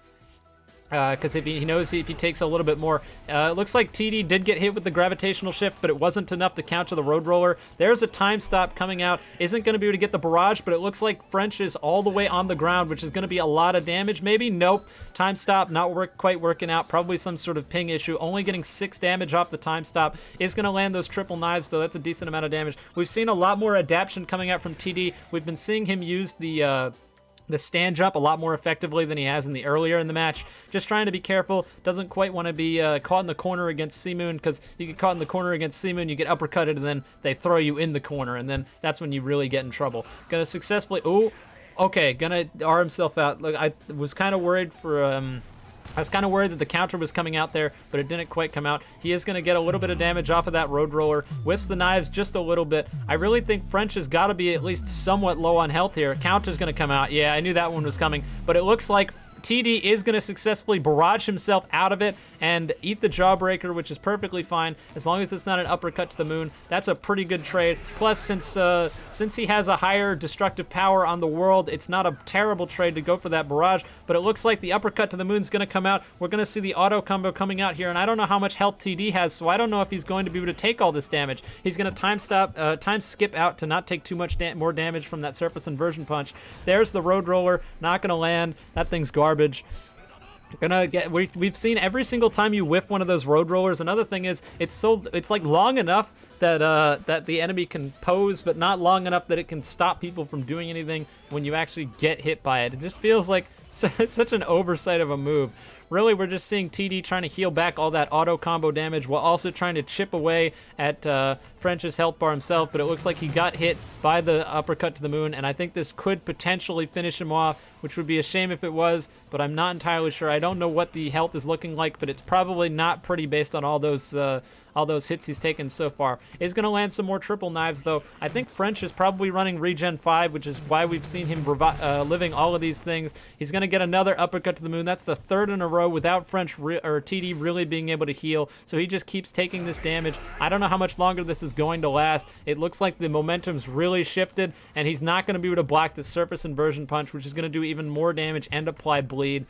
Because if he knows if he takes a little bit more. It looks like TD did get hit with the gravitational shift, but it wasn't enough to counter the Road Roller. There's a time stop coming out. Isn't going to be able to get the barrage, but it looks like French is all the way on the ground, which is going to be a lot of damage. Maybe? Nope. Time stop not quite working out. Probably some sort of ping issue. Only getting 6 damage off the time stop. Is going to land those triple knives, though. That's a decent amount of damage. We've seen a lot more adaptation coming out from TD. We've been seeing him use the stand jump a lot more effectively than he has in the earlier in the match. Just trying to be careful. Doesn't quite want to be caught in the corner against Seamoon, because you get caught in the corner against Seamoon, you get uppercutted, and then they throw you in the corner, and then that's when you really get in trouble. Gonna successfully, gonna R himself out. Look, I was kind of worried that the counter was coming out there, but it didn't quite come out. He is going to get a little bit of damage off of that Road Roller. Whiffs the knives just a little bit. I really think French has got to be at least somewhat low on health here. Counter's going to come out. Yeah, I knew that one was coming, but it looks like TD is going to successfully barrage himself out of it and eat the jawbreaker, which is perfectly fine as long as it's not an uppercut to the moon. That's a pretty good trade. Plus, since he has a higher destructive power on the world, it's not a terrible trade to go for that barrage, but it looks like the uppercut to the moon is going to come out. We're going to see the auto combo coming out here, and I don't know how much health TD has, so I don't know if he's going to be able to take all this damage. He's going to time skip out to not take too much more damage from that surface inversion punch. There's the Road Roller, not going to land. That thing's garbage. We've seen every single time you whiff one of those Road Rollers. Another thing is it's like long enough that the enemy can pose, but not long enough that it can stop people from doing anything when you actually get hit by it. It just feels like such an oversight of a move. Really, we're just seeing TD trying to heal back all that auto combo damage while also trying to chip away at French's health bar himself, but it looks like he got hit by the uppercut to the moon, and I think this could potentially finish him off. which would be a shame if it was, but I'm not entirely sure. I don't know what the health is looking like, but it's probably not pretty based on all those hits he's taken so far. He's going to land some more triple knives, though. I think French is probably running regen 5, which is why we've seen him living all of these things. He's going to get another uppercut to the moon. That's the third in a row without French or TD really being able to heal, so he just keeps taking this damage. I don't know how much longer this is going to last. It looks like the momentum's really shifted, and he's not going to be able to block the surface inversion punch, which is going to do even more damage and apply bleed.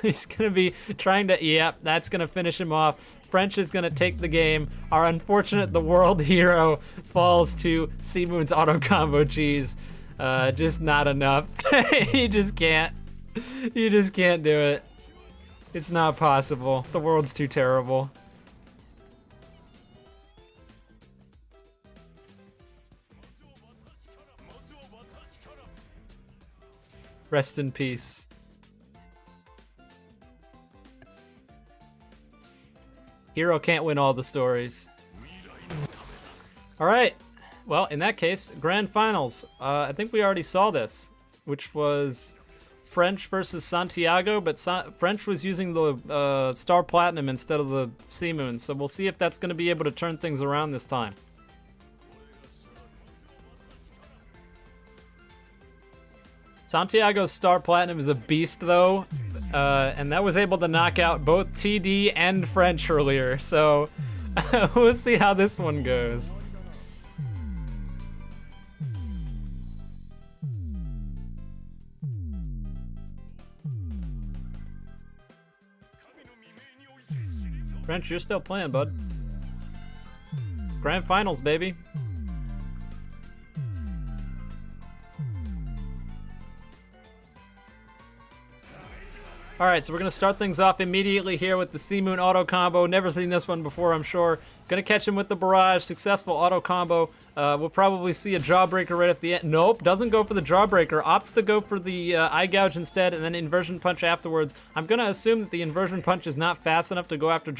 He's going to be trying to, yep, that's going to finish him off. French is going to take the game. Our unfortunate, the world hero falls to C-Moon's auto combo cheese. Just not enough. He just can't. He just can't do it. It's not possible. The world's too terrible. Rest in peace. Hero can't win all the stories. All right. Well, in that case, grand finals. I think we already saw this, which was French versus Santiago, but French was using the Star Platinum instead of the C-Moon, so we'll see if that's going to be able to turn things around this time. Santiago's Star Platinum is a beast, though, and that was able to knock out both TD and French earlier, so we'll see how this one goes. French, you're still playing, bud. Grand finals, baby. All right, so we're going to start things off immediately here with the C-Moon auto combo. Never seen this one before, I'm sure. Going to catch him with the barrage. Successful auto combo. We'll probably see a jawbreaker right at the end. Nope, doesn't go for the jawbreaker. Opts to go for the eye gouge instead, and then inversion punch afterwards. I'm going to assume that the inversion punch is not fast enough to go after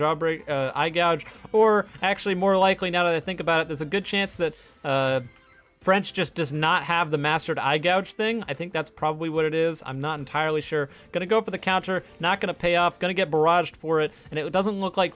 eye gouge, or actually more likely, now that I think about it, there's a good chance that French just does not have the mastered eye gouge thing. I think that's probably what it is. I'm not entirely sure. Gonna go for the counter, not gonna pay off, gonna get barraged for it, and it doesn't look like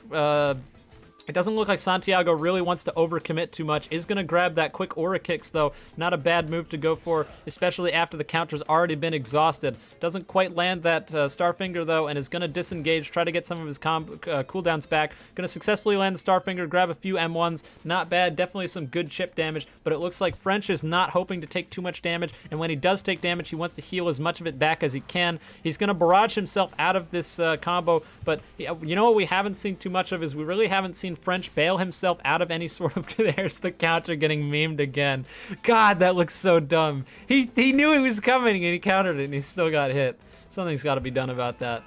Santiago really wants to overcommit too much. Is going to grab that quick aura kicks, though. Not a bad move to go for, especially after the counter's already been exhausted. Doesn't quite land that Starfinger, though, and is going to disengage, try to get some of his cooldowns back. Going to successfully land the Starfinger, grab a few M1s. Not bad. Definitely some good chip damage, but it looks like French is not hoping to take too much damage, and when he does take damage, he wants to heal as much of it back as he can. He's going to barrage himself out of this combo, but you know what we haven't seen too much of is we really haven't seen French bail himself out of any sort of... There's the counter getting memed again. God, that looks so dumb. He knew he was coming and he countered it and he still got hit. Something's got to be done about that.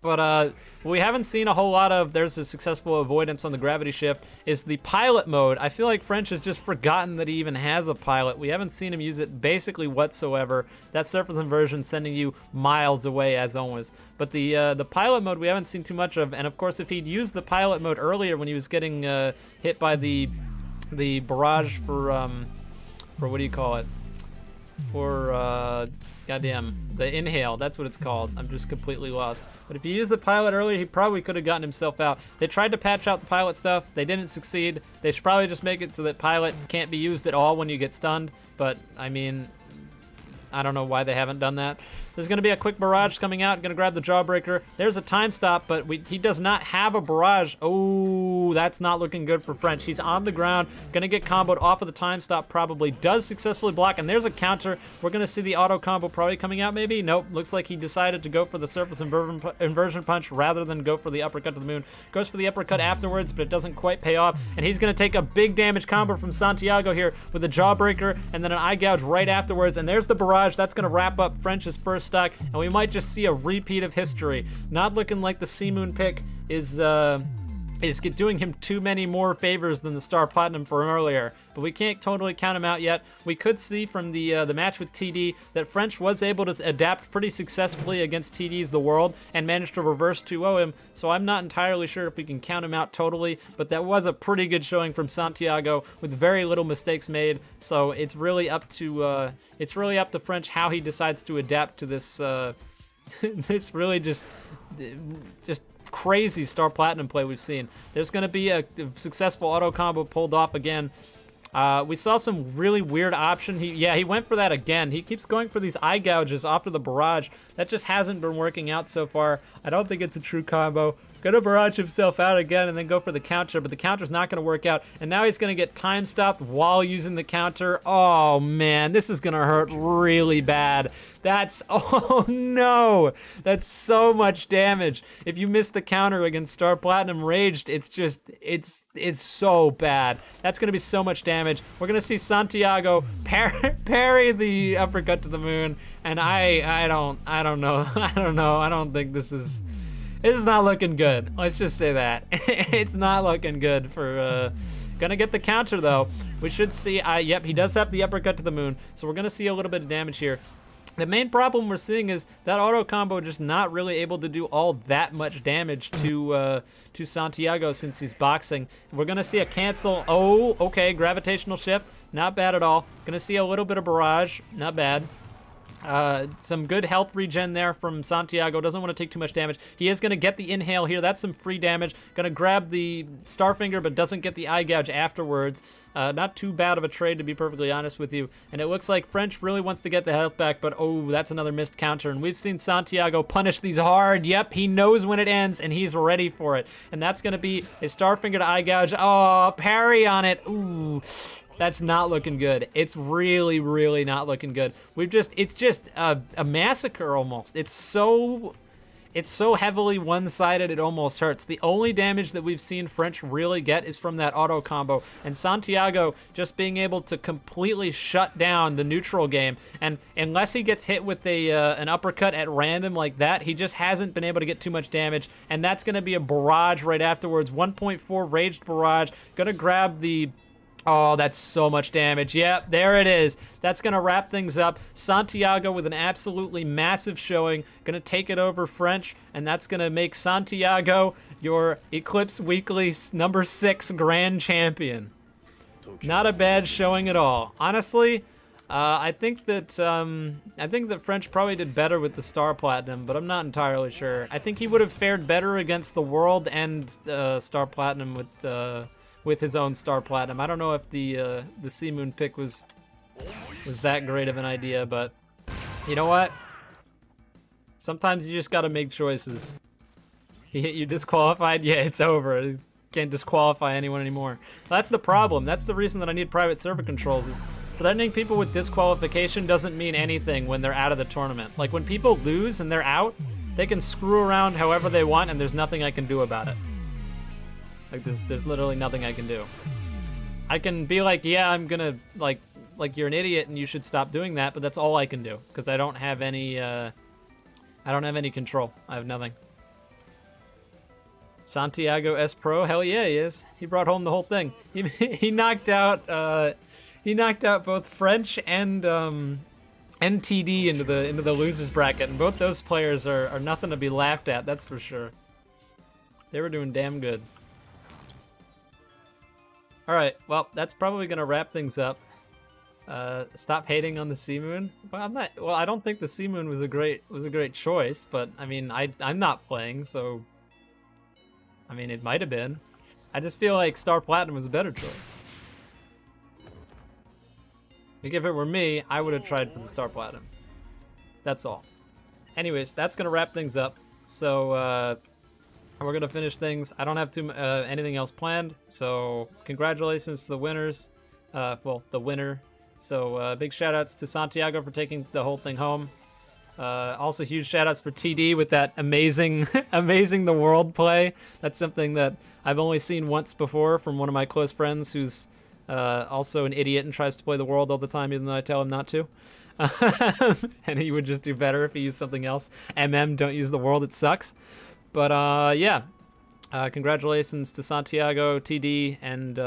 But we haven't seen a whole lot of... There's a successful avoidance on the gravity shift. Is the pilot mode. I feel like French has just forgotten that he even has a pilot. We haven't seen him use it basically whatsoever. That surface inversion sending you miles away as always. But the pilot mode we haven't seen too much of. And of course, if he'd used the pilot mode earlier when he was getting hit by the barrage for what do you call it? For goddamn, the inhale, that's what it's called. I'm just completely lost. But if he used the pilot earlier, he probably could have gotten himself out. They tried to patch out the pilot stuff. They didn't succeed. They should probably just make it so that pilot can't be used at all when you get stunned. But, I mean, I don't know why they haven't done that. There's going to be a quick barrage coming out. Going to grab the jawbreaker. There's a time stop, but he does not have a barrage. Oh, that's not looking good for French. He's on the ground. Going to get comboed off of the time stop probably. Does successfully block, and there's a counter. We're going to see the auto combo probably coming out maybe. Nope. Looks like he decided to go for the surface inversion punch rather than go for the uppercut to the moon. Goes for the uppercut afterwards, but it doesn't quite pay off, and he's going to take a big damage combo from Santiago here with a jawbreaker and then an eye gouge right afterwards, and there's the barrage. That's going to wrap up French's first stock, and we might just see a repeat of history. Not looking like the C-Moon pick is is doing him too many more favors than the Star Platinum from earlier, but we can't totally count him out yet. We could see from the match with TD that French was able to adapt pretty successfully against TD's The World and managed to reverse 2-0 him, so I'm not entirely sure if we can count him out totally, but that was a pretty good showing from Santiago with very little mistakes made, so it's really up to French how he decides to adapt to this this really just crazy Star Platinum play we've seen. There's going to be a successful auto combo pulled off again. We saw some really weird option. He went for that again. He keeps going for these eye gouges after the barrage. That just hasn't been working out so far. I don't think it's a true combo. Gonna barrage himself out again and then go for the counter, but the counter's not gonna work out. And now he's gonna get time stopped while using the counter. Oh man, this is gonna hurt really bad. Oh no, that's so much damage. If you miss the counter against Star Platinum Raged, it's so bad. That's gonna be so much damage. We're gonna see Santiago parry the uppercut to the moon, and I don't know. I don't think this is not looking good. Let's just say that. It's not looking good for, gonna get the counter though. We should see, yep, he does have the uppercut to the moon, so we're gonna see a little bit of damage here. The main problem we're seeing is that auto combo just not really able to do all that much damage to Santiago since he's boxing. We're gonna see a cancel. Oh, okay, gravitational shift, not bad at all. Gonna see a little bit of barrage, not bad. Some good health regen there from Santiago. Doesn't want to take too much damage. He is going to get the inhale here. That's some free damage. Going to grab the Starfinger, but doesn't get the eye gouge afterwards. Not too bad of a trade, to be perfectly honest with you. And it looks like French really wants to get the health back, but oh, that's another missed counter. And we've seen Santiago punish these hard. Yep, he knows when it ends, and he's ready for it. And that's going to be a Starfinger to eye gouge. Oh, parry on it. Ooh. That's not looking good. It's really, really not looking good. It's just a massacre almost. It's so heavily one-sided it almost hurts. The only damage that we've seen French really get is from that auto combo, and Santiago just being able to completely shut down the neutral game. And unless he gets hit with an uppercut at random like that, he just hasn't been able to get too much damage. And that's going to be a barrage right afterwards. 1.4 raged barrage. Gonna grab the... Oh, that's so much damage. Yep, there it is. That's going to wrap things up. Santiago with an absolutely massive showing. Going to take it over French, and that's going to make Santiago your Eclipse Weekly number 6 Grand Champion. Not a bad showing at all. Honestly, I think that French probably did better with the Star Platinum, but I'm not entirely sure. I think he would have fared better against the World and Star Platinum with his own Star Platinum. I don't know if the Sea Moon pick was that great of an idea, but you know what? Sometimes you just gotta make choices. He hit you disqualified? Yeah, it's over. You can't disqualify anyone anymore. That's the problem. That's the reason that I need private server controls, is threatening people with disqualification doesn't mean anything when they're out of the tournament. Like, when people lose and they're out, they can screw around however they want, and there's nothing I can do about it. Like, there's literally nothing I can do. I can be like, yeah, I'm gonna, like you're an idiot and you should stop doing that, but that's all I can do, because I don't have any control. I have nothing. Santiago S Pro, hell yeah, he is. He brought home the whole thing. He knocked out both French and TD into the losers bracket, and both those players are nothing to be laughed at, that's for sure. They were doing damn good. All right, well, that's probably gonna wrap things up. Stop hating on the Sea Moon. Well, I don't think the Sea Moon was a great choice, but I mean, I'm not playing, so I mean, it might have been. I just feel like Star Platinum was a better choice. Like, if it were me, I would have tried for the Star Platinum. That's all. Anyways, that's gonna wrap things up. So we're gonna finish things. I don't have anything else planned, so congratulations to the winners. Well, the winner. So big shout outs to Santiago for taking the whole thing home. Also huge shout outs for TD with that amazing the world play. That's something that I've only seen once before from one of my close friends who's also an idiot and tries to play the world all the time, even though I tell him not to. And he would just do better if he used something else. Don't use the world, it sucks. But yeah, Congratulations to Santiago, TD, and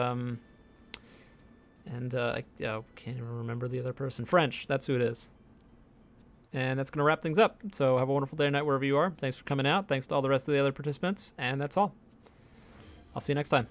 I can't even remember the other person. French, that's who it is. And that's going to wrap things up. So have a wonderful day or night wherever you are. Thanks for coming out. Thanks to all the rest of the other participants. And that's all. I'll see you next time.